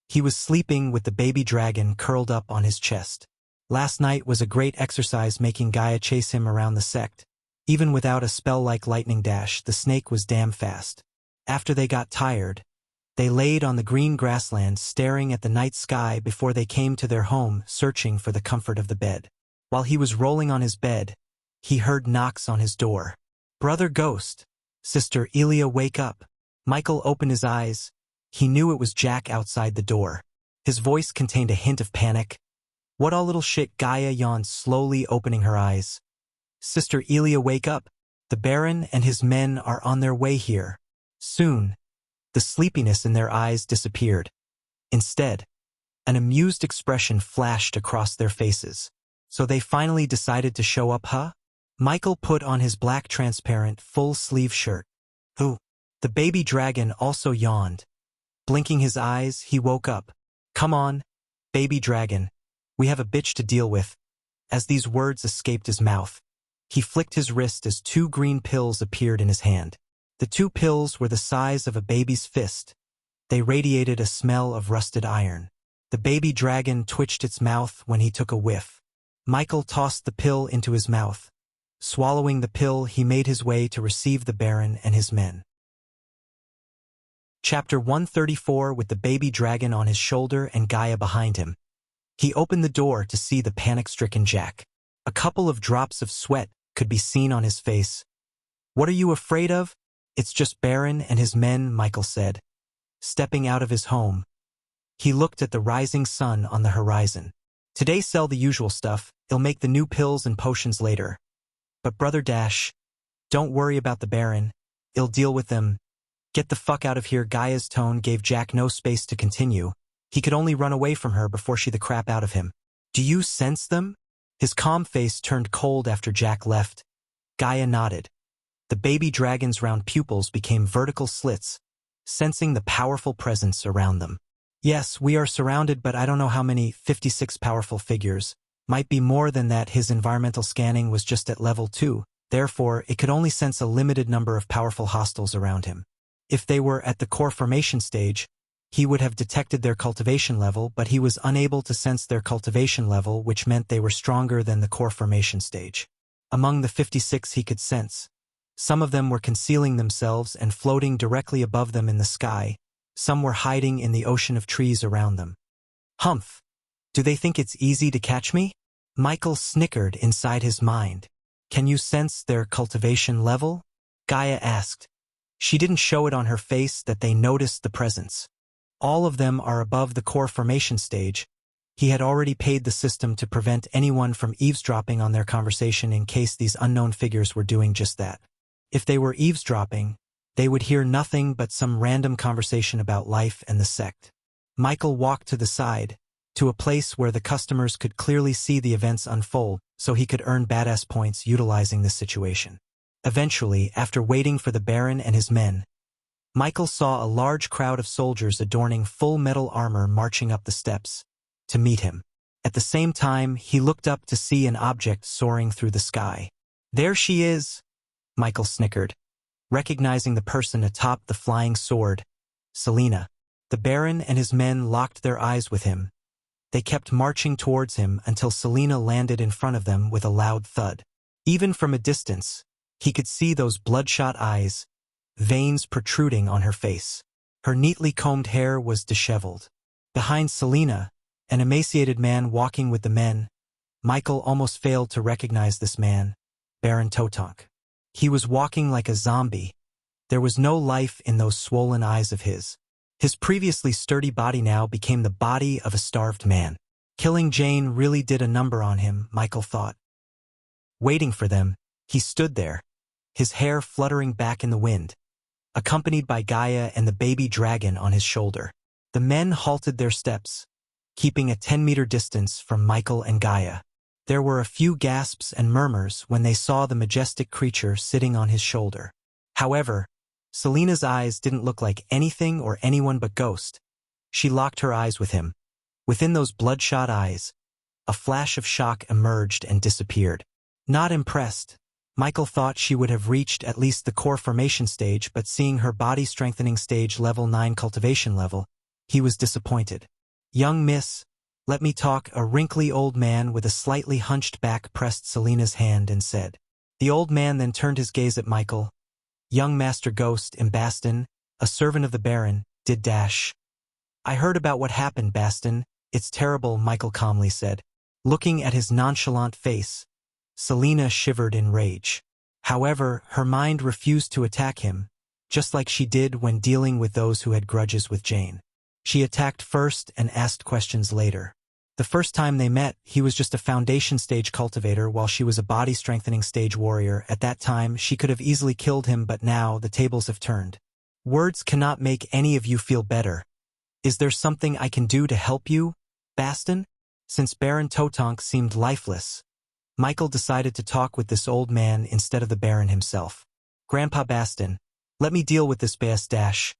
he was sleeping with the baby dragon curled up on his chest. Last night was a great exercise making Gaia chase him around the sect. Even without a spell like Lightning Dash, the snake was damn fast. After they got tired, they laid on the green grassland staring at the night sky before they came to their home, searching for the comfort of the bed. While he was rolling on his bed, he heard knocks on his door. Brother Ghost, Sister Elia, wake up. Michael opened his eyes. He knew it was Jack outside the door. His voice contained a hint of panic. What all little shit? Gaia yawned, slowly opening her eyes. Sister Elia, wake up. The Baron and his men are on their way here. Soon. The sleepiness in their eyes disappeared. Instead, an amused expression flashed across their faces. So they finally decided to show up, huh? Michael put on his black transparent full-sleeve shirt. Ooh. The baby dragon also yawned. Blinking his eyes, he woke up. Come on, baby dragon. We have a bitch to deal with. As these words escaped his mouth, he flicked his wrist as 2 green pills appeared in his hand. The 2 pills were the size of a baby's fist. They radiated a smell of rusted iron. The baby dragon twitched its mouth when he took a whiff. Michael tossed the pill into his mouth. Swallowing the pill, he made his way to receive the Baron and his men. Chapter 134. With the baby dragon on his shoulder and Gaia behind him, he opened the door to see the panic-stricken Jack. A couple of drops of sweat could be seen on his face. What are you afraid of? It's just Baron and his men, Michael said. Stepping out of his home, he looked at the rising sun on the horizon. Today sell the usual stuff, it'll make the new pills and potions later. But Brother Dash, don't worry about the Baron, I'll deal with them. Get the fuck out of here. Gaia's tone gave Jack no space to continue. He could only run away from her before she the crap out of him. Do you sense them? His calm face turned cold after Jack left. Gaia nodded. The baby dragon's round pupils became vertical slits, sensing the powerful presence around them. Yes, we are surrounded, but I don't know how many. 56 powerful figures. Might be more than that. His environmental scanning was just at level 2, therefore it could only sense a limited number of powerful hostiles around him. If they were at the core formation stage, he would have detected their cultivation level, but he was unable to sense their cultivation level, which meant they were stronger than the core formation stage. Among the 56 he could sense, some of them were concealing themselves and floating directly above them in the sky. Some were hiding in the ocean of trees around them. Humph! Do they think it's easy to catch me? Michael snickered inside his mind. Can you sense their cultivation level? Gaia asked. She didn't show it on her face that they noticed the presence. All of them are above the core formation stage. He had already paid the system to prevent anyone from eavesdropping on their conversation in case these unknown figures were doing just that. If they were eavesdropping, they would hear nothing but some random conversation about life and the sect. Michael walked to the side, to a place where the customers could clearly see the events unfold, so he could earn badass points utilizing this situation. Eventually, after waiting for the Baron and his men, Michael saw a large crowd of soldiers adorning full metal armor marching up the steps to meet him. At the same time, he looked up to see an object soaring through the sky. There she is, Michael snickered, recognizing the person atop the flying sword, Selena. The Baron and his men locked their eyes with him. They kept marching towards him until Selena landed in front of them with a loud thud. Even from a distance, he could see those bloodshot eyes, veins protruding on her face. Her neatly combed hair was disheveled. Behind Selena, an emaciated man walking with the men, Michael almost failed to recognize this man, Baron Totonk. He was walking like a zombie. There was no life in those swollen eyes of his. His previously sturdy body now became the body of a starved man. Killing Jane really did a number on him, Michael thought. Waiting for them, he stood there, his hair fluttering back in the wind, accompanied by Gaia and the baby dragon on his shoulder. The men halted their steps, keeping a 10-meter distance from Michael and Gaia. There were a few gasps and murmurs when they saw the majestic creature sitting on his shoulder. However, Selena's eyes didn't look like anything or anyone but Ghost. She locked her eyes with him. Within those bloodshot eyes, a flash of shock emerged and disappeared. Not impressed, Michael thought she would have reached at least the core formation stage, but seeing her body strengthening stage level 9 cultivation level, he was disappointed. Young miss, let me talk. A wrinkly old man with a slightly hunched back pressed Selena's hand and said. The old man then turned his gaze at Michael. Young Master Ghost in Baston, a servant of the Baron, did dash. I heard about what happened, Baston. It's terrible, Michael calmly said. Looking at his nonchalant face, Selena shivered in rage. However, her mind refused to attack him, just like she did when dealing with those who had grudges with Jane. She attacked first and asked questions later. The first time they met, he was just a foundation stage cultivator while she was a body-strengthening stage warrior. At that time, she could have easily killed him, but now the tables have turned. Words cannot make any of you feel better. Is there something I can do to help you, Baston? Since Baron Totonk seemed lifeless, Michael decided to talk with this old man instead of the Baron himself. Grandpa Baston, let me deal with this dash.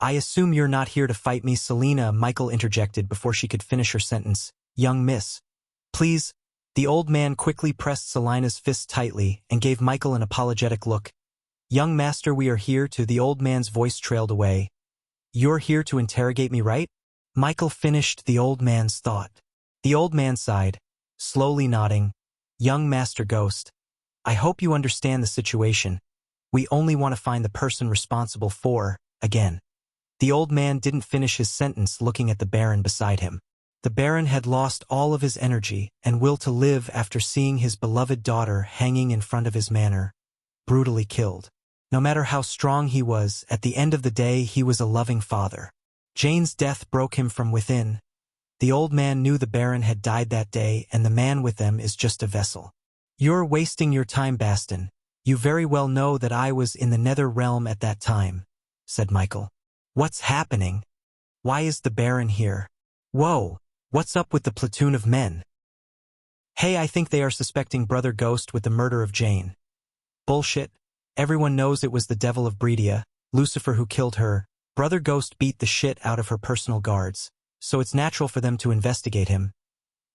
I assume you're not here to fight me, Selena, Michael interjected before she could finish her sentence. Young miss. Please. The old man quickly pressed Selena's fist tightly and gave Michael an apologetic look. Young master, we are here to. The old man's voice trailed away. You're here to interrogate me, right? Michael finished the old man's thought. The old man sighed, slowly nodding. Young Master Ghost, I hope you understand the situation. We only want to find the person responsible for, again. The old man didn't finish his sentence, looking at the Baron beside him. The Baron had lost all of his energy and will to live after seeing his beloved daughter hanging in front of his manor, brutally killed. No matter how strong he was, at the end of the day he was a loving father. Jane's death broke him from within. The old man knew the Baron had died that day, and the man with them is just a vessel. You're wasting your time, Baston. You very well know that I was in the Nether Realm at that time, said Michael. What's happening? Why is the Baron here? Whoa, what's up with the platoon of men? Hey, I think they are suspecting Brother Ghost with the murder of Jane. Bullshit. Everyone knows it was the devil of Bredia, Lucifer, who killed her. Brother Ghost beat the shit out of her personal guards, so it's natural for them to investigate him.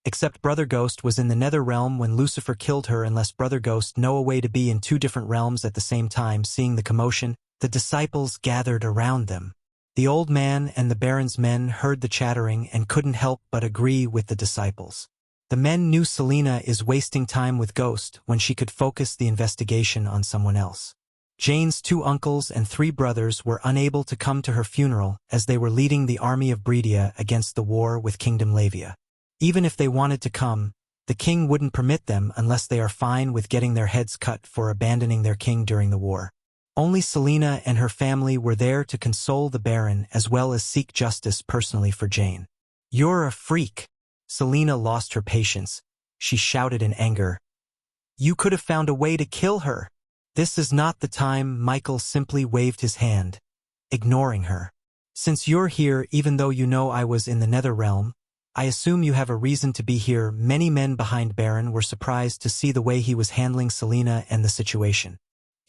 Except Brother Ghost was in the Nether Realm when Lucifer killed her, unless Brother Ghost know a way to be in two different realms at the same time. Seeing the commotion, the disciples gathered around them. The old man and the Baron's men heard the chattering and couldn't help but agree with the disciples. The men knew Selena is wasting time with Ghost when she could focus the investigation on someone else. Jane's 2 uncles and 3 brothers were unable to come to her funeral as they were leading the army of Bredia against the war with Kingdom Lavia. Even if they wanted to come, the king wouldn't permit them unless they are fine with getting their heads cut for abandoning their king during the war. Only Selena and her family were there to console the Baron as well as seek justice personally for Jane. You're a freak. Selena lost her patience. She shouted in anger. You could have found a way to kill her. This is not the time. Michael simply waved his hand, ignoring her. Since you're here, even though you know I was in the Nether Realm, I assume you have a reason to be here. Many men behind Baron were surprised to see the way he was handling Selena and the situation.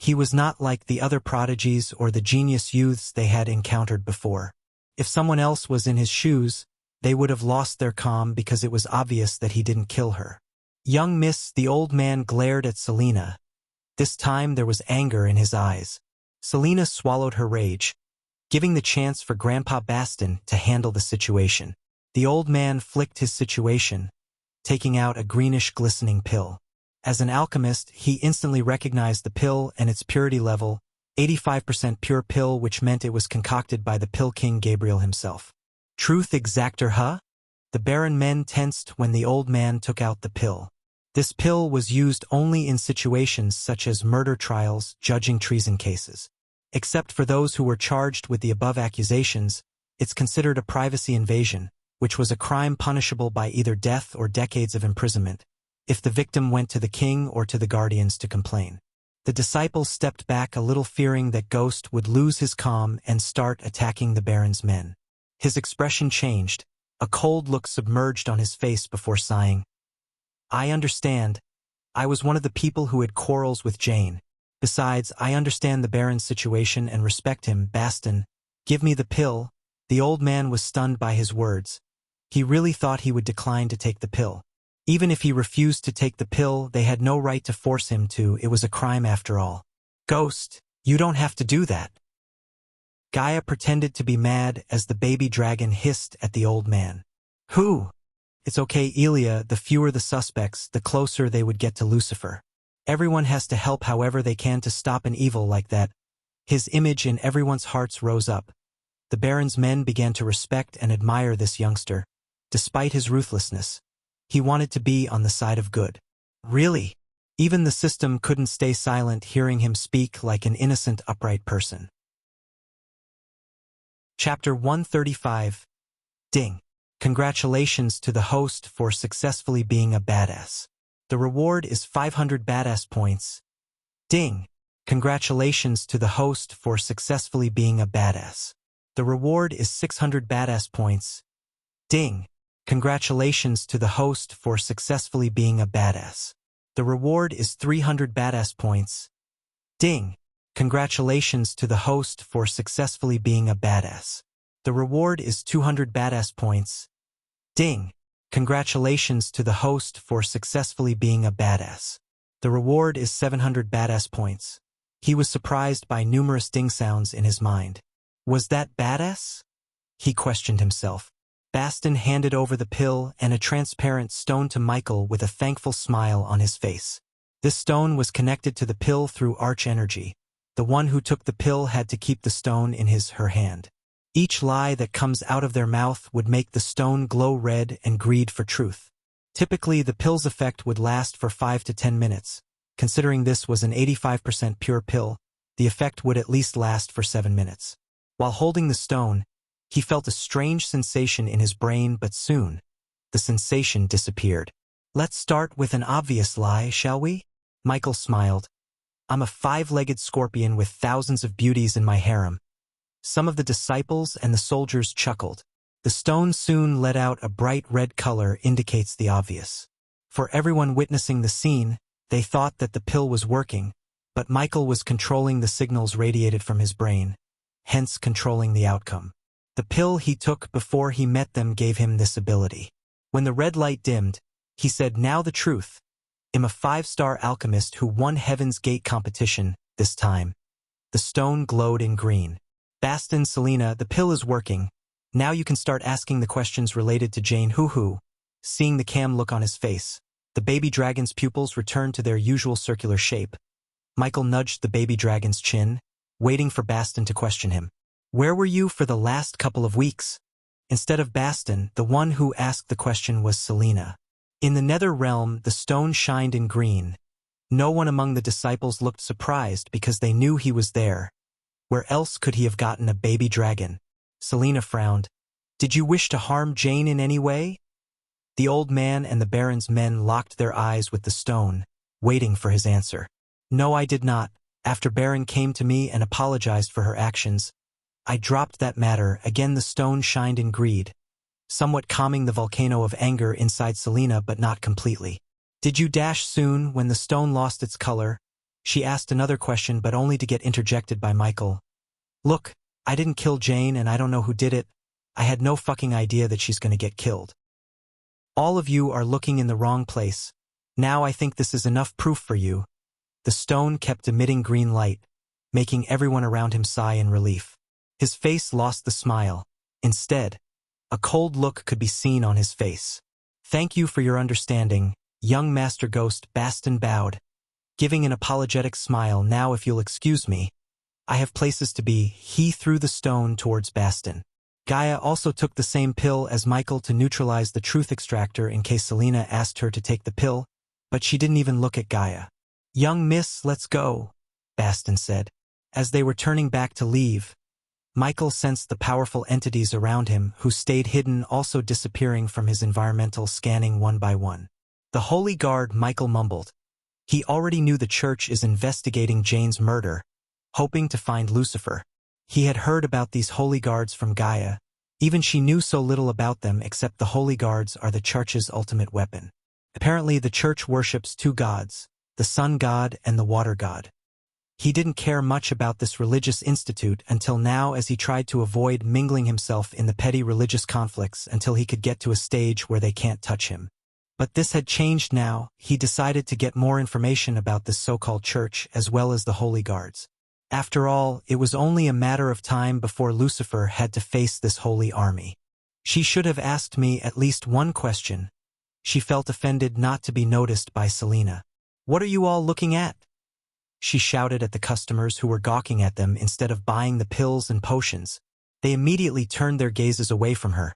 He was not like the other prodigies or the genius youths they had encountered before. If someone else was in his shoes, they would have lost their calm because it was obvious that he didn't kill her. Young miss, the old man glared at Selena. This time there was anger in his eyes. Selena swallowed her rage, giving the chance for Grandpa Baston to handle the situation. The old man flicked his situation, taking out a greenish glistening pill. As an alchemist, he instantly recognized the pill and its purity level, 85% pure pill, which meant it was concocted by the Pill King Gabriel himself. Truth exactor, huh? The Baron men tensed when the old man took out the pill. This pill was used only in situations such as murder trials, judging treason cases. Except for those who were charged with the above accusations, it's considered a privacy invasion, which was a crime punishable by either death or decades of imprisonment, if the victim went to the king or to the guardians to complain. The disciples stepped back a little, fearing that Ghost would lose his calm and start attacking the Baron's men. His expression changed, a cold look submerged on his face before sighing. I understand. I was one of the people who had quarrels with Jane. Besides, I understand the Baron's situation and respect him. Baston, give me the pill. The old man was stunned by his words. He really thought he would decline to take the pill. Even if he refused to take the pill, they had no right to force him to. It was a crime after all. Ghost, you don't have to do that. Gaia pretended to be mad as the baby dragon hissed at the old man. Who? It's okay, Elia. The fewer the suspects, the closer they would get to Lucifer. Everyone has to help however they can to stop an evil like that. His image in everyone's hearts rose up. The Baron's men began to respect and admire this youngster, despite his ruthlessness. He wanted to be on the side of good. Really? Even the system couldn't stay silent, hearing him speak like an innocent, upright person. Chapter 135. Ding. Congratulations to the host for successfully being a badass. The reward is 500 badass points. Ding. Congratulations to the host for successfully being a badass. The reward is 600 badass points. Ding. Congratulations to the host for successfully being a badass. The reward is 300 badass points. Ding. Congratulations to the host for successfully being a badass. The reward is 200 badass points. Ding. Congratulations to the host for successfully being a badass. The reward is 700 badass points. He was surprised by numerous ding sounds in his mind. Was that badass? He questioned himself. Baston handed over the pill and a transparent stone to Michael with a thankful smile on his face. This stone was connected to the pill through arch energy. The one who took the pill had to keep the stone in her hand. Each lie that comes out of their mouth would make the stone glow red and greed for truth. Typically, the pill's effect would last for 5 to 10 minutes. Considering this was an 85% pure pill, the effect would at least last for 7 minutes. While holding the stone, he felt a strange sensation in his brain, but soon, the sensation disappeared. Let's start with an obvious lie, shall we? Michael smiled. I'm a 5-legged scorpion with thousands of beauties in my harem. Some of the disciples and the soldiers chuckled. The stone soon let out a bright red color indicates the obvious. For everyone witnessing the scene, they thought that the pill was working, but Michael was controlling the signals radiated from his brain, hence controlling the outcome. The pill he took before he met them gave him this ability. When the red light dimmed, he said, "Now the truth. I'm a 5-star alchemist who won Heaven's Gate competition, this time." The stone glowed in green. Baston, Selena, the pill is working. Now you can start asking the questions related to Jane Hoo-Hoo. Seeing the cam look on his face, the baby dragon's pupils returned to their usual circular shape. Michael nudged the baby dragon's chin, waiting for Baston to question him. Where were you for the last couple of weeks? Instead of Baston, the one who asked the question was Selena. In the nether realm, the stone shined in green. No one among the disciples looked surprised because they knew he was there. Where else could he have gotten a baby dragon? Selena frowned. Did you wish to harm Jane in any way? The old man and the Baron's men locked their eyes with the stone, waiting for his answer. No, I did not. After Baron came to me and apologized for her actions, I dropped that matter. Again the stone shined in greed, somewhat calming the volcano of anger inside Selena, but not completely. Did you dash soon when the stone lost its color? She asked another question, but only to get interjected by Michael. Look, I didn't kill Jane and I don't know who did it. I had no fucking idea that she's gonna get killed. All of you are looking in the wrong place. Now I think this is enough proof for you. The stone kept emitting green light, making everyone around him sigh in relief. His face lost the smile. Instead, a cold look could be seen on his face. Thank you for your understanding, young Master Ghost. Baston bowed, giving an apologetic smile. Now if you'll excuse me, I have places to be. He threw the stone towards Baston. Gaia also took the same pill as Michael to neutralize the truth extractor in case Selena asked her to take the pill, but she didn't even look at Gaia. Young miss, let's go, Baston said. As they were turning back to leave, Michael sensed the powerful entities around him who stayed hidden, also disappearing from his environmental scanning one by one. The Holy Guard, Michael mumbled. He already knew the church is investigating Jane's murder, hoping to find Lucifer. He had heard about these Holy Guards from Gaia. Even she knew so little about them, except the Holy Guards are the church's ultimate weapon. Apparently the church worships 2 gods, the sun god and the water god. He didn't care much about this religious institute until now, as he tried to avoid mingling himself in the petty religious conflicts until he could get to a stage where they can't touch him. But this had changed now. He decided to get more information about this so-called church as well as the Holy Guards. After all, it was only a matter of time before Lucifer had to face this holy army. She should have asked me at least one question. She felt offended not to be noticed by Selena. What are you all looking at? She shouted at the customers who were gawking at them instead of buying the pills and potions. They immediately turned their gazes away from her.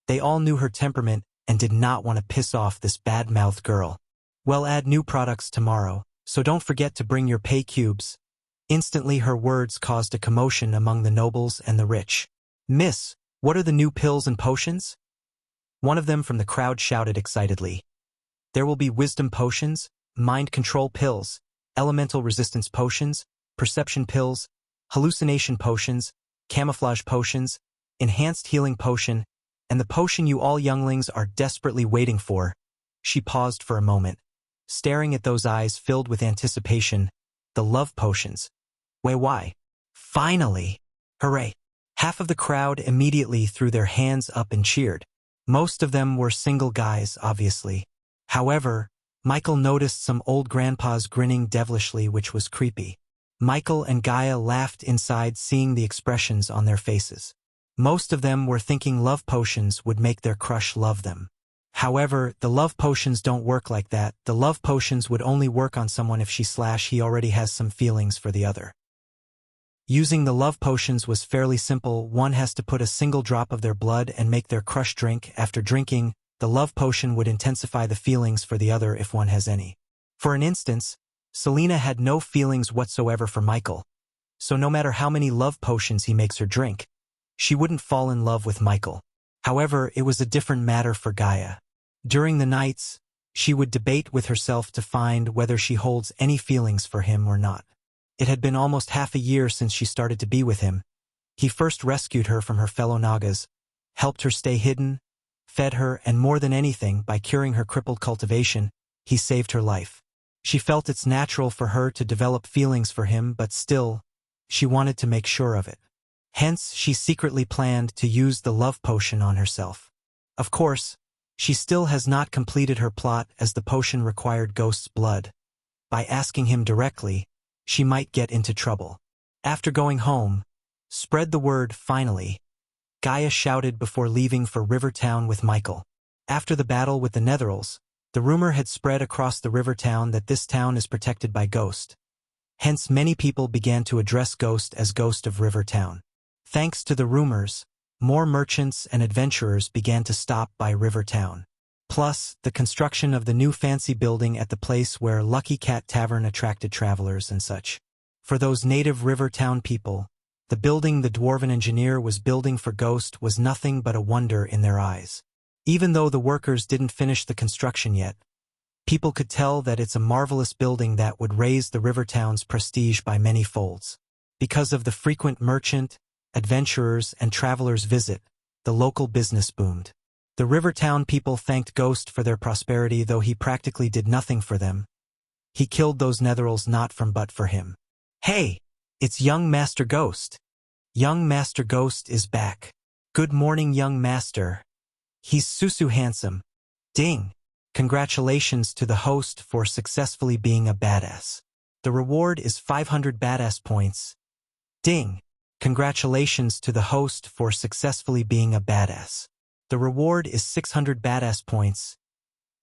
They all knew her temperament and did not want to piss off this bad-mouthed girl. We'll add new products tomorrow, so don't forget to bring your pay cubes. Instantly her words caused a commotion among the nobles and the rich. "Miss, what are the new pills and potions?" One of them from the crowd shouted excitedly. "There will be wisdom potions, mind control pills, elemental resistance potions, perception pills, hallucination potions, camouflage potions, enhanced healing potion, and the potion you all younglings are desperately waiting for." She paused for a moment, staring at those eyes filled with anticipation. "The love potions. Why? Finally! Hooray!" Half of the crowd immediately threw their hands up and cheered. Most of them were single guys, obviously. However, Michael noticed some old grandpas grinning devilishly, which was creepy. Michael and Gaia laughed inside, seeing the expressions on their faces. Most of them were thinking love potions would make their crush love them. However, the love potions don't work like that. The love potions would only work on someone if he already has some feelings for the other. Using the love potions was fairly simple. One has to put a single drop of their blood and make their crush drink. After drinking, the love potion would intensify the feelings for the other if one has any. For an instance, Selena had no feelings whatsoever for Michael, so no matter how many love potions he makes her drink, she wouldn't fall in love with Michael. However, it was a different matter for Gaia. During the nights, she would debate with herself to find whether she holds any feelings for him or not. It had been almost half a year since she started to be with him. He first rescued her from her fellow Nagas, helped her stay hidden, fed her, and more than anything, by curing her crippled cultivation, he saved her life. She felt it's natural for her to develop feelings for him, but still, she wanted to make sure of it. Hence, she secretly planned to use the love potion on herself. Of course, she still has not completed her plot, as the potion required Ghost's blood. By asking him directly, she might get into trouble. After going home, "Spread the word, finally," Gaia shouted before leaving for Rivertown with Michael. After the battle with the Netherals, the rumor had spread across the Rivertown that this town is protected by Ghost. Hence, many people began to address Ghost as Ghost of Rivertown. Thanks to the rumors, more merchants and adventurers began to stop by Rivertown. Plus, the construction of the new fancy building at the place where Lucky Cat Tavern attracted travelers and such. For those native Rivertown people, the building the dwarven engineer was building for Ghost was nothing but a wonder in their eyes. Even though the workers didn't finish the construction yet, people could tell that it's a marvelous building that would raise the Rivertown's prestige by many folds. Because of the frequent merchant, adventurers, and travelers' visit, the local business boomed. The Rivertown people thanked Ghost for their prosperity, though he practically did nothing for them. He killed those Netherals not from but for him. "Hey, it's young Master Ghost. Young Master Ghost is back. Good morning, young Master. He's susu handsome. Ding. Congratulations to the host for successfully being a badass. The reward is 500 badass points. Ding. Congratulations to the host for successfully being a badass. The reward is 600 badass points.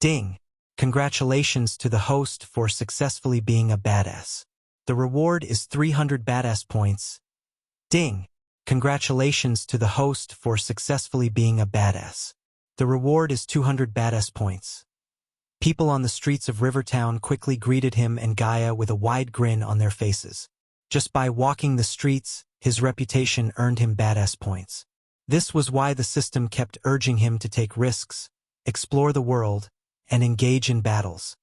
Ding. Congratulations to the host for successfully being a badass. The reward is 300 badass points. Ding. Congratulations to the host for successfully being a badass. The reward is 200 badass points. People on the streets of Rivertown quickly greeted him and Gaia with a wide grin on their faces. Just by walking the streets, his reputation earned him badass points. This was why the system kept urging him to take risks, explore the world, and engage in battles.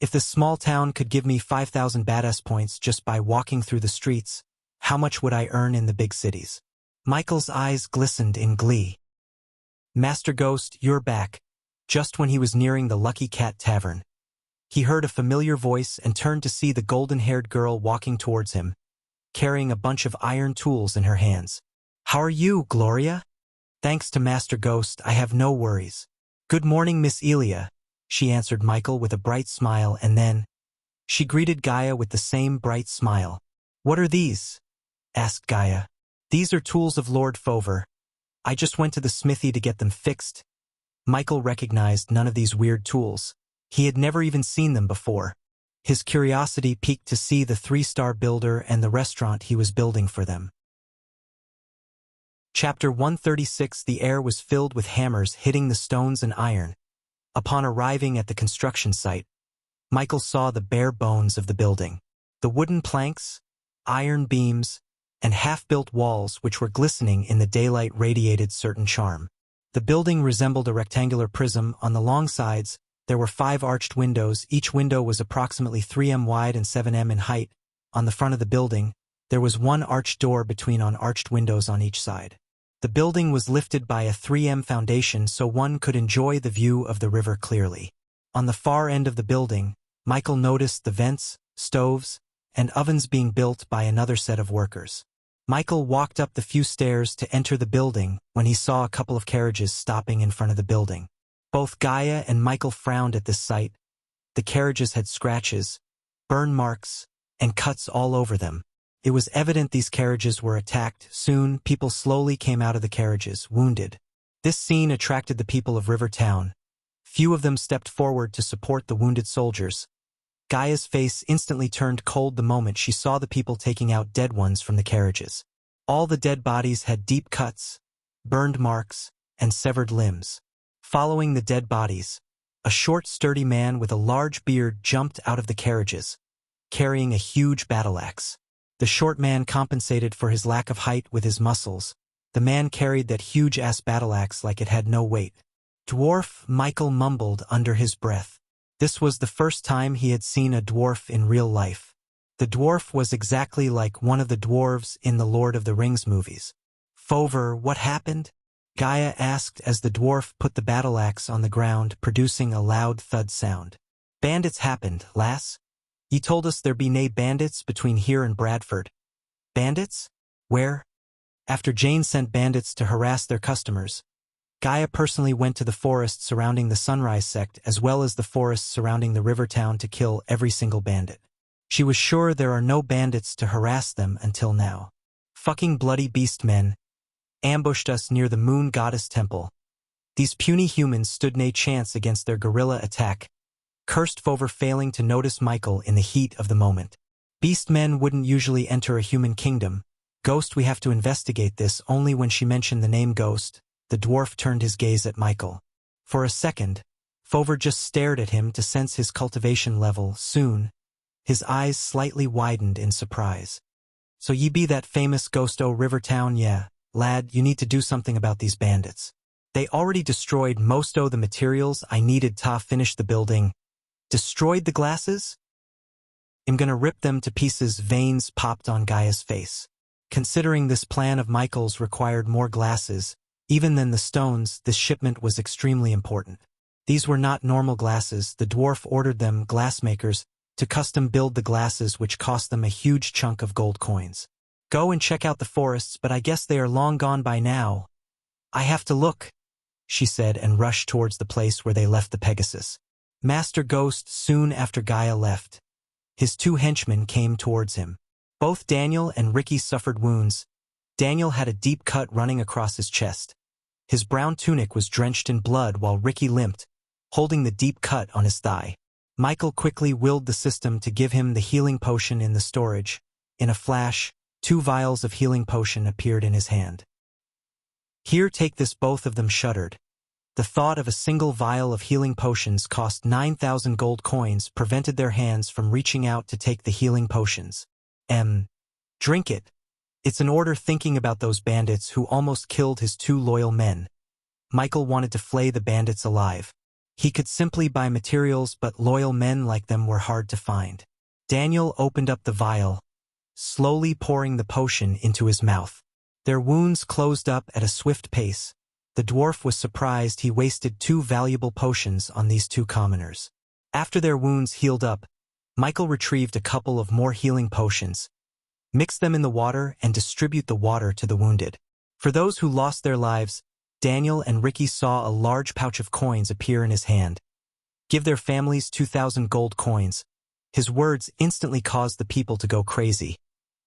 If this small town could give me 5,000 badass points just by walking through the streets, how much would I earn in the big cities? Michael's eyes glistened in glee. "Master Ghost, you're back." Just when he was nearing the Lucky Cat Tavern, he heard a familiar voice and turned to see the golden-haired girl walking towards him, carrying a bunch of iron tools in her hands. "How are you, Gloria?" "Thanks to Master Ghost, I have no worries." "Good morning, Miss Elia," she answered Michael with a bright smile, and then she greeted Gaia with the same bright smile. "What are these?" asked Gaia. "These are tools of Lord Fover. I just went to the smithy to get them fixed." Michael recognized none of these weird tools. He had never even seen them before. His curiosity piqued to see the 3-star builder and the restaurant he was building for them. Chapter 136. The air was filled with hammers hitting the stones and iron. Upon arriving at the construction site, Michael saw the bare bones of the building. The wooden planks, iron beams, and half-built walls which were glistening in the daylight radiated certain charm. The building resembled a rectangular prism. On the long sides, there were 5 arched windows. Each window was approximately 3 m wide and 7 m in height. On the front of the building, there was one arched door between arched windows on each side. The building was lifted by a 3 m foundation so one could enjoy the view of the river clearly. On the far end of the building, Michael noticed the vents, stoves, and ovens being built by another set of workers. Michael walked up the few stairs to enter the building when he saw a couple of carriages stopping in front of the building. Both Gaia and Michael frowned at this sight. The carriages had scratches, burn marks, and cuts all over them. It was evident these carriages were attacked. Soon, people slowly came out of the carriages, wounded. This scene attracted the people of Rivertown. Few of them stepped forward to support the wounded soldiers. Gaia's face instantly turned cold the moment she saw the people taking out dead ones from the carriages. All the dead bodies had deep cuts, burned marks, and severed limbs. Following the dead bodies, a short, sturdy man with a large beard jumped out of the carriages, carrying a huge battle axe. The short man compensated for his lack of height with his muscles. The man carried that huge-ass battle axe like it had no weight. "Dwarf," Michael mumbled under his breath. This was the first time he had seen a dwarf in real life. The dwarf was exactly like one of the dwarves in the Lord of the Rings movies. "Fover, what happened?" Gaia asked as the dwarf put the battle axe on the ground, producing a loud thud sound. "Bandits happened, lass. Ye told us there be nae bandits between here and Bradford." "Bandits? Where?" After Jane sent bandits to harass their customers, Gaia personally went to the forest surrounding the Sunrise sect as well as the forest surrounding the river town to kill every single bandit. She was sure there are no bandits to harass them until now. "Fucking bloody beast men ambushed us near the moon goddess temple. These puny humans stood nae chance against their guerrilla attack," cursed Fover, failing to notice Michael in the heat of the moment. "Beast men wouldn't usually enter a human kingdom. Ghost, we have to investigate this." Only when she mentioned the name Ghost, the dwarf turned his gaze at Michael. For a second, Fover just stared at him to sense his cultivation level. Soon, his eyes slightly widened in surprise. "So ye be that famous Ghost o' Rivertown? Yeah, lad, you need to do something about these bandits. They already destroyed most o' the materials I needed to finish the building." "Destroyed the glasses? I'm gonna rip them to pieces." Veins popped on Gaia's face. Considering this plan of Michael's required more glasses, even than the stones, this shipment was extremely important. These were not normal glasses. The dwarf ordered them, glassmakers, to custom build the glasses, which cost them a huge chunk of gold coins. "Go and check out the forests, but I guess they are long gone by now." "I have to look," she said, and rushed towards the place where they left the Pegasus. Master Ghost, soon after Gaia left, his 2 henchmen came towards him. Both Daniel and Ricky suffered wounds. Daniel had a deep cut running across his chest. His brown tunic was drenched in blood while Ricky limped, holding the deep cut on his thigh. Michael quickly willed the system to give him the healing potion in the storage. In a flash, 2 vials of healing potion appeared in his hand. "Here, take this." Both of them shuddered. The thought of a single vial of healing potions cost 9,000 gold coins prevented their hands from reaching out to take the healing potions. Drink it. It's an order." Thinking about those bandits who almost killed his 2 loyal men, Michael wanted to flay the bandits alive. He could simply buy materials, but loyal men like them were hard to find. Daniel opened up the vial, slowly pouring the potion into his mouth. Their wounds closed up at a swift pace. The dwarf was surprised he wasted 2 valuable potions on these 2 commoners. After their wounds healed up, Michael retrieved a couple of more healing potions, mix them in the water, and distribute the water to the wounded. For those who lost their lives, Daniel and Ricky saw a large pouch of coins appear in his hand. "Give their families 2,000 gold coins." His words instantly caused the people to go crazy.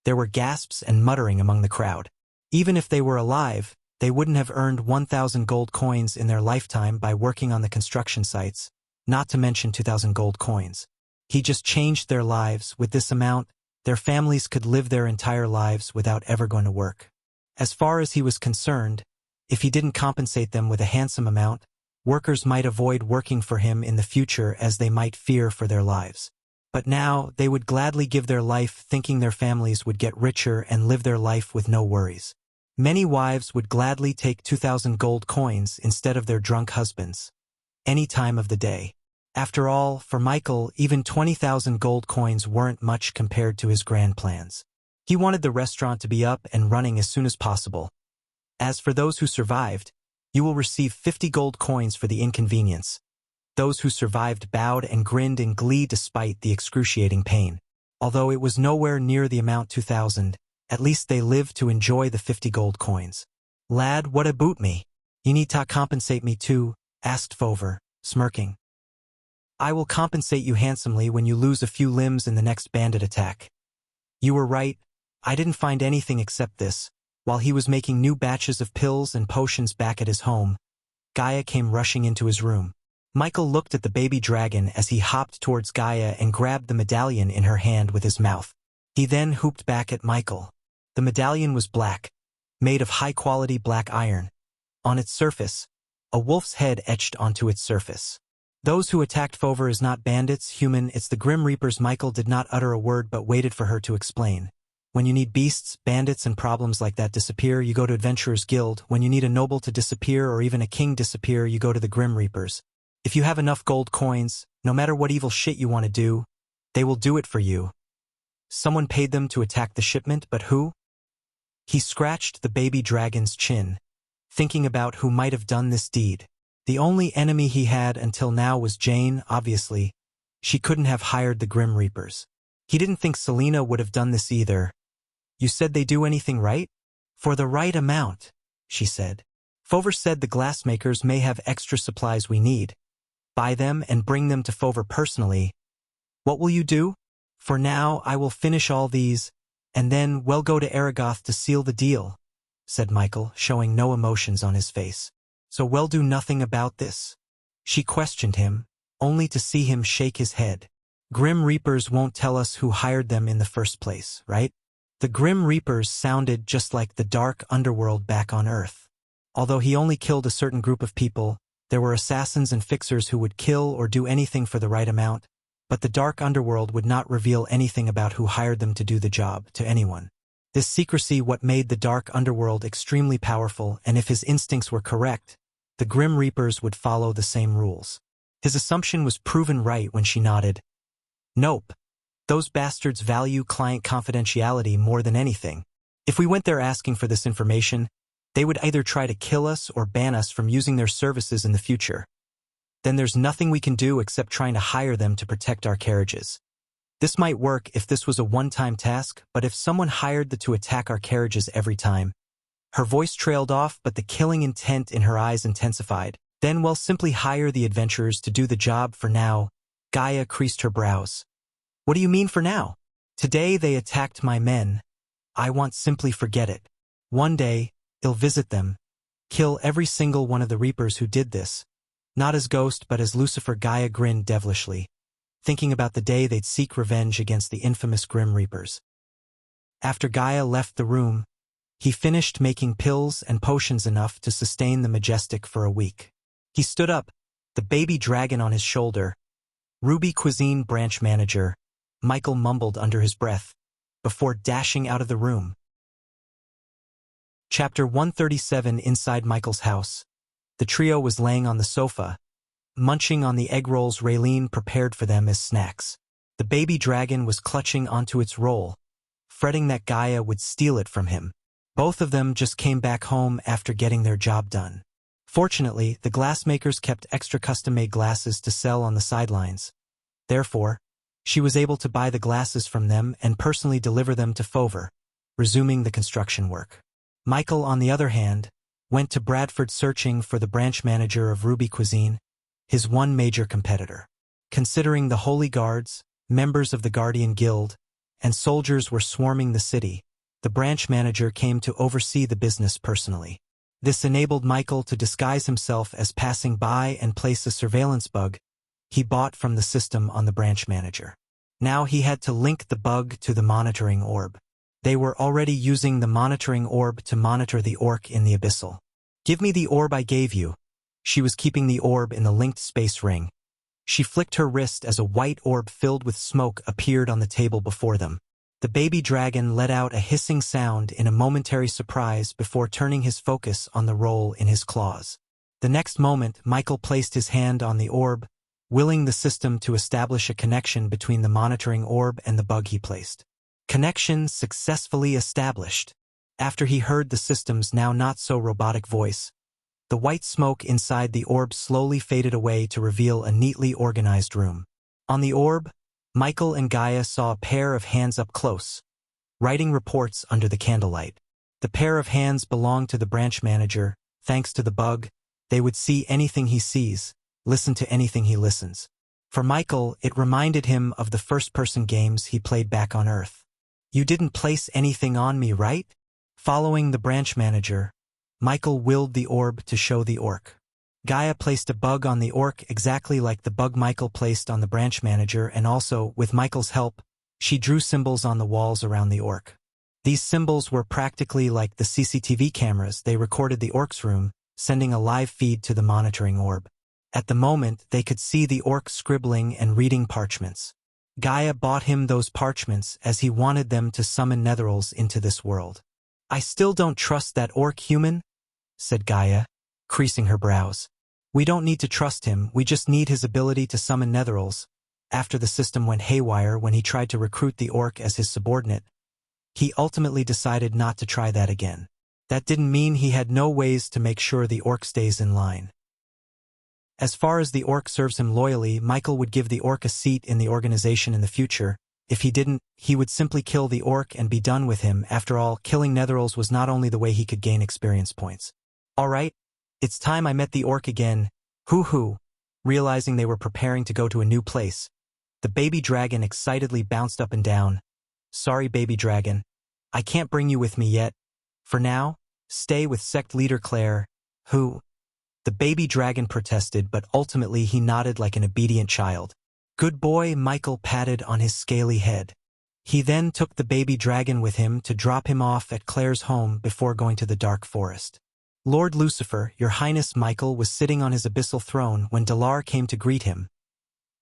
There were gasps and muttering among the crowd. Even if they were alive, they wouldn't have earned 1,000 gold coins in their lifetime by working on the construction sites, not to mention 2,000 gold coins. He just changed their lives. With this amount, their families could live their entire lives without ever going to work. As far as he was concerned, if he didn't compensate them with a handsome amount, workers might avoid working for him in the future as they might fear for their lives. But now, they would gladly give their life thinking their families would get richer and live their life with no worries. Many wives would gladly take 2,000 gold coins instead of their drunk husbands. Any time of the day. After all, for Michael, even 20,000 gold coins weren't much compared to his grand plans. He wanted the restaurant to be up and running as soon as possible. As for those who survived, you will receive 50 gold coins for the inconvenience. Those who survived bowed and grinned in glee despite the excruciating pain. Although it was nowhere near the amount 2,000, at least they lived to enjoy the 50 gold coins. "Lad, what about me? You need to compensate me too," asked Fover, smirking. "I will compensate you handsomely when you lose a few limbs in the next bandit attack." "You were right. I didn't find anything except this." While he was making new batches of pills and potions back at his home, Gaia came rushing into his room. Michael looked at the baby dragon as he hopped towards Gaia and grabbed the medallion in her hand with his mouth. He then whooped back at Michael. The medallion was black, made of high-quality black iron. On its surface, a wolf's head etched onto its surface. "Those who attacked Fover is not bandits, human, it's the Grim Reapers." Michael did not utter a word but waited for her to explain. "When you need beasts, bandits, and problems like that disappear, you go to Adventurers Guild. When you need a noble to disappear or even a king disappear, you go to the Grim Reapers. If you have enough gold coins, no matter what evil shit you want to do, they will do it for you." "Someone paid them to attack the shipment, but who?" He scratched the baby dragon's chin, thinking about who might have done this deed. The only enemy he had until now was Jane, obviously. She couldn't have hired the Grim Reapers. He didn't think Selena would have done this either. "You said they do anything right?" "For the right amount," she said. "Fover said the glassmakers may have extra supplies we need. Buy them and bring them to Fover personally." "What will you do?" "For now, I will finish all these, and then we'll go to Aragoth to seal the deal," said Michael, showing no emotions on his face. "So we'll do nothing about this?" She questioned him, only to see him shake his head. "Grim Reapers won't tell us who hired them in the first place, right?" The Grim Reapers sounded just like the dark underworld back on Earth. Although he only killed a certain group of people, there were assassins and fixers who would kill or do anything for the right amount, but the dark underworld would not reveal anything about who hired them to do the job to anyone. This secrecy what made the dark underworld extremely powerful, and if his instincts were correct, the Grim Reapers would follow the same rules. His assumption was proven right when she nodded. "Nope. Those bastards value client confidentiality more than anything. If we went there asking for this information, they would either try to kill us or ban us from using their services in the future. Then there's nothing we can do except trying to hire them to protect our carriages. This might work if this was a one-time task, but if someone hired them to attack our carriages every time..." Her voice trailed off, but the killing intent in her eyes intensified. "Then we'll simply hire the adventurers to do the job for now." Gaia creased her brows. "What do you mean for now?" "Today they attacked my men. I want simply forget it. One day, I'll visit them, kill every single one of the Reapers who did this. Not as Ghost but as Lucifer." Gaia grinned devilishly, thinking about the day they'd seek revenge against the infamous Grim Reapers. After Gaia left the room, he finished making pills and potions enough to sustain the Majestic for a week. He stood up, the baby dragon on his shoulder. "Ruby Cuisine branch manager," Michael mumbled under his breath, before dashing out of the room. Chapter 137. Inside Michael's house. The trio was laying on the sofa, munching on the egg rolls Raylene prepared for them as snacks. The baby dragon was clutching onto its roll, fretting that Gaia would steal it from him. Both of them just came back home after getting their job done. Fortunately, the glassmakers kept extra custom-made glasses to sell on the sidelines. Therefore, she was able to buy the glasses from them and personally deliver them to Fover, resuming the construction work. Michael, on the other hand, went to Bradford searching for the branch manager of Ruby Cuisine, his one major competitor. Considering the Holy Guards, members of the Guardian Guild, and soldiers were swarming the city, the branch manager came to oversee the business personally. This enabled Michael to disguise himself as passing by and place a surveillance bug he bought from the system on the branch manager. Now he had to link the bug to the monitoring orb. They were already using the monitoring orb to monitor the orc in the abyssal. "Give me the orb I gave you." She was keeping the orb in the linked space ring. She flicked her wrist as a white orb filled with smoke appeared on the table before them. The baby dragon let out a hissing sound in a momentary surprise before turning his focus on the roll in his claws. The next moment, Michael placed his hand on the orb, willing the system to establish a connection between the monitoring orb and the bug he placed. Connection successfully established. After he heard the system's now not-so-robotic voice, the white smoke inside the orb slowly faded away to reveal a neatly organized room. On the orb, Michael and Gaia saw a pair of hands up close, writing reports under the candlelight. The pair of hands belonged to the branch manager. Thanks to the bug, they would see anything he sees, listen to anything he listens. For Michael, it reminded him of the first-person games he played back on Earth. "You didn't place anything on me, right?" Following the branch manager, Michael willed the orb to show the orc. Gaia placed a bug on the orc exactly like the bug Michael placed on the branch manager, and also, with Michael's help, she drew symbols on the walls around the orc. These symbols were practically like the CCTV cameras. They recorded the orc's room, sending a live feed to the monitoring orb. At the moment, they could see the orc scribbling and reading parchments. Gaia bought him those parchments as he wanted them to summon netherals into this world. "I still don't trust that orc human," said Gaia, creasing her brows. "We don't need to trust him, we just need his ability to summon netherals." After the system went haywire when he tried to recruit the orc as his subordinate, he ultimately decided not to try that again. That didn't mean he had no ways to make sure the orc stays in line. As far as the orc serves him loyally, Michael would give the orc a seat in the organization in the future. If he didn't, he would simply kill the orc and be done with him. After all, killing netherals was not only the way he could gain experience points. "Alright, it's time I met the orc again. Hoo-hoo." Realizing they were preparing to go to a new place, the baby dragon excitedly bounced up and down. "Sorry, baby dragon. I can't bring you with me yet. For now, stay with sect leader Claire." "Who?" The baby dragon protested, but ultimately he nodded like an obedient child. "Good boy," Michael patted on his scaly head. He then took the baby dragon with him to drop him off at Claire's home before going to the dark forest. "Lord Lucifer, Your Highness." Michael was sitting on his abyssal throne when Dalar came to greet him.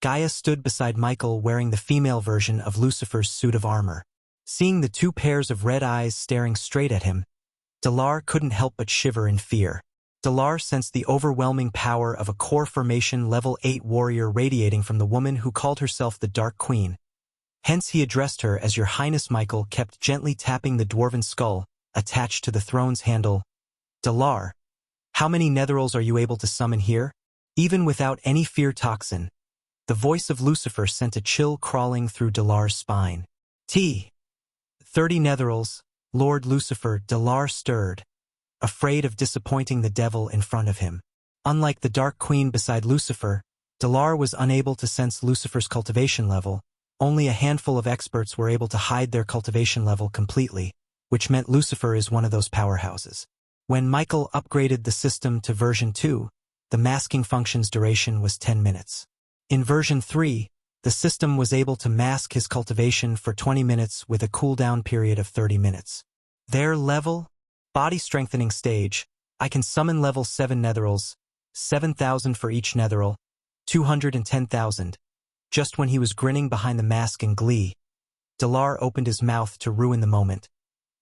Gaia stood beside Michael wearing the female version of Lucifer's suit of armor. Seeing the two pairs of red eyes staring straight at him, Dalar couldn't help but shiver in fear. Dalar sensed the overwhelming power of a core formation level 8 warrior radiating from the woman who called herself the Dark Queen. Hence he addressed her as Your Highness. Michael kept gently tapping the dwarven skull attached to the throne's handle. "Dalar, how many netherals are you able to summon here?" Even without any fear toxin, the voice of Lucifer sent a chill crawling through Dalar's spine. 30 netherals, Lord Lucifer." Dalar stirred, afraid of disappointing the devil in front of him. Unlike the Dark Queen beside Lucifer, Dalar was unable to sense Lucifer's cultivation level. Only a handful of experts were able to hide their cultivation level completely, which meant Lucifer is one of those powerhouses. When Michael upgraded the system to version 2, the masking function's duration was 10 minutes. In version 3, the system was able to mask his cultivation for 20 minutes with a cooldown period of 30 minutes. Their level? Body strengthening stage. I can summon level 7 netherals, 7,000 for each netheral, 210,000. Just when he was grinning behind the mask in glee, Dalar opened his mouth to ruin the moment.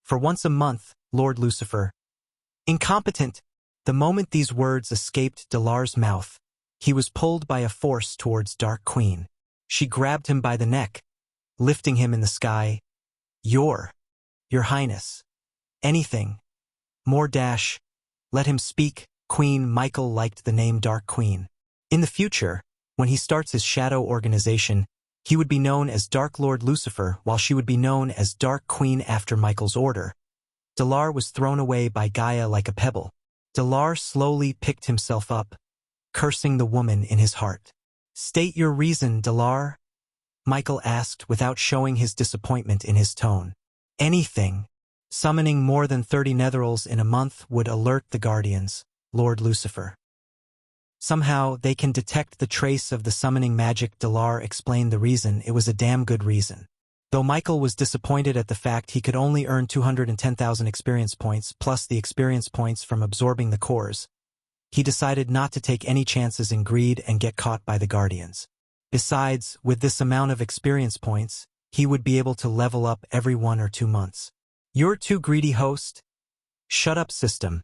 "For once a month, Lord Lucifer." "Incompetent!" The moment these words escaped Dalar's mouth, he was pulled by a force towards Dark Queen. She grabbed him by the neck, lifting him in the sky. Your Highness. Anything. More dash. Let him speak." Queen. Michael liked the name Dark Queen. In the future, when he starts his shadow organization, he would be known as Dark Lord Lucifer, while she would be known as Dark Queen after Michael's order. Dalar was thrown away by Gaia like a pebble. Dalar slowly picked himself up, cursing the woman in his heart. "State your reason, Dalar," Michael asked without showing his disappointment in his tone. "Anything. Summoning more than 30 netherals in a month would alert the Guardians, Lord Lucifer. Somehow, they can detect the trace of the summoning magic." Dalar explained the reason. It was a damn good reason. Though Michael was disappointed at the fact he could only earn 210,000 experience points plus the experience points from absorbing the cores, He decided not to take any chances in greed and get caught by the Guardians. Besides, with this amount of experience points, he would be able to level up every 1 or 2 months. "You're too greedy, host." "Shut up, system."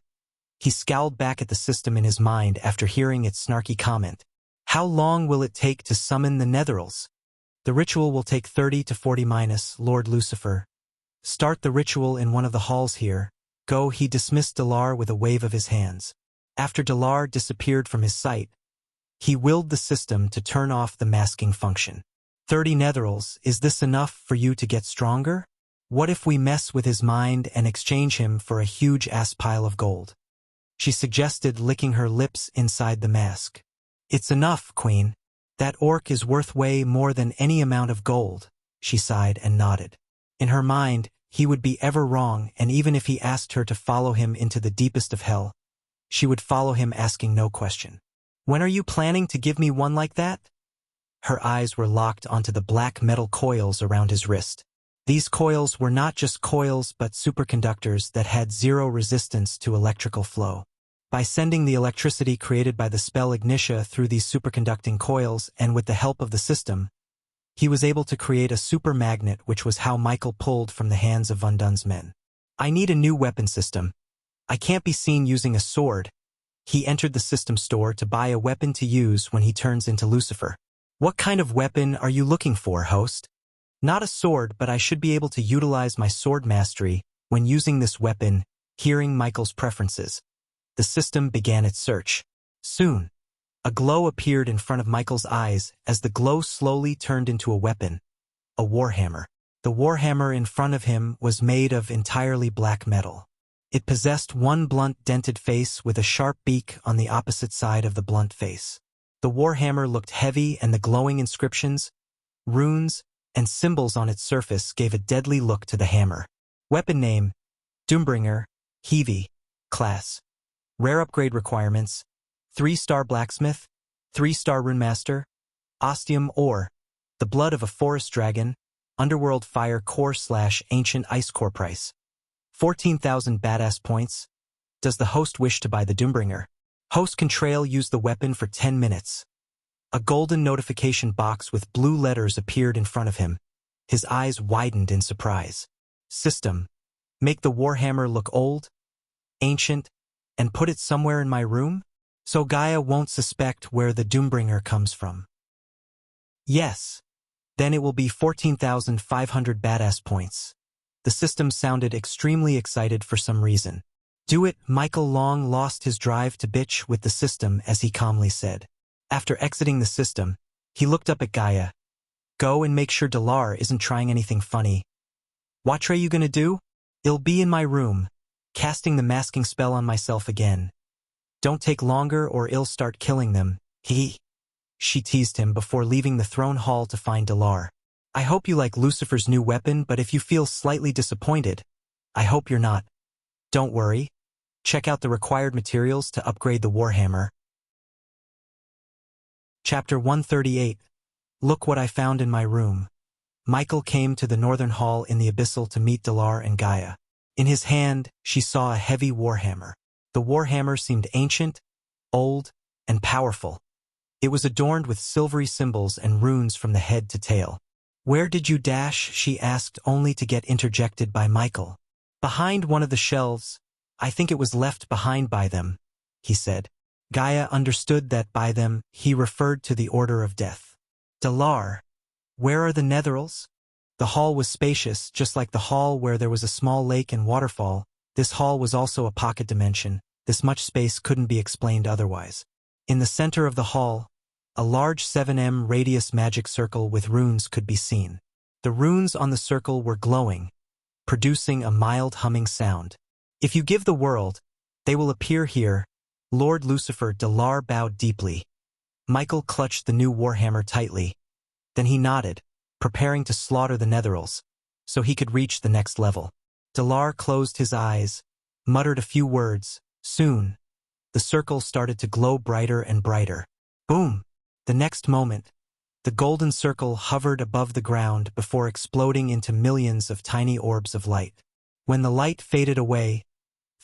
He scowled back at the system in his mind after hearing its snarky comment. "How long will it take to summon the Netherals?" "The ritual will take 30 to 40 minutes, Lord Lucifer." "Start the ritual in one of the halls here." "Go," he dismissed Dalar with a wave of his hands. After Dalar disappeared from his sight, he willed the system to turn off the masking function. 30 Netherals, is this enough for you to get stronger? What if we mess with his mind and exchange him for a huge ass pile of gold? She suggested, licking her lips inside the mask. "It's enough, Queen. That orc is worth way more than any amount of gold," she sighed and nodded. In her mind, he would be ever wrong, and even if he asked her to follow him into the deepest of hell, she would follow him asking no question. "When are you planning to give me one like that?" Her eyes were locked onto the black metal coils around his wrist. These coils were not just coils but superconductors that had zero resistance to electrical flow. By sending the electricity created by the spell Ignitia through these superconducting coils and with the help of the system, he was able to create a super magnet, which was how Michael pulled from the hands of Von Dun's men. "I need a new weapon system. I can't be seen using a sword." He entered the system store to buy a weapon to use when he turns into Lucifer. "What kind of weapon are you looking for, host?" "Not a sword, but I should be able to utilize my sword mastery when using this weapon." Hearing Michael's preferences, the system began its search. Soon, a glow appeared in front of Michael's eyes as the glow slowly turned into a weapon, a warhammer. The warhammer in front of him was made of entirely black metal. It possessed one blunt dented face with a sharp beak on the opposite side of the blunt face. The warhammer looked heavy, and the glowing inscriptions, runes, and symbols on its surface gave a deadly look to the hammer. Weapon name: Doombringer, Heavy. Class: Rare upgrade requirements: 3-star blacksmith, 3-star runemaster, ostium ore, the blood of a forest dragon, underworld fire core / ancient ice core. Price: 14,000 badass points. Does the host wish to buy the Doombringer? Host can trail use the weapon for 10 minutes. A golden notification box with blue letters appeared in front of him. His eyes widened in surprise. System: make the warhammer look old, ancient, and put it somewhere in my room, so Gaia won't suspect where the Doombringer comes from. Yes. Then it will be 14,500 badass points. The system sounded extremely excited for some reason. "Do it." Michael long lost his drive to bitch with the system as he calmly said. After exiting the system, he looked up at Gaia. "Go and make sure Dalar isn't trying anything funny." "What are you gonna do?" "It'll be in my room, casting the masking spell on myself again. Don't take longer or I'll start killing them." She teased him before leaving the throne hall to find Dalar. "I hope you like Lucifer's new weapon, but if you feel slightly disappointed, I hope you're not. Don't worry. Check out the required materials to upgrade the warhammer." Chapter 138. Look what I found in my room. Michael came to the northern hall in the Abyssal to meet Dalar and Gaia. In his hand, she saw a heavy warhammer. The warhammer seemed ancient, old, and powerful. It was adorned with silvery symbols and runes from the head to tail. "Where did you dash?" she asked, only to get interjected by Michael. "Behind one of the shelves. I think it was left behind by them," he said. Gaia understood that by them, he referred to the Order of Death. "Dalar, where are the Netherals?" The hall was spacious, just like the hall where there was a small lake and waterfall. This hall was also a pocket dimension. This much space couldn't be explained otherwise. In the center of the hall, a large 7m radius magic circle with runes could be seen. The runes on the circle were glowing, producing a mild humming sound. "If you give the world, they will appear here." Lord Lucifer. Dalar bowed deeply. Michael clutched the new warhammer tightly. Then he nodded, preparing to slaughter the Netherals, so he could reach the next level. Dalar closed his eyes, muttered a few words. Soon, the circle started to glow brighter and brighter. Boom! The next moment, the golden circle hovered above the ground before exploding into millions of tiny orbs of light. When the light faded away,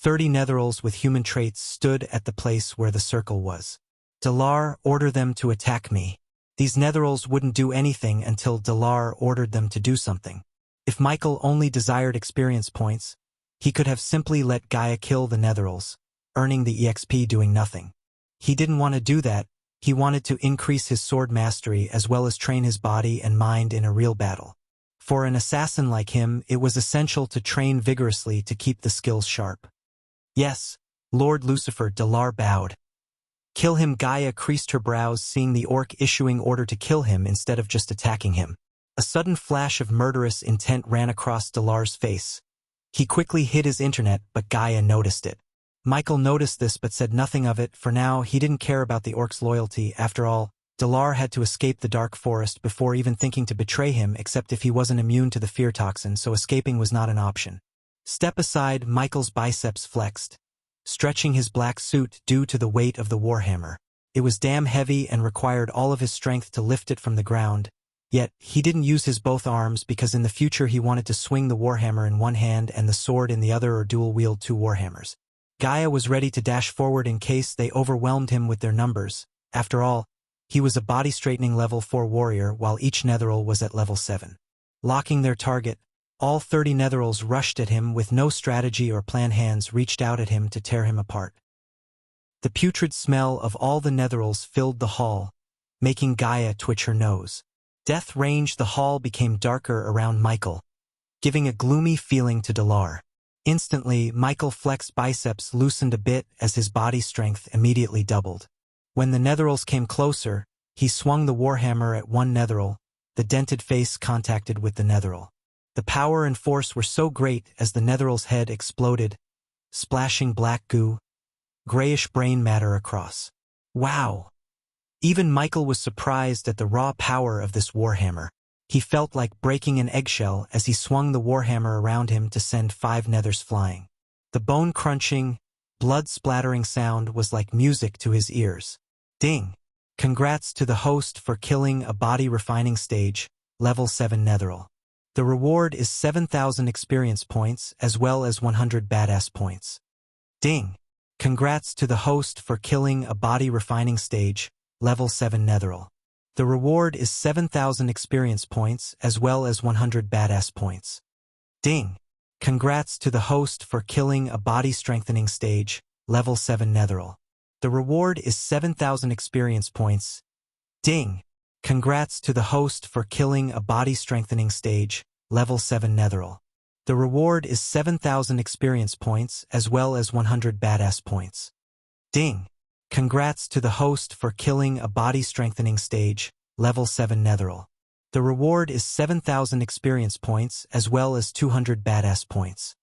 30 netherals with human traits stood at the place where the circle was. Dalar, order them to attack me. These netherals wouldn't do anything until Dalar ordered them to do something. If Michael only desired experience points, he could have simply let Gaia kill the netherals, earning the EXP doing nothing. He didn't want to do that. He wanted to increase his sword mastery as well as train his body and mind in a real battle. For an assassin like him, it was essential to train vigorously to keep the skills sharp. Yes, Lord Lucifer, Dalar bowed. Kill him. Gaia creased her brows, seeing the orc issuing order to kill him instead of just attacking him. A sudden flash of murderous intent ran across Dalar's face. He quickly hid his internet, but Gaia noticed it. Michael noticed this but said nothing of it. For now, he didn't care about the orc's loyalty. After all, Dalar had to escape the dark forest before even thinking to betray him, except if he wasn't immune to the fear toxin, so escaping was not an option. Step aside. Michael's biceps flexed, stretching his black suit due to the weight of the warhammer. It was damn heavy and required all of his strength to lift it from the ground. Yet, he didn't use his both arms because in the future he wanted to swing the warhammer in one hand and the sword in the other, or dual-wield two warhammers. Gaia was ready to dash forward in case they overwhelmed him with their numbers. After all, he was a body-straightening level 4 warrior while each netheral was at level 7. Locking their target, all 30 netherals rushed at him with no strategy or plan. Hands reached out at him to tear him apart. The putrid smell of all the netherals filled the hall, making Gaia twitch her nose. Death ranged. The hall became darker around Michael, giving a gloomy feeling to Dalar. Instantly, Michael flexed biceps loosened a bit as his body strength immediately doubled. When the netherals came closer, he swung the warhammer at one netheral. The dented face contacted with the netheral. The power and force were so great as the netheral's head exploded, splashing black goo, grayish brain matter across. Wow! Even Michael was surprised at the raw power of this warhammer. He felt like breaking an eggshell as he swung the warhammer around him to send 5 nethers flying. The bone-crunching, blood-splattering sound was like music to his ears. Ding! Congrats to the host for killing a body-refining stage, level 7 netheral. The reward is 7,000 experience points as well as 100 badass points. Ding! Congrats to the host for killing a body-refining stage, level 7 netheral. The reward is 7,000 experience points as well as 100 badass points. Ding! Congrats to the host for killing a body-strengthening stage, level 7 netheral. The reward is 7,000 experience points. Ding! Congrats to the host for killing a body-strengthening stage, level 7 netheral. The reward is 7,000 experience points as well as 100 badass points. Ding! Congrats to the host for killing a body-strengthening stage, level 7 netheral. The reward is 7,000 experience points as well as 200 badass points.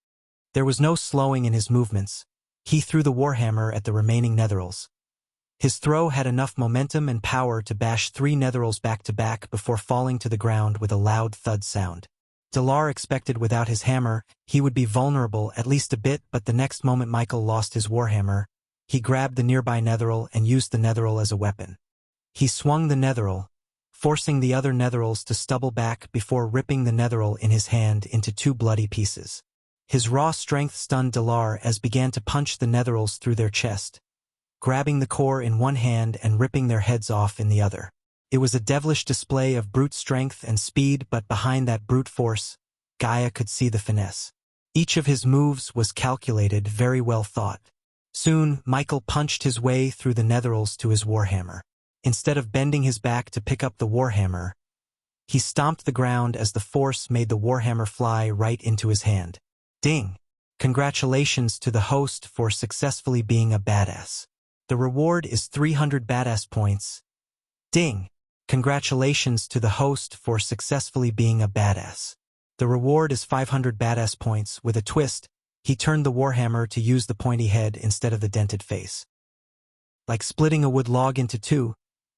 There was no slowing in his movements. He threw the warhammer at the remaining netherals. His throw had enough momentum and power to bash 3 netherals back to back before falling to the ground with a loud thud sound. Dalar expected without his hammer, he would be vulnerable at least a bit, but the next moment Michael lost his warhammer. He grabbed the nearby netheral and used the netheral as a weapon. He swung the netheral, forcing the other netherals to stumble back before ripping the netheral in his hand into 2 bloody pieces. His raw strength stunned Dalar as began to punch the netherals through their chest, grabbing the core in one hand and ripping their heads off in the other. It was a devilish display of brute strength and speed, but behind that brute force, Gaia could see the finesse. Each of his moves was calculated, very well thought. Soon, Michael punched his way through the netherals to his warhammer. Instead of bending his back to pick up the warhammer, he stomped the ground as the force made the warhammer fly right into his hand. Ding! Congratulations to the host for successfully being a badass. The reward is 300 badass points. Ding! Congratulations to the host for successfully being a badass. The reward is 500 badass points. With a twist, he turned the warhammer to use the pointy head instead of the dented face. Like splitting a wood log into 2,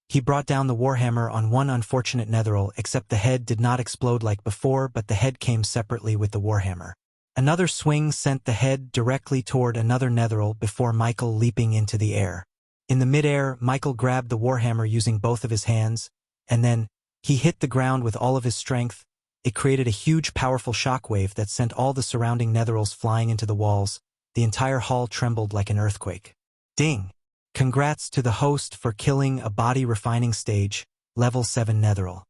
he brought down the warhammer on one unfortunate netheral, except the head did not explode like before, but the head came separately with the warhammer. Another swing sent the head directly toward another netheral before Michael leaping into the air. In the midair, Michael grabbed the warhammer using both of his hands, and then he hit the ground with all of his strength. It created a huge, powerful shockwave that sent all the surrounding netherals flying into the walls, the entire hall trembled like an earthquake. Ding! Congrats to the host for killing a body refining stage, level 7 netheril.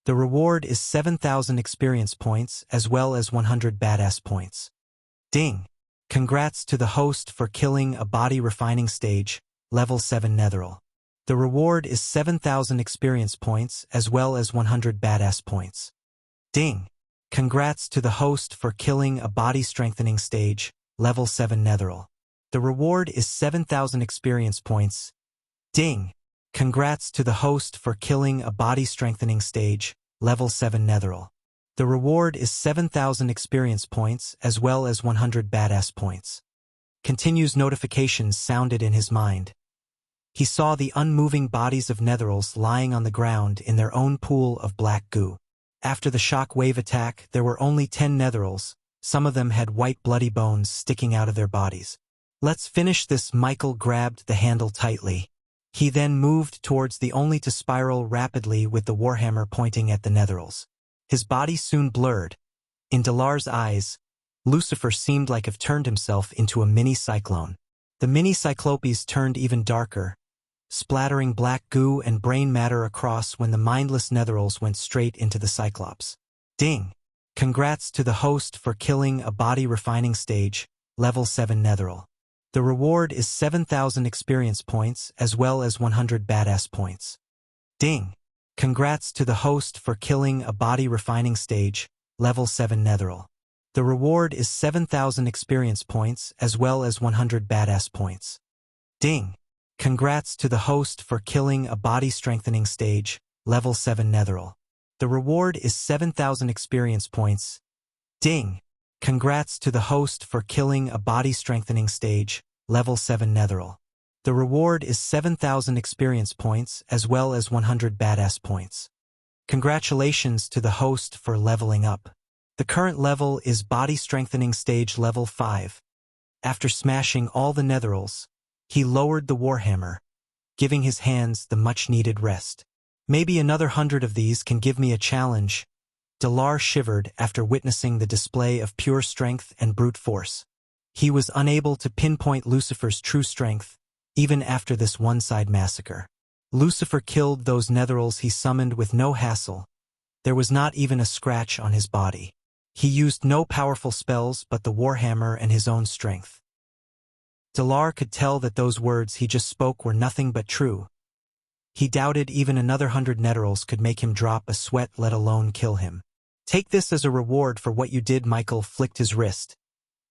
The reward is 7,000 experience points as well as 100 badass points. Ding! Congrats to the host for killing a body refining stage, level 7 netheril. The reward is 7,000 experience points as well as 100 badass points. Ding! Congrats to the host for killing a body strengthening stage, level 7 netheril. The reward is 7,000 experience points. Ding! Congrats to the host for killing a body strengthening stage, level 7 netheril. The reward is 7,000 experience points as well as 100 badass points. Continues notifications sounded in his mind. He saw the unmoving bodies of netherils lying on the ground in their own pool of black goo. After the shock wave attack, there were only 10 netherils. Some of them had white bloody bones sticking out of their bodies. Let's finish this. Michael grabbed the handle tightly. He then moved towards the only to spiral rapidly with the warhammer pointing at the netherils. His body soon blurred. In Dalar's eyes, Lucifer seemed like have turned himself into a mini-cyclone. The mini-cyclopes turned even darker, splattering black goo and brain matter across when the mindless netherils went straight into the Cyclops. Ding! Congrats to the host for killing a body refining stage, level 7 netheril. The reward is 7,000 experience points as well as 100 badass points. Ding! Congrats to the host for killing a body refining stage, level 7 netheril. The reward is 7,000 experience points as well as 100 badass points. Ding! Congrats to the host for killing a body strengthening stage, level 7 netheril. The reward is 7,000 experience points. Ding! Congrats to the host for killing a body strengthening stage, level 7 netheril. The reward is 7,000 experience points as well as 100 badass points. Congratulations to the host for leveling up. The current level is body strengthening stage level 5. After smashing all the netherils, he lowered the warhammer, giving his hands the much-needed rest. Maybe another 100 of these can give me a challenge. Dalar shivered after witnessing the display of pure strength and brute force. He was unable to pinpoint Lucifer's true strength, even after this one-side massacre. Lucifer killed those netherils he summoned with no hassle. There was not even a scratch on his body. He used no powerful spells but the warhammer and his own strength. Dalar could tell that those words he just spoke were nothing but true. He doubted even another 100 netherils could make him drop a sweat, let alone kill him. Take this as a reward for what you did. Michael flicked his wrist,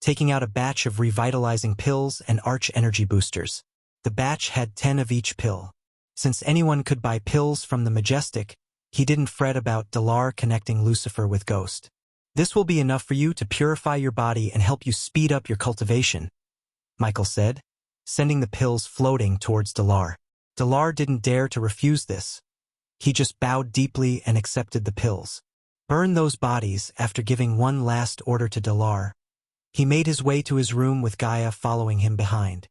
taking out a batch of revitalizing pills and arch energy boosters. The batch had 10 of each pill. Since anyone could buy pills from the Majestic, he didn't fret about Dalar connecting Lucifer with Ghost. This will be enough for you to purify your body and help you speed up your cultivation, Michael said, sending the pills floating towards Dalar. Dalar didn't dare to refuse this. He just bowed deeply and accepted the pills. Burn those bodies. After giving one last order to Dalar, he made his way to his room with Gaia following him behind.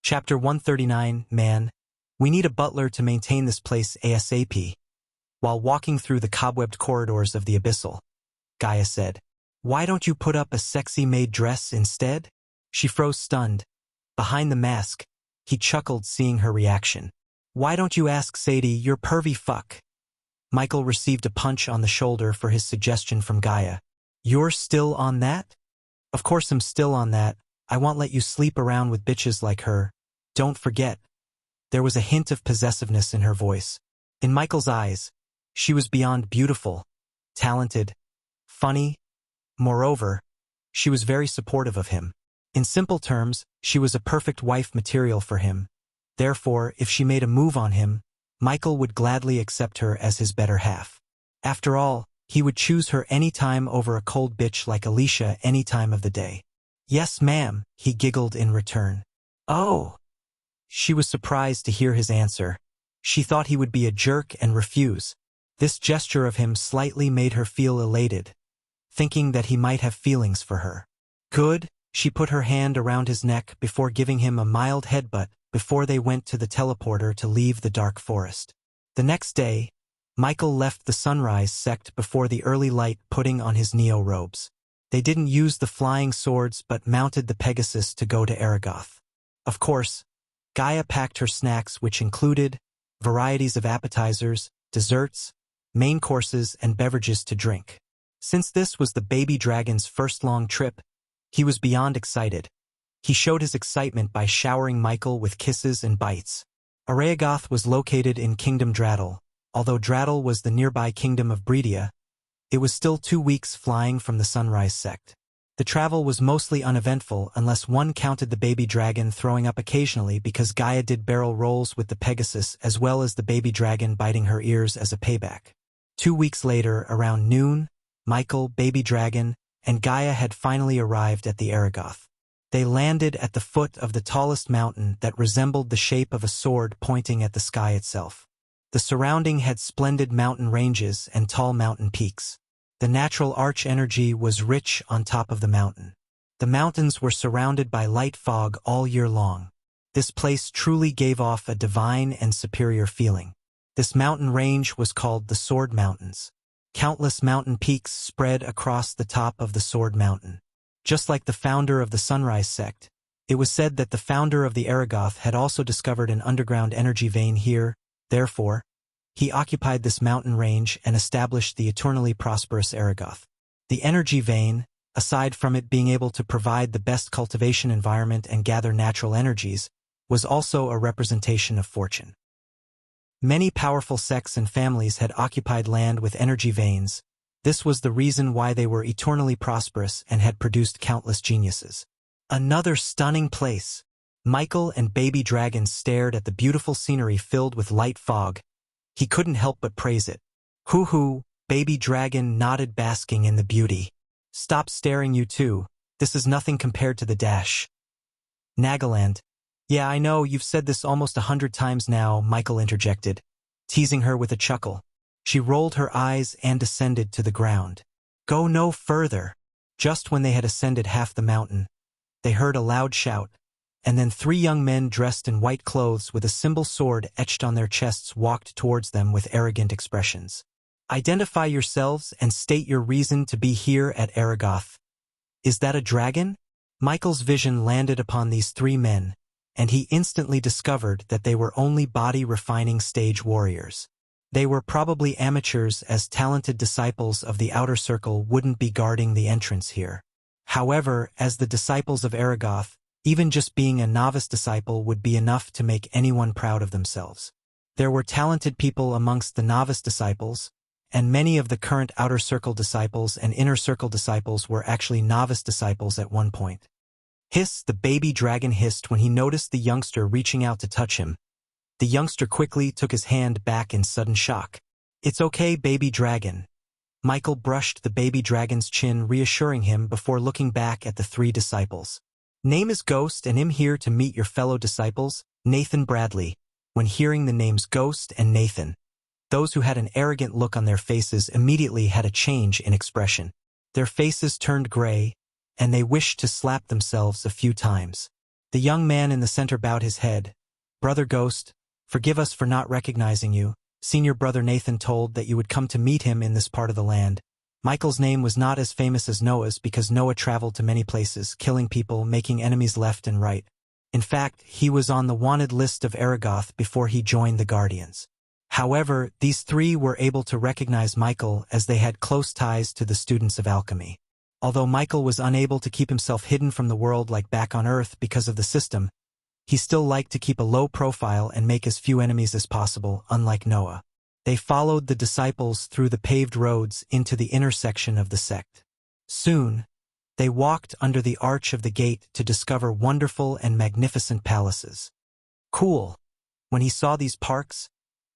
Chapter 139, Man, we need a butler to maintain this place ASAP. While walking through the cobwebbed corridors of the Abyssal, Gaia said, "Why don't you put up a sexy maid dress instead?" She froze stunned. Behind the mask, he chuckled seeing her reaction. "Why don't you ask Sadie, you're pervy fuck?" Michael received a punch on the shoulder for his suggestion from Gaia. "You're still on that?" "Of course I'm still on that. I won't let you sleep around with bitches like her. Don't forget." There was a hint of possessiveness in her voice. In Michael's eyes, she was beyond beautiful, talented, funny. Moreover, she was very supportive of him. In simple terms, she was a perfect wife material for him. Therefore, if she made a move on him, Michael would gladly accept her as his better half. After all, he would choose her any time over a cold bitch like Alicia any time of the day. "Yes, ma'am," he giggled in return. "Oh." She was surprised to hear his answer. She thought he would be a jerk and refuse. This gesture of him slightly made her feel elated, thinking that he might have feelings for her. "Good." She put her hand around his neck before giving him a mild headbutt before they went to the teleporter to leave the dark forest. The next day, Michael left the sunrise sect before the early light, putting on his neo robes. They didn't use the flying swords but mounted the Pegasus to go to Aragoth. Of course, Gaia packed her snacks, which included varieties of appetizers, desserts, main courses, and beverages to drink. Since this was the baby dragon's first long trip, he was beyond excited. He showed his excitement by showering Michael with kisses and bites. Aragoth was located in Kingdom Draddle. Although Draddle was the nearby kingdom of Bredia, it was still 2 weeks flying from the Sunrise Sect. The travel was mostly uneventful unless one counted the baby dragon throwing up occasionally because Gaia did barrel rolls with the Pegasus as well as the baby dragon biting her ears as a payback. 2 weeks later, around noon, Michael, baby dragon, and Gaia had finally arrived at the Aragoth. They landed at the foot of the tallest mountain that resembled the shape of a sword pointing at the sky itself. The surrounding had splendid mountain ranges and tall mountain peaks. The natural arch energy was rich on top of the mountain. The mountains were surrounded by light fog all year long. This place truly gave off a divine and superior feeling. This mountain range was called the Sword Mountains. Countless mountain peaks spread across the top of the Sword Mountain. Just like the founder of the Sunrise Sect, it was said that the founder of the Aragoth had also discovered an underground energy vein here. Therefore, he occupied this mountain range and established the eternally prosperous Aragoth. The energy vein, aside from it being able to provide the best cultivation environment and gather natural energies, was also a representation of fortune. Many powerful sects and families had occupied land with energy veins. This was the reason why they were eternally prosperous and had produced countless geniuses. Another stunning place. Michael and baby dragon stared at the beautiful scenery filled with light fog. He couldn't help but praise it. Hoo-hoo, baby dragon nodded, basking in the beauty. Stop staring, you two. This is nothing compared to the dash. Nagaland. Yeah, I know, you've said this almost 100 times now, Michael interjected, teasing her with a chuckle. She rolled her eyes and descended to the ground. Go no further. Just when they had ascended half the mountain, they heard a loud shout, and then 3 young men dressed in white clothes with a symbol sword etched on their chests walked towards them with arrogant expressions. Identify yourselves and state your reason to be here at Aragoth. Is that a dragon? Michael's vision landed upon these 3 men, and he instantly discovered that they were only body-refining stage warriors. They were probably amateurs, as talented disciples of the Outer Circle wouldn't be guarding the entrance here. However, as the disciples of Aragoth, even just being a novice disciple would be enough to make anyone proud of themselves. There were talented people amongst the novice disciples, and many of the current Outer Circle disciples and Inner Circle disciples were actually novice disciples at one point. Hiss, the baby dragon hissed when he noticed the youngster reaching out to touch him. The youngster quickly took his hand back in sudden shock. It's okay, baby dragon. Michael brushed the baby dragon's chin, reassuring him before looking back at the 3 disciples. Name is Ghost, and I'm here to meet your fellow disciples, Nathan Bradley. When hearing the names Ghost and Nathan, those who had an arrogant look on their faces immediately had a change in expression. Their faces turned gray, and they wished to slap themselves a few times. The young man in the center bowed his head. Brother Ghost, forgive us for not recognizing you. Senior brother Nathan told that you would come to meet him in this part of the land. Michael's name was not as famous as Noah's because Noah traveled to many places, killing people, making enemies left and right. In fact, he was on the wanted list of Aragoth before he joined the Guardians. However, these 3 were able to recognize Michael as they had close ties to the students of alchemy. Although Michael was unable to keep himself hidden from the world like back on Earth because of the system, he still liked to keep a low profile and make as few enemies as possible, unlike Noah. They followed the disciples through the paved roads into the intersection of the sect. Soon, they walked under the arch of the gate to discover wonderful and magnificent palaces. Cool. When he saw these parks,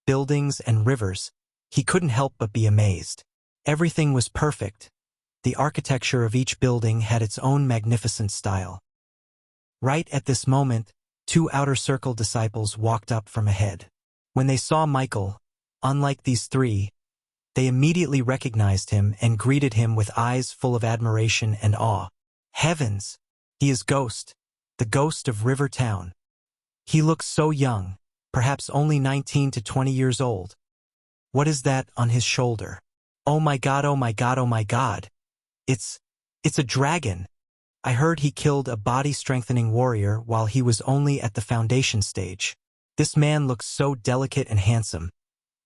buildings, and rivers, he couldn't help but be amazed. Everything was perfect. The architecture of each building had its own magnificent style. Right at this moment, 2 Outer Circle disciples walked up from ahead. When they saw Michael, unlike these 3, they immediately recognized him and greeted him with eyes full of admiration and awe. Heavens! He is Ghost, the ghost of River Town. He looks so young, perhaps only 19 to 20 years old. What is that on his shoulder? Oh my God, oh my God, oh my God! It's It's a dragon. I heard he killed a body-strengthening warrior while he was only at the foundation stage. This man looks so delicate and handsome.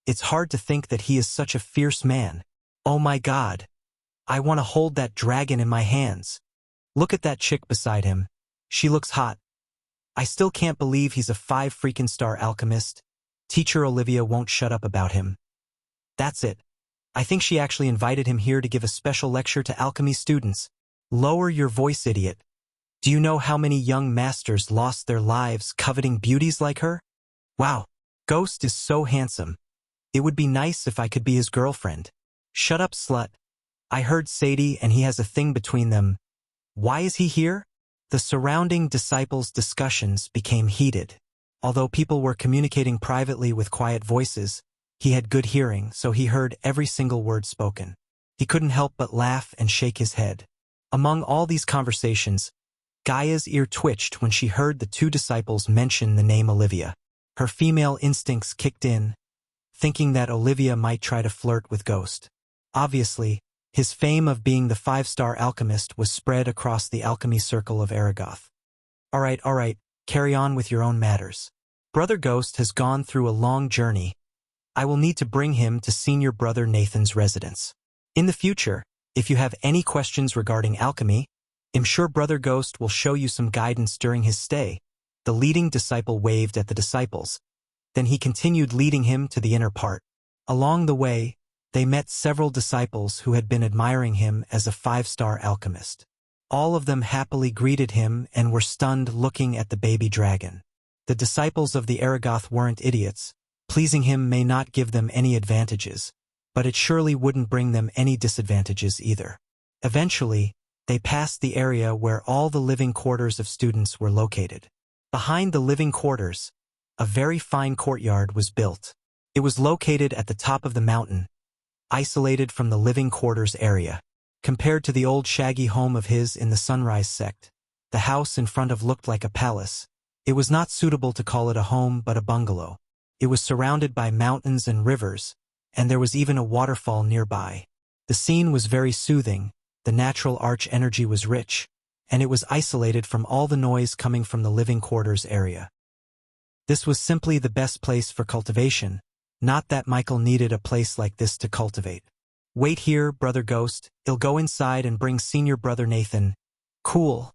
It's hard to think that he is such a fierce man. Oh my God. I want to hold that dragon in my hands. Look at that chick beside him. She looks hot. I still can't believe he's a 5-freaking-star alchemist. Teacher Olivia won't shut up about him. That's it. I think she actually invited him here to give a special lecture to alchemy students. Lower your voice, idiot. Do you know how many young masters lost their lives coveting beauties like her? Wow, Ghost is so handsome. It would be nice if I could be his girlfriend. Shut up, slut. I heard Sadie and he has a thing between them. Why is he here? The surrounding disciples' discussions became heated. Although people were communicating privately with quiet voices, he had good hearing, so he heard every single word spoken. He couldn't help but laugh and shake his head. Among all these conversations, Gaia's ear twitched when she heard the two disciples mention the name Olivia. Her female instincts kicked in, thinking that Olivia might try to flirt with Ghost. Obviously, his fame of being the 5-star alchemist was spread across the alchemy circle of Aragoth. All right, carry on with your own matters. Brother Ghost has gone through a long journey. I will need to bring him to senior brother Nathan's residence. In the future, if you have any questions regarding alchemy, I'm sure Brother Ghost will show you some guidance during his stay. The leading disciple waved at the disciples. Then he continued leading him to the inner part. Along the way, they met several disciples who had been admiring him as a 5-star alchemist. All of them happily greeted him and were stunned looking at the baby dragon. The disciples of the Aragoth weren't idiots. Pleasing him may not give them any advantages, but it surely wouldn't bring them any disadvantages either. Eventually, they passed the area where all the living quarters of students were located. Behind the living quarters, a very fine courtyard was built. It was located at the top of the mountain, isolated from the living quarters area. Compared to the old shaggy home of his in the Sunrise sect, the house in front of looked like a palace. It was not suitable to call it a home but a bungalow. It was surrounded by mountains and rivers, and there was even a waterfall nearby. The scene was very soothing, the natural arch energy was rich, and it was isolated from all the noise coming from the living quarters area. This was simply the best place for cultivation, not that Michael needed a place like this to cultivate. Wait here, Brother Ghost, I'll go inside and bring senior brother Nathan. Cool.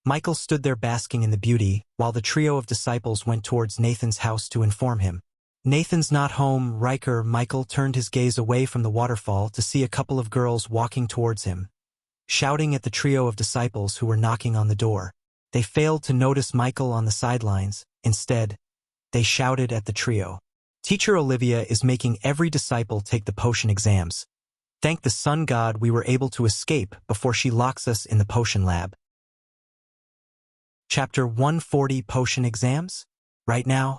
Michael stood there basking in the beauty, while the trio of disciples went towards Nathan's house to inform him. Nathan's not home, Riker. Michael turned his gaze away from the waterfall to see a couple of girls walking towards him, shouting at the trio of disciples who were knocking on the door. They failed to notice Michael on the sidelines. Instead, they shouted at the trio. Teacher Olivia is making every disciple take the potion exams. Thank the sun god we were able to escape before she locks us in the potion lab. Chapter 140 Potion Exams? Right now,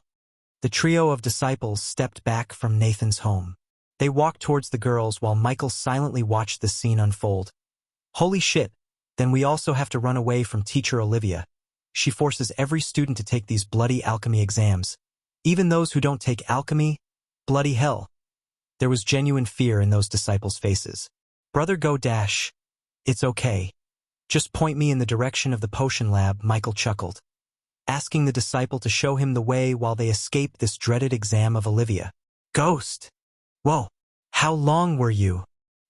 the trio of disciples stepped back from Nathan's home. They walked towards the girls while Michael silently watched the scene unfold. Holy shit, then we also have to run away from Teacher Olivia. She forces every student to take these bloody alchemy exams. Even those who don't take alchemy, bloody hell. There was genuine fear in those disciples' faces. Brother Go Dash. It's okay. Just point me in the direction of the potion lab, Michael chuckled, asking the disciple to show him the way while they escaped this dreaded exam of Olivia. Ghost! Whoa! How long were you?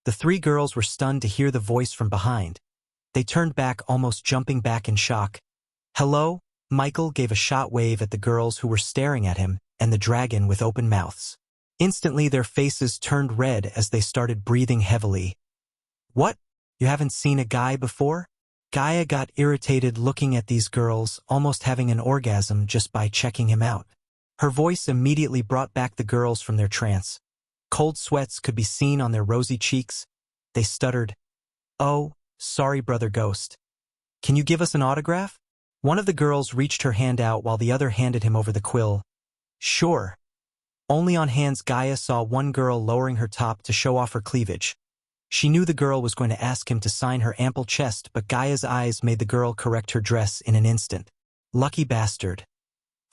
The three girls were stunned to hear the voice from behind. They turned back, almost jumping back in shock. Hello? Michael gave a shot wave at the girls who were staring at him and the dragon with open mouths. Instantly their faces turned red as they started breathing heavily. What? You haven't seen a guy before? Gaia got irritated looking at these girls, almost having an orgasm just by checking him out. Her voice immediately brought back the girls from their trance. Cold sweats could be seen on their rosy cheeks. They stuttered. Oh, sorry, Brother Ghost. Can you give us an autograph? One of the girls reached her hand out while the other handed him over the quill. Sure. Only on hands Gaia saw one girl lowering her top to show off her cleavage. She knew the girl was going to ask him to sign her ample chest, but Gaia's eyes made the girl correct her dress in an instant. Lucky bastard,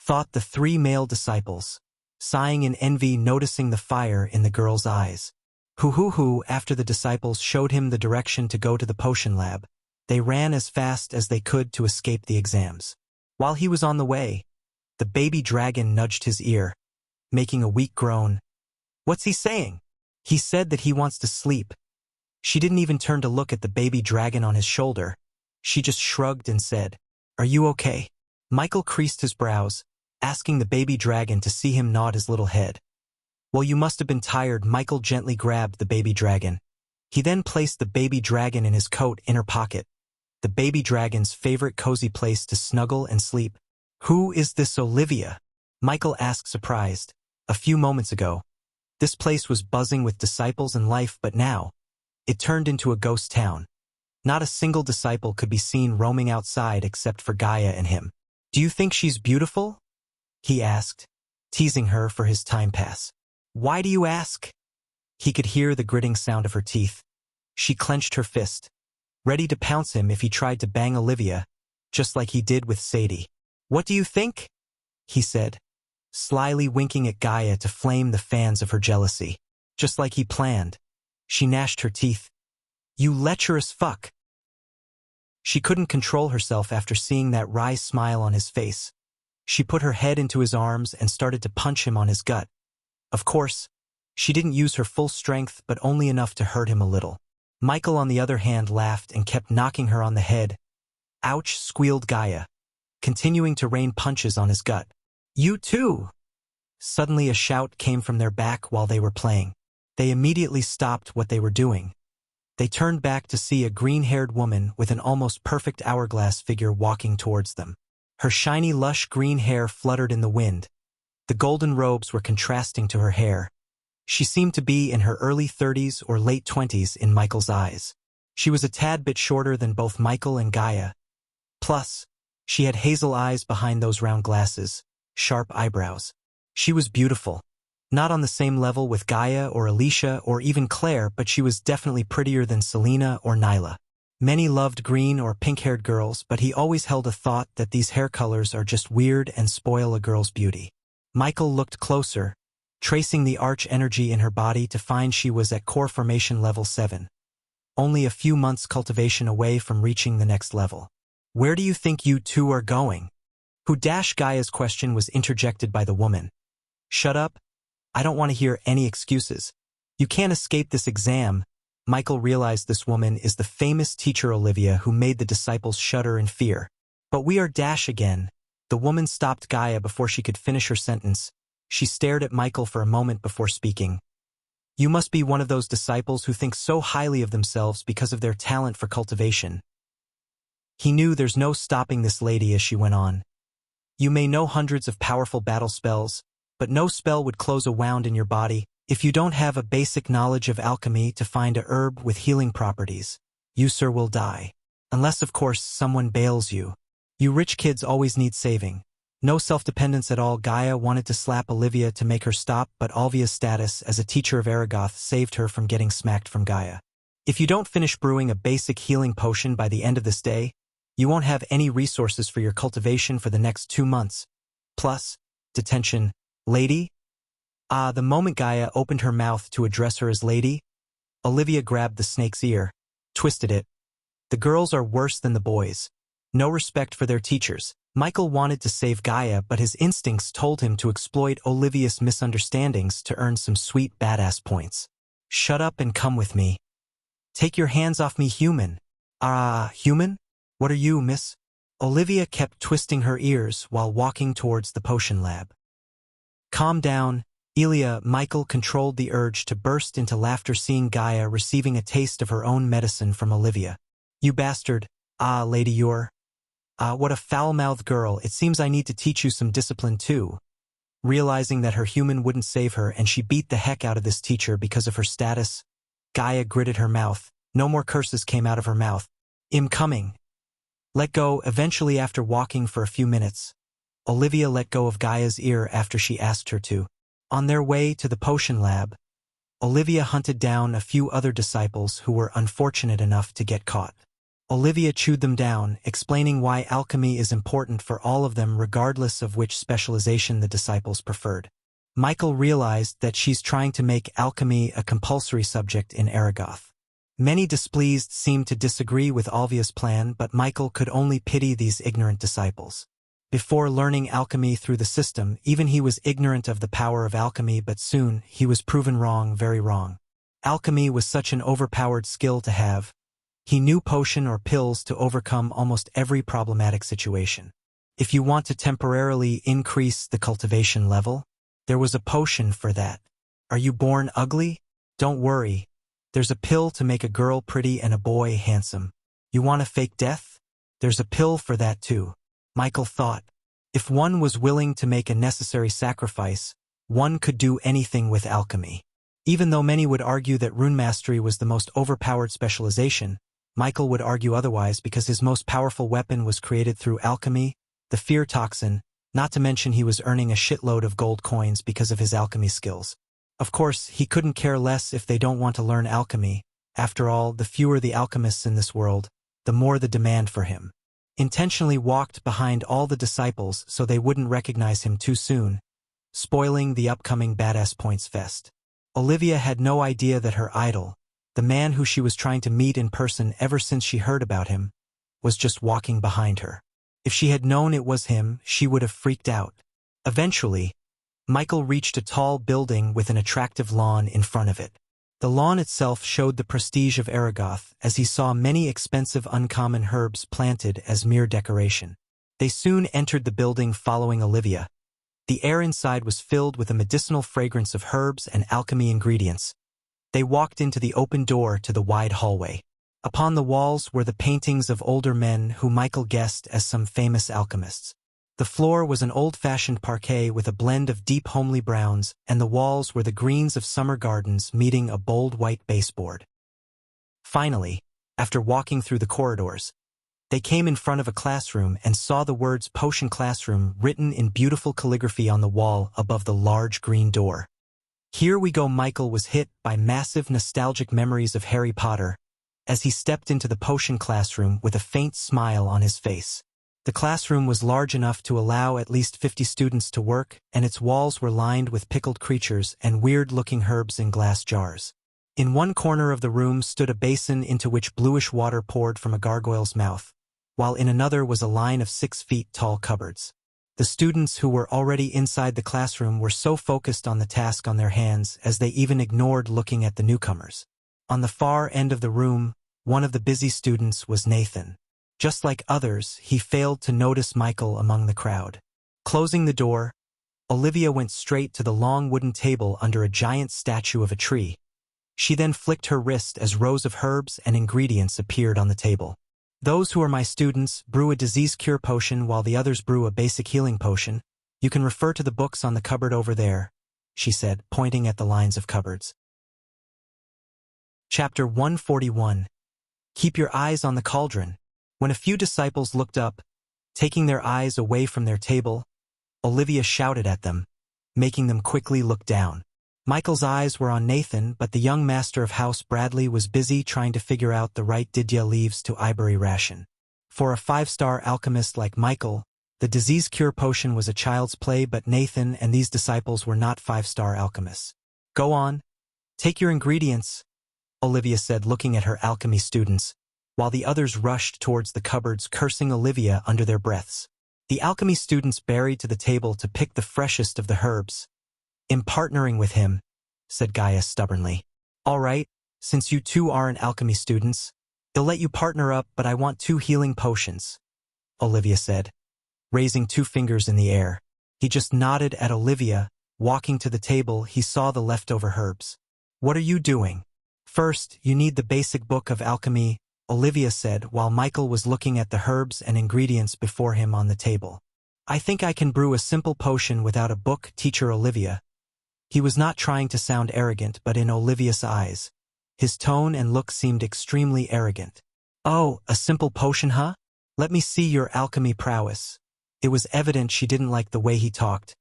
thought the three male disciples, sighing in envy noticing the fire in the girl's eyes. Hoo, after the disciples showed him the direction to go to the potion lab, they ran as fast as they could to escape the exams. While he was on the way, the baby dragon nudged his ear, making a weak groan. What's he saying? He said that he wants to sleep. She didn't even turn to look at the baby dragon on his shoulder. She just shrugged and said, Are you okay? Michael creased his brows, asking the baby dragon to see him nod his little head. Well, you must have been tired. Michael gently grabbed the baby dragon. He then placed the baby dragon in his coat inner pocket, the baby dragon's favorite cozy place to snuggle and sleep. Who is this Olivia? Michael asked, surprised. A few moments ago, this place was buzzing with disciples and life, but now, it turned into a ghost town. Not a single disciple could be seen roaming outside except for Gaia and him. Do you think she's beautiful? He asked, teasing her for his time pass. Why do you ask? He could hear the gritting sound of her teeth. She clenched her fist, ready to pounce him if he tried to bang Olivia, just like he did with Sadie. What do you think? He said, slyly winking at Gaia to flame the fans of her jealousy. Just like he planned. She gnashed her teeth. You lecherous fuck. She couldn't control herself after seeing that wry smile on his face. She put her head into his arms and started to punch him on his gut. Of course, she didn't use her full strength, but only enough to hurt him a little. Michael, on the other hand, laughed and kept knocking her on the head. Ouch, squealed Gaia, continuing to rain punches on his gut. You too! Suddenly a shout came from their back while they were playing. They immediately stopped what they were doing. They turned back to see a green-haired woman with an almost perfect hourglass figure walking towards them. Her shiny, lush green hair fluttered in the wind. The golden robes were contrasting to her hair. She seemed to be in her early 30s or late 20s in Michael's eyes. She was a tad bit shorter than both Michael and Gaia. Plus, she had hazel eyes behind those round glasses, sharp eyebrows. She was beautiful. Not on the same level with Gaia or Alicia or even Claire, but she was definitely prettier than Selena or Nyla. Many loved green or pink-haired girls, but he always held a thought that these hair colors are just weird and spoil a girl's beauty. Michael looked closer, tracing the arch energy in her body to find she was at core formation level 7. Only a few months cultivation away from reaching the next level. Where do you think you two are going? Gaia's question was interjected by the woman. Shut up. I don't want to hear any excuses. You can't escape this exam. Michael realized this woman is the famous teacher Olivia who made the disciples shudder in fear. But we are again. The woman stopped Gaia before she could finish her sentence. She stared at Michael for a moment before speaking. You must be one of those disciples who think so highly of themselves because of their talent for cultivation. He knew there's no stopping this lady as she went on. You may know hundreds of powerful battle spells, but no spell would close a wound in your body if you don't have a basic knowledge of alchemy to find a herb with healing properties. You, sir, will die. Unless, of course, someone bails you. You rich kids always need saving. No self-dependence at all. Gaia wanted to slap Olivia to make her stop, but Olvia's status as a teacher of Aragoth saved her from getting smacked from Gaia. If you don't finish brewing a basic healing potion by the end of this day, you won't have any resources for your cultivation for the next 2 months. Plus, detention. Lady? The moment Gaia opened her mouth to address her as lady, Olivia grabbed the snake's ear, twisted it. The girls are worse than the boys. No respect for their teachers. Michael wanted to save Gaia, but his instincts told him to exploit Olivia's misunderstandings to earn some sweet badass points. Shut up and come with me. Take your hands off me, human. Human? What are you, miss? Olivia kept twisting her ears while walking towards the potion lab. Calm down, Elia. Michael controlled the urge to burst into laughter seeing Gaia receiving a taste of her own medicine from Olivia. You bastard. Lady, you're... what a foul-mouthed girl. It seems I need to teach you some discipline too. Realizing that her human wouldn't save her and she beat the heck out of this teacher because of her status, Gaia gritted her mouth. No more curses came out of her mouth. I'm coming. Let go. Eventually, after walking for a few minutes, Olivia let go of Gaia's ear after she asked her to. On their way to the potion lab, Olivia hunted down a few other disciples who were unfortunate enough to get caught. Olivia chewed them down, explaining why alchemy is important for all of them regardless of which specialization the disciples preferred. Michael realized that she's trying to make alchemy a compulsory subject in Aragoth. Many displeased seemed to disagree with Olvia's plan, but Michael could only pity these ignorant disciples. Before learning alchemy through the system, even he was ignorant of the power of alchemy, but soon he was proven wrong, very wrong. Alchemy was such an overpowered skill to have. He knew potion or pills to overcome almost every problematic situation. If you want to temporarily increase the cultivation level, there was a potion for that. Are you born ugly? Don't worry. There's a pill to make a girl pretty and a boy handsome. You want a fake death? There's a pill for that too. Michael thought. If one was willing to make a necessary sacrifice, one could do anything with alchemy. Even though many would argue that rune mastery was the most overpowered specialization, Michael would argue otherwise because his most powerful weapon was created through alchemy, the fear toxin, not to mention he was earning a shitload of gold coins because of his alchemy skills. Of course, he couldn't care less if they don't want to learn alchemy. After all, the fewer the alchemists in this world, the more the demand for him. Intentionally walked behind all the disciples so they wouldn't recognize him too soon, spoiling the upcoming Badass Points Fest. Olivia had no idea that her idol, the man who she was trying to meet in person ever since she heard about him, was just walking behind her. If she had known it was him, she would have freaked out. Eventually, Michael reached a tall building with an attractive lawn in front of it. The lawn itself showed the prestige of Aragoth, as he saw many expensive uncommon herbs planted as mere decoration. They soon entered the building following Olivia. The air inside was filled with a medicinal fragrance of herbs and alchemy ingredients. They walked into the open door to the wide hallway. Upon the walls were the paintings of older men who Michael guessed as some famous alchemists. The floor was an old-fashioned parquet with a blend of deep homely browns, and the walls were the greens of summer gardens meeting a bold white baseboard. Finally, after walking through the corridors, they came in front of a classroom and saw the words Potion Classroom written in beautiful calligraphy on the wall above the large green door. Here we go. Michael was hit by massive nostalgic memories of Harry Potter as he stepped into the potion classroom with a faint smile on his face. The classroom was large enough to allow at least 50 students to work, and its walls were lined with pickled creatures and weird-looking herbs in glass jars. In one corner of the room stood a basin into which bluish water poured from a gargoyle's mouth, while in another was a line of 6-feet-tall cupboards. The students who were already inside the classroom were so focused on the task on their hands as they even ignored looking at the newcomers. On the far end of the room, one of the busy students was Nathan. Just like others, he failed to notice Michael among the crowd. Closing the door, Olivia went straight to the long wooden table under a giant statue of a tree. She then flicked her wrist as rows of herbs and ingredients appeared on the table. Those who are my students brew a disease cure potion while the others brew a basic healing potion. You can refer to the books on the cupboard over there, she said, pointing at the lines of cupboards. Chapter 141. Keep your eyes on the cauldron. When a few disciples looked up, taking their eyes away from their table, Olivia shouted at them, making them quickly look down. Michael's eyes were on Nathan, but the young master of House Bradley was busy trying to figure out the right Didya leaves to Ivory ration. For a 5-star alchemist like Michael, the disease cure potion was a child's play, but Nathan and these disciples were not 5-star alchemists. Go on. Take your ingredients, Olivia said, looking at her alchemy students, while the others rushed towards the cupboards, cursing Olivia under their breaths. The alchemy students buried to the table to pick the freshest of the herbs. "I'm partnering with him," said Gaia stubbornly. "All right, since you two aren't alchemy students, I'll let you partner up, but I want 2 healing potions," Olivia said, raising 2 fingers in the air. He just nodded at Olivia. Walking to the table, he saw the leftover herbs. "What are you doing?" "First, you need the basic book of alchemy," Olivia said, while Michael was looking at the herbs and ingredients before him on the table. "I think I can brew a simple potion without a book, Teacher Olivia." He was not trying to sound arrogant, but in Olivia's eyes, his tone and look seemed extremely arrogant. "Oh, a simple potion, huh? Let me see your alchemy prowess." It was evident she didn't like the way he talked.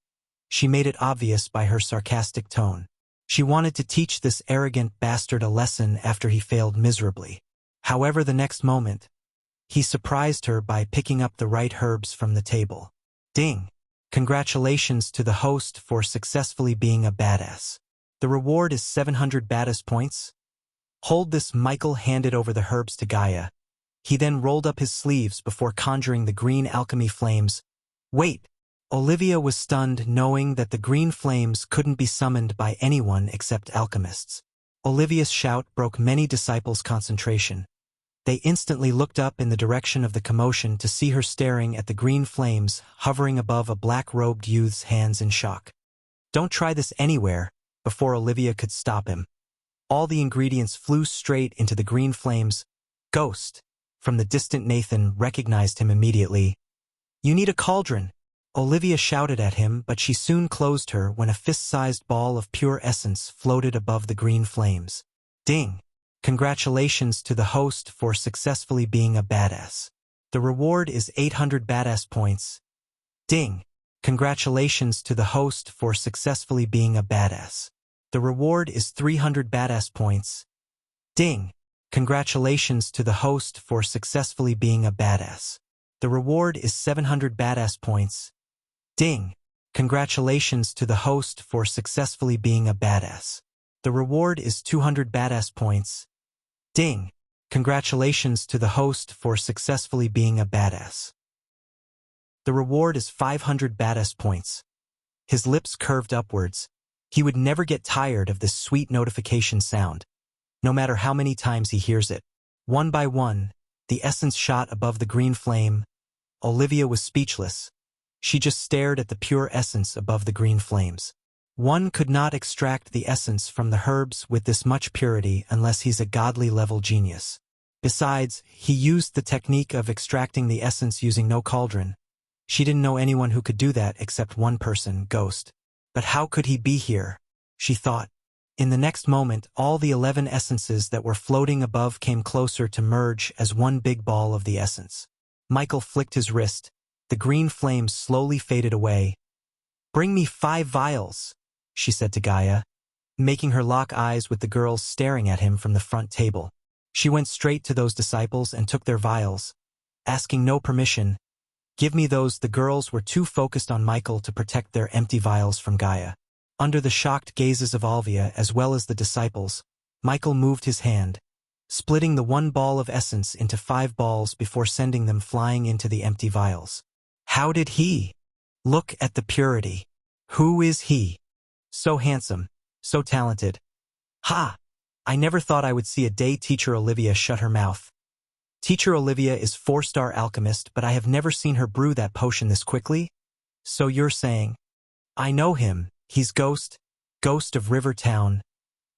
She made it obvious by her sarcastic tone. She wanted to teach this arrogant bastard a lesson after he failed miserably. However, the next moment, he surprised her by picking up the right herbs from the table. Ding! Congratulations to the host for successfully being a badass. The reward is 700 badass points. Hold this. Michael handed over the herbs to Gaia. He then rolled up his sleeves before conjuring the green alchemy flames. Wait! Olivia was stunned knowing that the green flames couldn't be summoned by anyone except alchemists. Olivia's shout broke many disciples' concentration. They instantly looked up in the direction of the commotion to see her staring at the green flames hovering above a black-robed youth's hands in shock. Don't try this anywhere, before Olivia could stop him. All the ingredients flew straight into the green flames. Ghost! From the distant Nathan recognized him immediately. You need a cauldron! Olivia shouted at him, but she soon closed her when a fist-sized ball of pure essence floated above the green flames. Ding! Congratulations to the host for successfully being a badass. The reward is 800 badass points. Ding! Congratulations to the host for successfully being a badass. The reward is 300 badass points. Ding! Congratulations to the host for successfully being a badass. The reward is 700 badass points. Ding! Congratulations to the host for successfully being a badass. The reward is 200 badass points. Ding! Congratulations to the host for successfully being a badass. The reward is 500 badass points. His lips curved upwards. He would never get tired of this sweet notification sound, no matter how many times he hears it. One by one, the essence shot above the green flame. Olivia was speechless. She just stared at the pure essence above the green flames. One could not extract the essence from the herbs with this much purity unless he's a godly-level genius. Besides, he used the technique of extracting the essence using no cauldron. She didn't know anyone who could do that except one person, Ghost. But how could he be here? She thought. In the next moment, all the 11 essences that were floating above came closer to merge as one big ball of the essence. Michael flicked his wrist. The green flames slowly faded away. Bring me 5 vials, she said to Gaia, making her lock eyes with the girls staring at him from the front table. She went straight to those disciples and took their vials, asking no permission. Give me those. The girls were too focused on Michael to protect their empty vials from Gaia. Under the shocked gazes of Olivia as well as the disciples, Michael moved his hand, splitting the one ball of essence into 5 balls before sending them flying into the empty vials. How did he? Look at the purity. Who is he? So handsome, so talented. Ha! I never thought I would see a day. Teacher Olivia shut her mouth. Teacher Olivia is 4-star alchemist, but I have never seen her brew that potion this quickly. So you're saying? I know him. He's Ghost of River Town.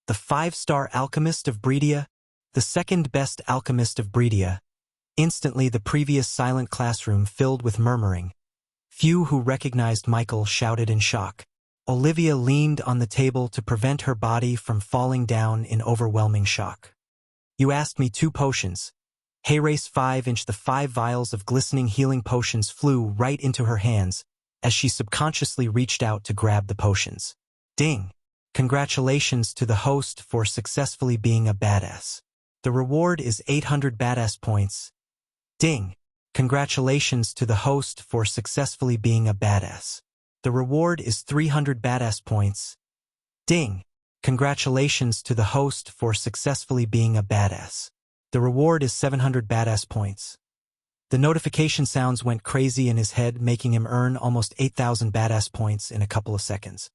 The 5-star alchemist of Bredia, the second best alchemist of Bredia. Instantly the previous silent classroom filled with murmuring. Few who recognized Michael shouted in shock. Olivia leaned on the table to prevent her body from falling down in overwhelming shock. You asked me 2 potions. Hey, race 5-inch. The 5 vials of glistening healing potions flew right into her hands as she subconsciously reached out to grab the potions. Ding! Congratulations to the host for successfully being a badass. The reward is 800 badass points. Ding! Congratulations to the host for successfully being a badass. The reward is 300 badass points. Ding! Congratulations to the host for successfully being a badass. The reward is 700 badass points. The notification sounds went crazy in his head, making him earn almost 8,000 badass points in a couple of seconds.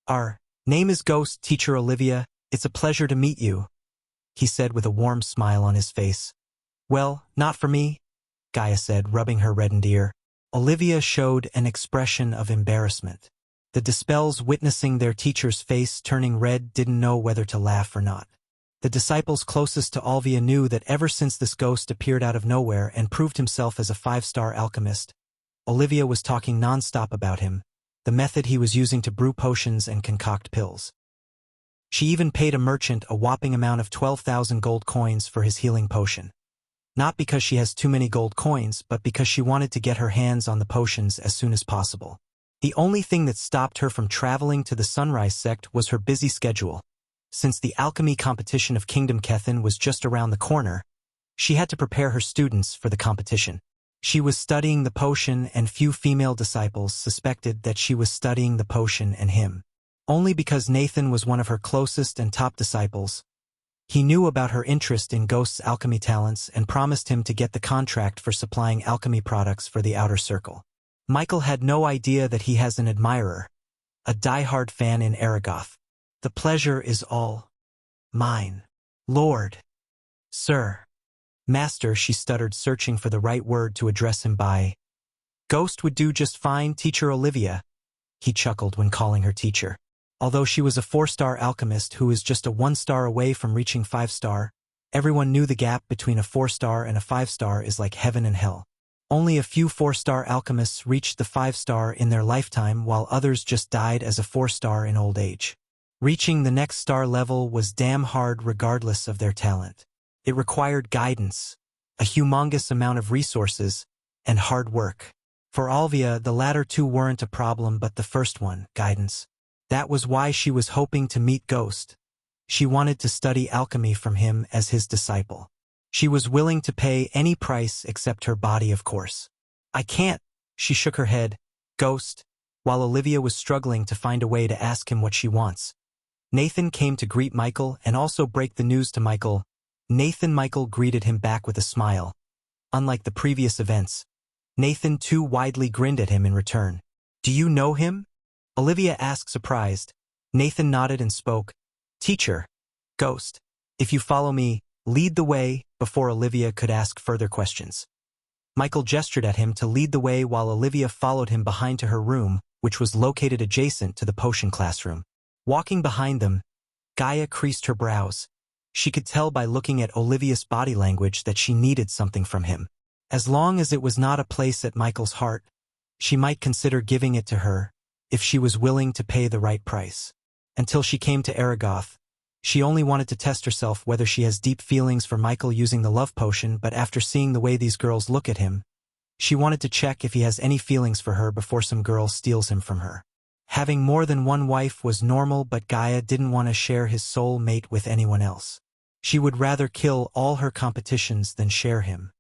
Our name is Ghost. Teacher Olivia, it's a pleasure to meet you, he said with a warm smile on his face. Well, not for me, Gaia said, rubbing her reddened ear. Olivia showed an expression of embarrassment. The dispels, witnessing their teacher's face turning red, didn't know whether to laugh or not. The disciples closest to Olivia knew that ever since this ghost appeared out of nowhere and proved himself as a 5-star alchemist, Olivia was talking non-stop about him, the method he was using to brew potions and concoct pills. She even paid a merchant a whopping amount of 12,000 gold coins for his healing potion. Not because she has too many gold coins, but because she wanted to get her hands on the potions as soon as possible. The only thing that stopped her from traveling to the Sunrise Sect was her busy schedule. Since the alchemy competition of Kingdom Kethin was just around the corner, she had to prepare her students for the competition. She was studying the potion, and few female disciples suspected that she was studying the potion and him. Only because Nathan was one of her closest and top disciples. He knew about her interest in Ghost's alchemy talents and promised him to get the contract for supplying alchemy products for the outer circle. Michael had no idea that he has an admirer, a die-hard fan in Aragoth. The pleasure is all mine. Lord. Sir. Master, she stuttered, searching for the right word to address him by. Ghost would do just fine, Teacher Olivia. He chuckled when calling her teacher. Although she was a 4-star alchemist who was just a 1-star away from reaching 5-star, everyone knew the gap between a 4-star and a 5-star is like heaven and hell. Only a few 4-star alchemists reached the 5-star in their lifetime, while others just died as a 4-star in old age. Reaching the next star level was damn hard regardless of their talent. It required guidance, a humongous amount of resources, and hard work. For Olivia, the latter two weren't a problem, but the first one, guidance. That was why she was hoping to meet Ghost. She wanted to study alchemy from him as his disciple. She was willing to pay any price except her body, of course. I can't, she shook her head. Ghost, while Olivia was struggling to find a way to ask him what she wants. Nathan came to greet Michael and also break the news to Michael. Michael greeted him back with a smile. Unlike the previous events, Nathan too widely grinned at him in return. Do you know him? Olivia asked, surprised. Nathan nodded and spoke. Teacher. Ghost. If you follow me, lead the way, before Olivia could ask further questions. Michael gestured at him to lead the way while Olivia followed him behind to her room, which was located adjacent to the potion classroom. Walking behind them, Gaia creased her brows. She could tell by looking at Olivia's body language that she needed something from him. As long as it was not a place at Michael's heart, she might consider giving it to her, if she was willing to pay the right price. Until she came to Aragoth, she only wanted to test herself whether she has deep feelings for Michael using the love potion, but after seeing the way these girls look at him, she wanted to check if he has any feelings for her before some girl steals him from her. Having more than one wife was normal, but Gaia didn't want to share his soul mate with anyone else. She would rather kill all her competitions than share him.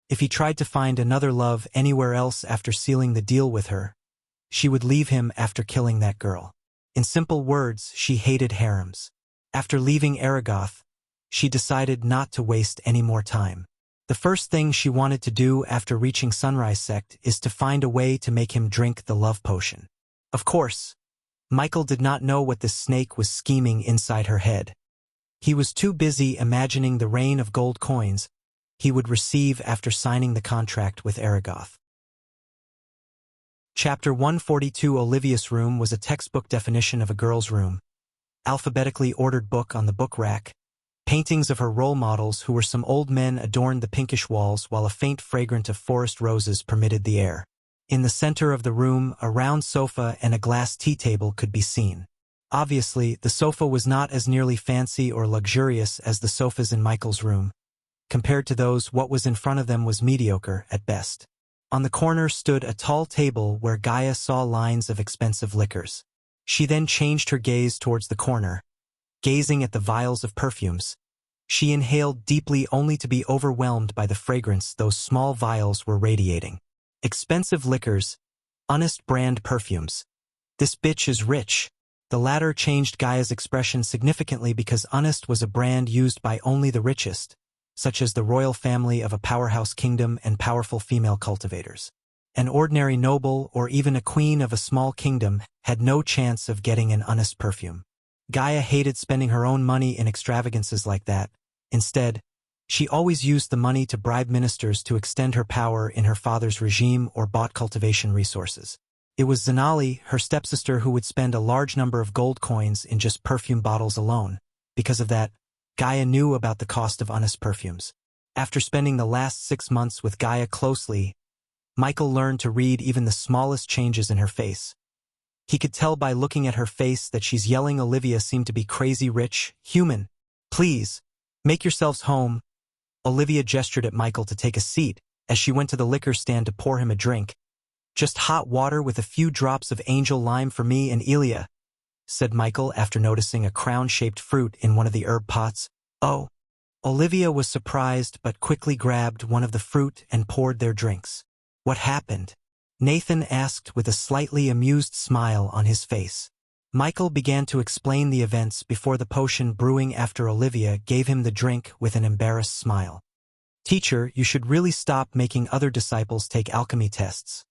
If he tried to find another love anywhere else after sealing the deal with her, she would leave him after killing that girl. In simple words, she hated harems. After leaving Aragoth, she decided not to waste any more time. The first thing she wanted to do after reaching Sunrise Sect is to find a way to make him drink the love potion. Of course, Michael did not know what this snake was scheming inside her head. He was too busy imagining the rain of gold coins he would receive after signing the contract with Aragoth. Chapter 142. Olivia's room was a textbook definition of a girl's room. Alphabetically ordered book on the book rack. Paintings of her role models who were some old men adorned the pinkish walls, while a faint fragrance of forest roses permitted the air. In the center of the room, a round sofa and a glass tea table could be seen. Obviously, the sofa was not as nearly fancy or luxurious as the sofas in Michael's room. Compared to those, what was in front of them was mediocre at best. On the corner stood a tall table where Gaia saw lines of expensive liquors. She then changed her gaze towards the corner, gazing at the vials of perfumes. She inhaled deeply only to be overwhelmed by the fragrance those small vials were radiating. Expensive liquors, honest brand perfumes. This bitch is rich. The latter changed Gaia's expression significantly because honest was a brand used by only the richest, such as the royal family of a powerhouse kingdom and powerful female cultivators. An ordinary noble or even a queen of a small kingdom had no chance of getting an honest perfume. Gaia hated spending her own money in extravagances like that. Instead, she always used the money to bribe ministers to extend her power in her father's regime or bought cultivation resources. It was Zanali, her stepsister, who would spend a large number of gold coins in just perfume bottles alone. Because of that, Gaia knew about the cost of honest perfumes. After spending the last 6 months with Gaia closely, Michael learned to read even the smallest changes in her face. He could tell by looking at her face that she's yelling Olivia seemed to be crazy rich, human. Please, make yourselves home. Olivia gestured at Michael to take a seat as she went to the liquor stand to pour him a drink. Just hot water with a few drops of angel lime for me and Elia, said Michael after noticing a crown-shaped fruit in one of the herb pots. Oh, Olivia was surprised but quickly grabbed one of the fruit and poured their drinks. What happened? Nathan asked with a slightly amused smile on his face. Michael began to explain the events before the potion brewing after Olivia gave him the drink with an embarrassed smile. "Teacher, you should really stop making other disciples take alchemy tests,"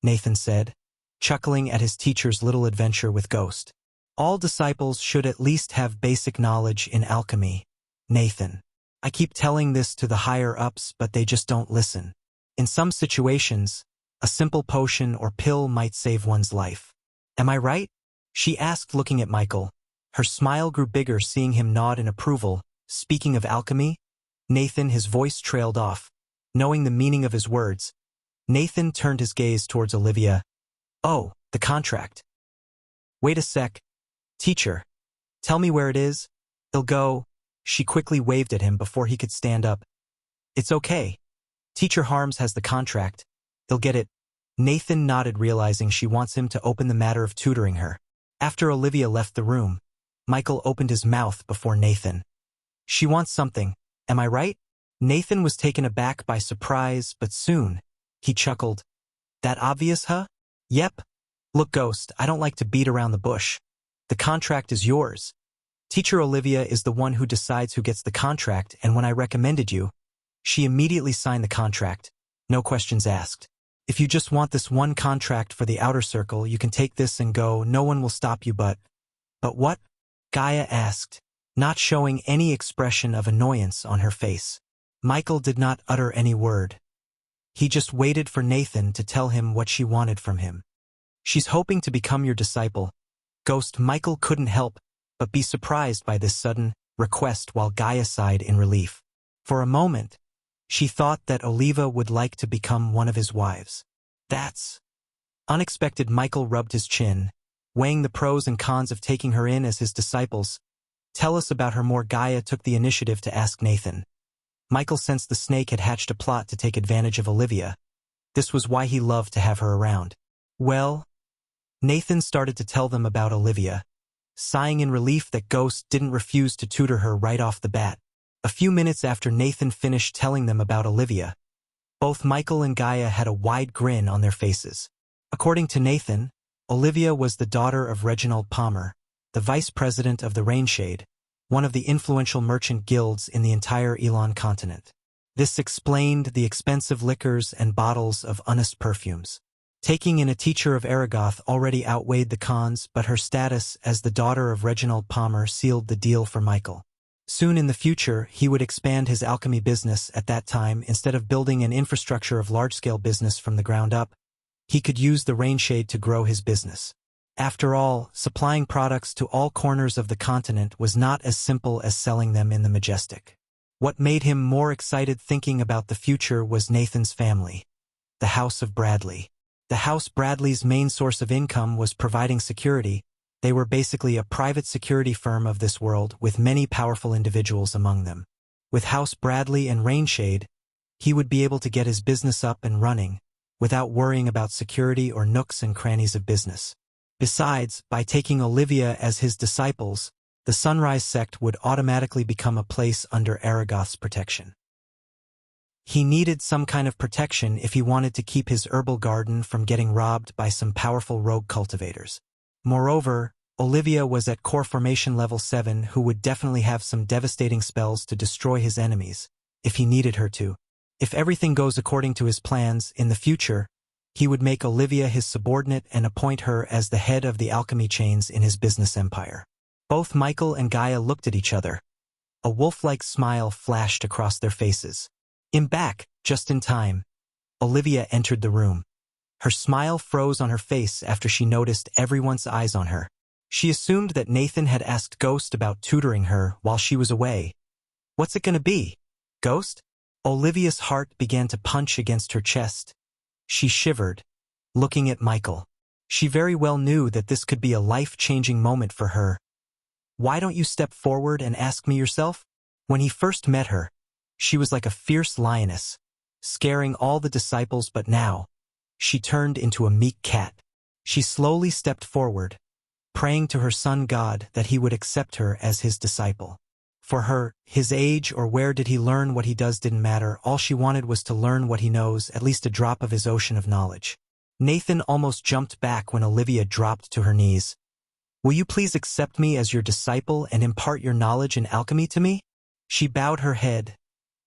Nathan said, chuckling at his teacher's little adventure with Ghost. "All disciples should at least have basic knowledge in alchemy, Nathan. I keep telling this to the higher-ups, but they just don't listen. In some situations, a simple potion or pill might save one's life. Am I right?" she asked, looking at Michael. Her smile grew bigger seeing him nod in approval. "Speaking of alchemy?" Nathan, his voice trailed off. Knowing the meaning of his words, Nathan turned his gaze towards Olivia. "Oh, the contract. Wait a sec. Teacher, tell me where it is. It'll go." She quickly waved at him before he could stand up. "It's okay. Teacher Harms has the contract. He'll get it." Nathan nodded, realizing she wants him to open the matter of tutoring her. After Olivia left the room, Michael opened his mouth before Nathan. "She wants something, am I right?" Nathan was taken aback by surprise, but soon, he chuckled. "That obvious, huh?" "Yep. Look, Ghost, I don't like to beat around the bush. The contract is yours. Teacher Olivia is the one who decides who gets the contract, and when I recommended you, she immediately signed the contract. No questions asked. If you just want this one contract for the outer circle, you can take this and go. No one will stop you, but what?" Gaia asked, not showing any expression of annoyance on her face. Michael did not utter any word. He just waited for Nathan to tell him what she wanted from him. "She's hoping to become your disciple." Ghost. Michael couldn't help but be surprised by this sudden request while Gaia sighed in relief. For a moment, she thought that Oliva would like to become one of his wives. "That's unexpected." Michael rubbed his chin, weighing the pros and cons of taking her in as his disciples. "Tell us about her more." Gaia took the initiative to ask Nathan. Michael sensed the snake had hatched a plot to take advantage of Olivia. This was why he loved to have her around. "Well," Nathan started to tell them about Olivia, sighing in relief that Ghost didn't refuse to tutor her right off the bat. A few minutes after Nathan finished telling them about Olivia, both Michael and Gaia had a wide grin on their faces. According to Nathan, Olivia was the daughter of Reginald Palmer, the vice president of the Rainshade, one of the influential merchant guilds in the entire Elon continent. This explained the expensive liquors and bottles of honest perfumes. Taking in a teacher of Aragoth already outweighed the cons, but her status as the daughter of Reginald Palmer sealed the deal for Michael. Soon in the future, he would expand his alchemy business. At that time, instead of building an infrastructure of large-scale business from the ground up, he could use the Rainshade to grow his business. After all, supplying products to all corners of the continent was not as simple as selling them in the Majestic. What made him more excited thinking about the future was Nathan's family, the House of Bradley. The House Bradley's main source of income was providing security. They were basically a private security firm of this world, with many powerful individuals among them. With House Bradley and Rainshade, he would be able to get his business up and running, without worrying about security or nooks and crannies of business. Besides, by taking Olivia as his disciples, the Sunrise sect would automatically become a place under Aragoth's protection. He needed some kind of protection if he wanted to keep his herbal garden from getting robbed by some powerful rogue cultivators. Moreover, Olivia was at core formation level 7, who would definitely have some devastating spells to destroy his enemies, if he needed her to. If everything goes according to his plans, in the future, he would make Olivia his subordinate and appoint her as the head of the alchemy chains in his business empire. Both Michael and Gaia looked at each other. A wolf-like smile flashed across their faces. Back, just in time, Olivia entered the room. Her smile froze on her face after she noticed everyone's eyes on her. She assumed that Nathan had asked Ghost about tutoring her while she was away. "What's it gonna be, Ghost?" Olivia's heart began to punch against her chest. She shivered, looking at Michael. She very well knew that this could be a life-changing moment for her. "Why don't you step forward and ask me yourself?" When he first met her, she was like a fierce lioness, scaring all the disciples, but now, she turned into a meek cat. She slowly stepped forward, praying to her sun god that he would accept her as his disciple. For her, his age or where did he learn what he does didn't matter. All she wanted was to learn what he knows, at least a drop of his ocean of knowledge. Nathan almost jumped back when Olivia dropped to her knees. "Will you please accept me as your disciple and impart your knowledge in alchemy to me?" She bowed her head,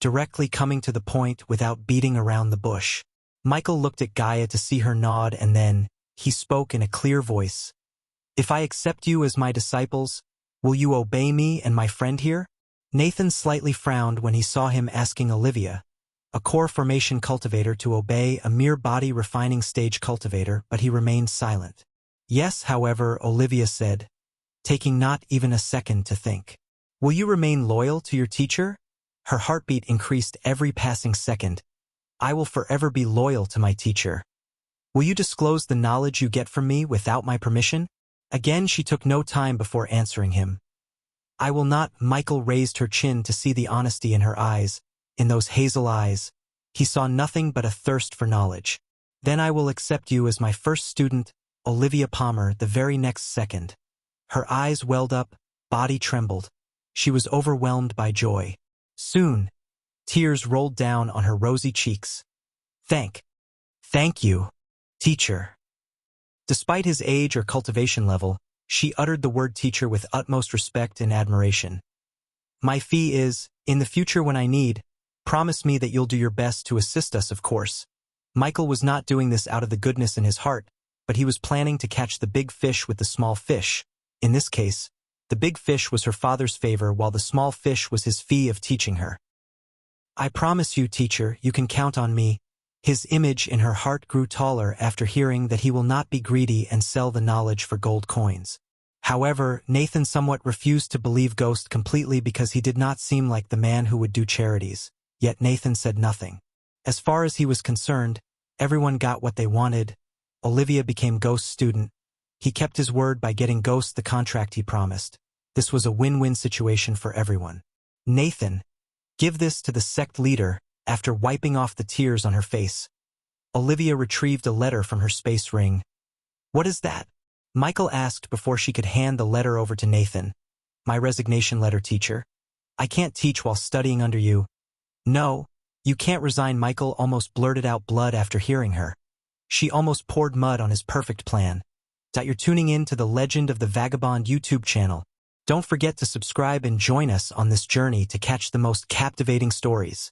directly coming to the point without beating around the bush. Michael looked at Gaia to see her nod, and then he spoke in a clear voice. "If I accept you as my disciples, will you obey me and my friend here?" Nathan slightly frowned when he saw him asking Olivia, a core formation cultivator, to obey a mere body refining stage cultivator, but he remained silent. "Yes, however," Olivia said, taking not even a second to think. "Will you remain loyal to your teacher?" Her heartbeat increased every passing second. "I will forever be loyal to my teacher." "Will you disclose the knowledge you get from me without my permission?" Again she took no time before answering him. "I will not." Michael raised her chin to see the honesty in her eyes. In those hazel eyes, he saw nothing but a thirst for knowledge. "Then I will accept you as my first student, Olivia Palmer." The very next second, her eyes welled up, body trembled. She was overwhelmed by joy. Soon, tears rolled down on her rosy cheeks. Thank you, teacher." Despite his age or cultivation level, she uttered the word teacher with utmost respect and admiration. "My fee is, in the future when I need, promise me that you'll do your best to assist us, of course." Michael was not doing this out of the goodness in his heart, but he was planning to catch the big fish with the small fish. In this case, the big fish was her father's favor, while the small fish was his fee of teaching her. "I promise you, teacher, you can count on me." His image in her heart grew taller after hearing that he will not be greedy and sell the knowledge for gold coins. However, Nathan somewhat refused to believe Ghost completely because he did not seem like the man who would do charities. Yet Nathan said nothing. As far as he was concerned, everyone got what they wanted. Olivia became Ghost's student. He kept his word by getting Ghost the contract he promised. This was a win-win situation for everyone. "Nathan, give this to the sect leader." After wiping off the tears on her face, Olivia retrieved a letter from her space ring. "What is that?" Michael asked before she could hand the letter over to Nathan. "My resignation letter, teacher. I can't teach while studying under you." "No, you can't resign." Michael almost blurted out blood after hearing her. She almost poured mud on his perfect plan. You're tuning in to the Legend of the Vagabond YouTube channel. Don't forget to subscribe and join us on this journey to catch the most captivating stories.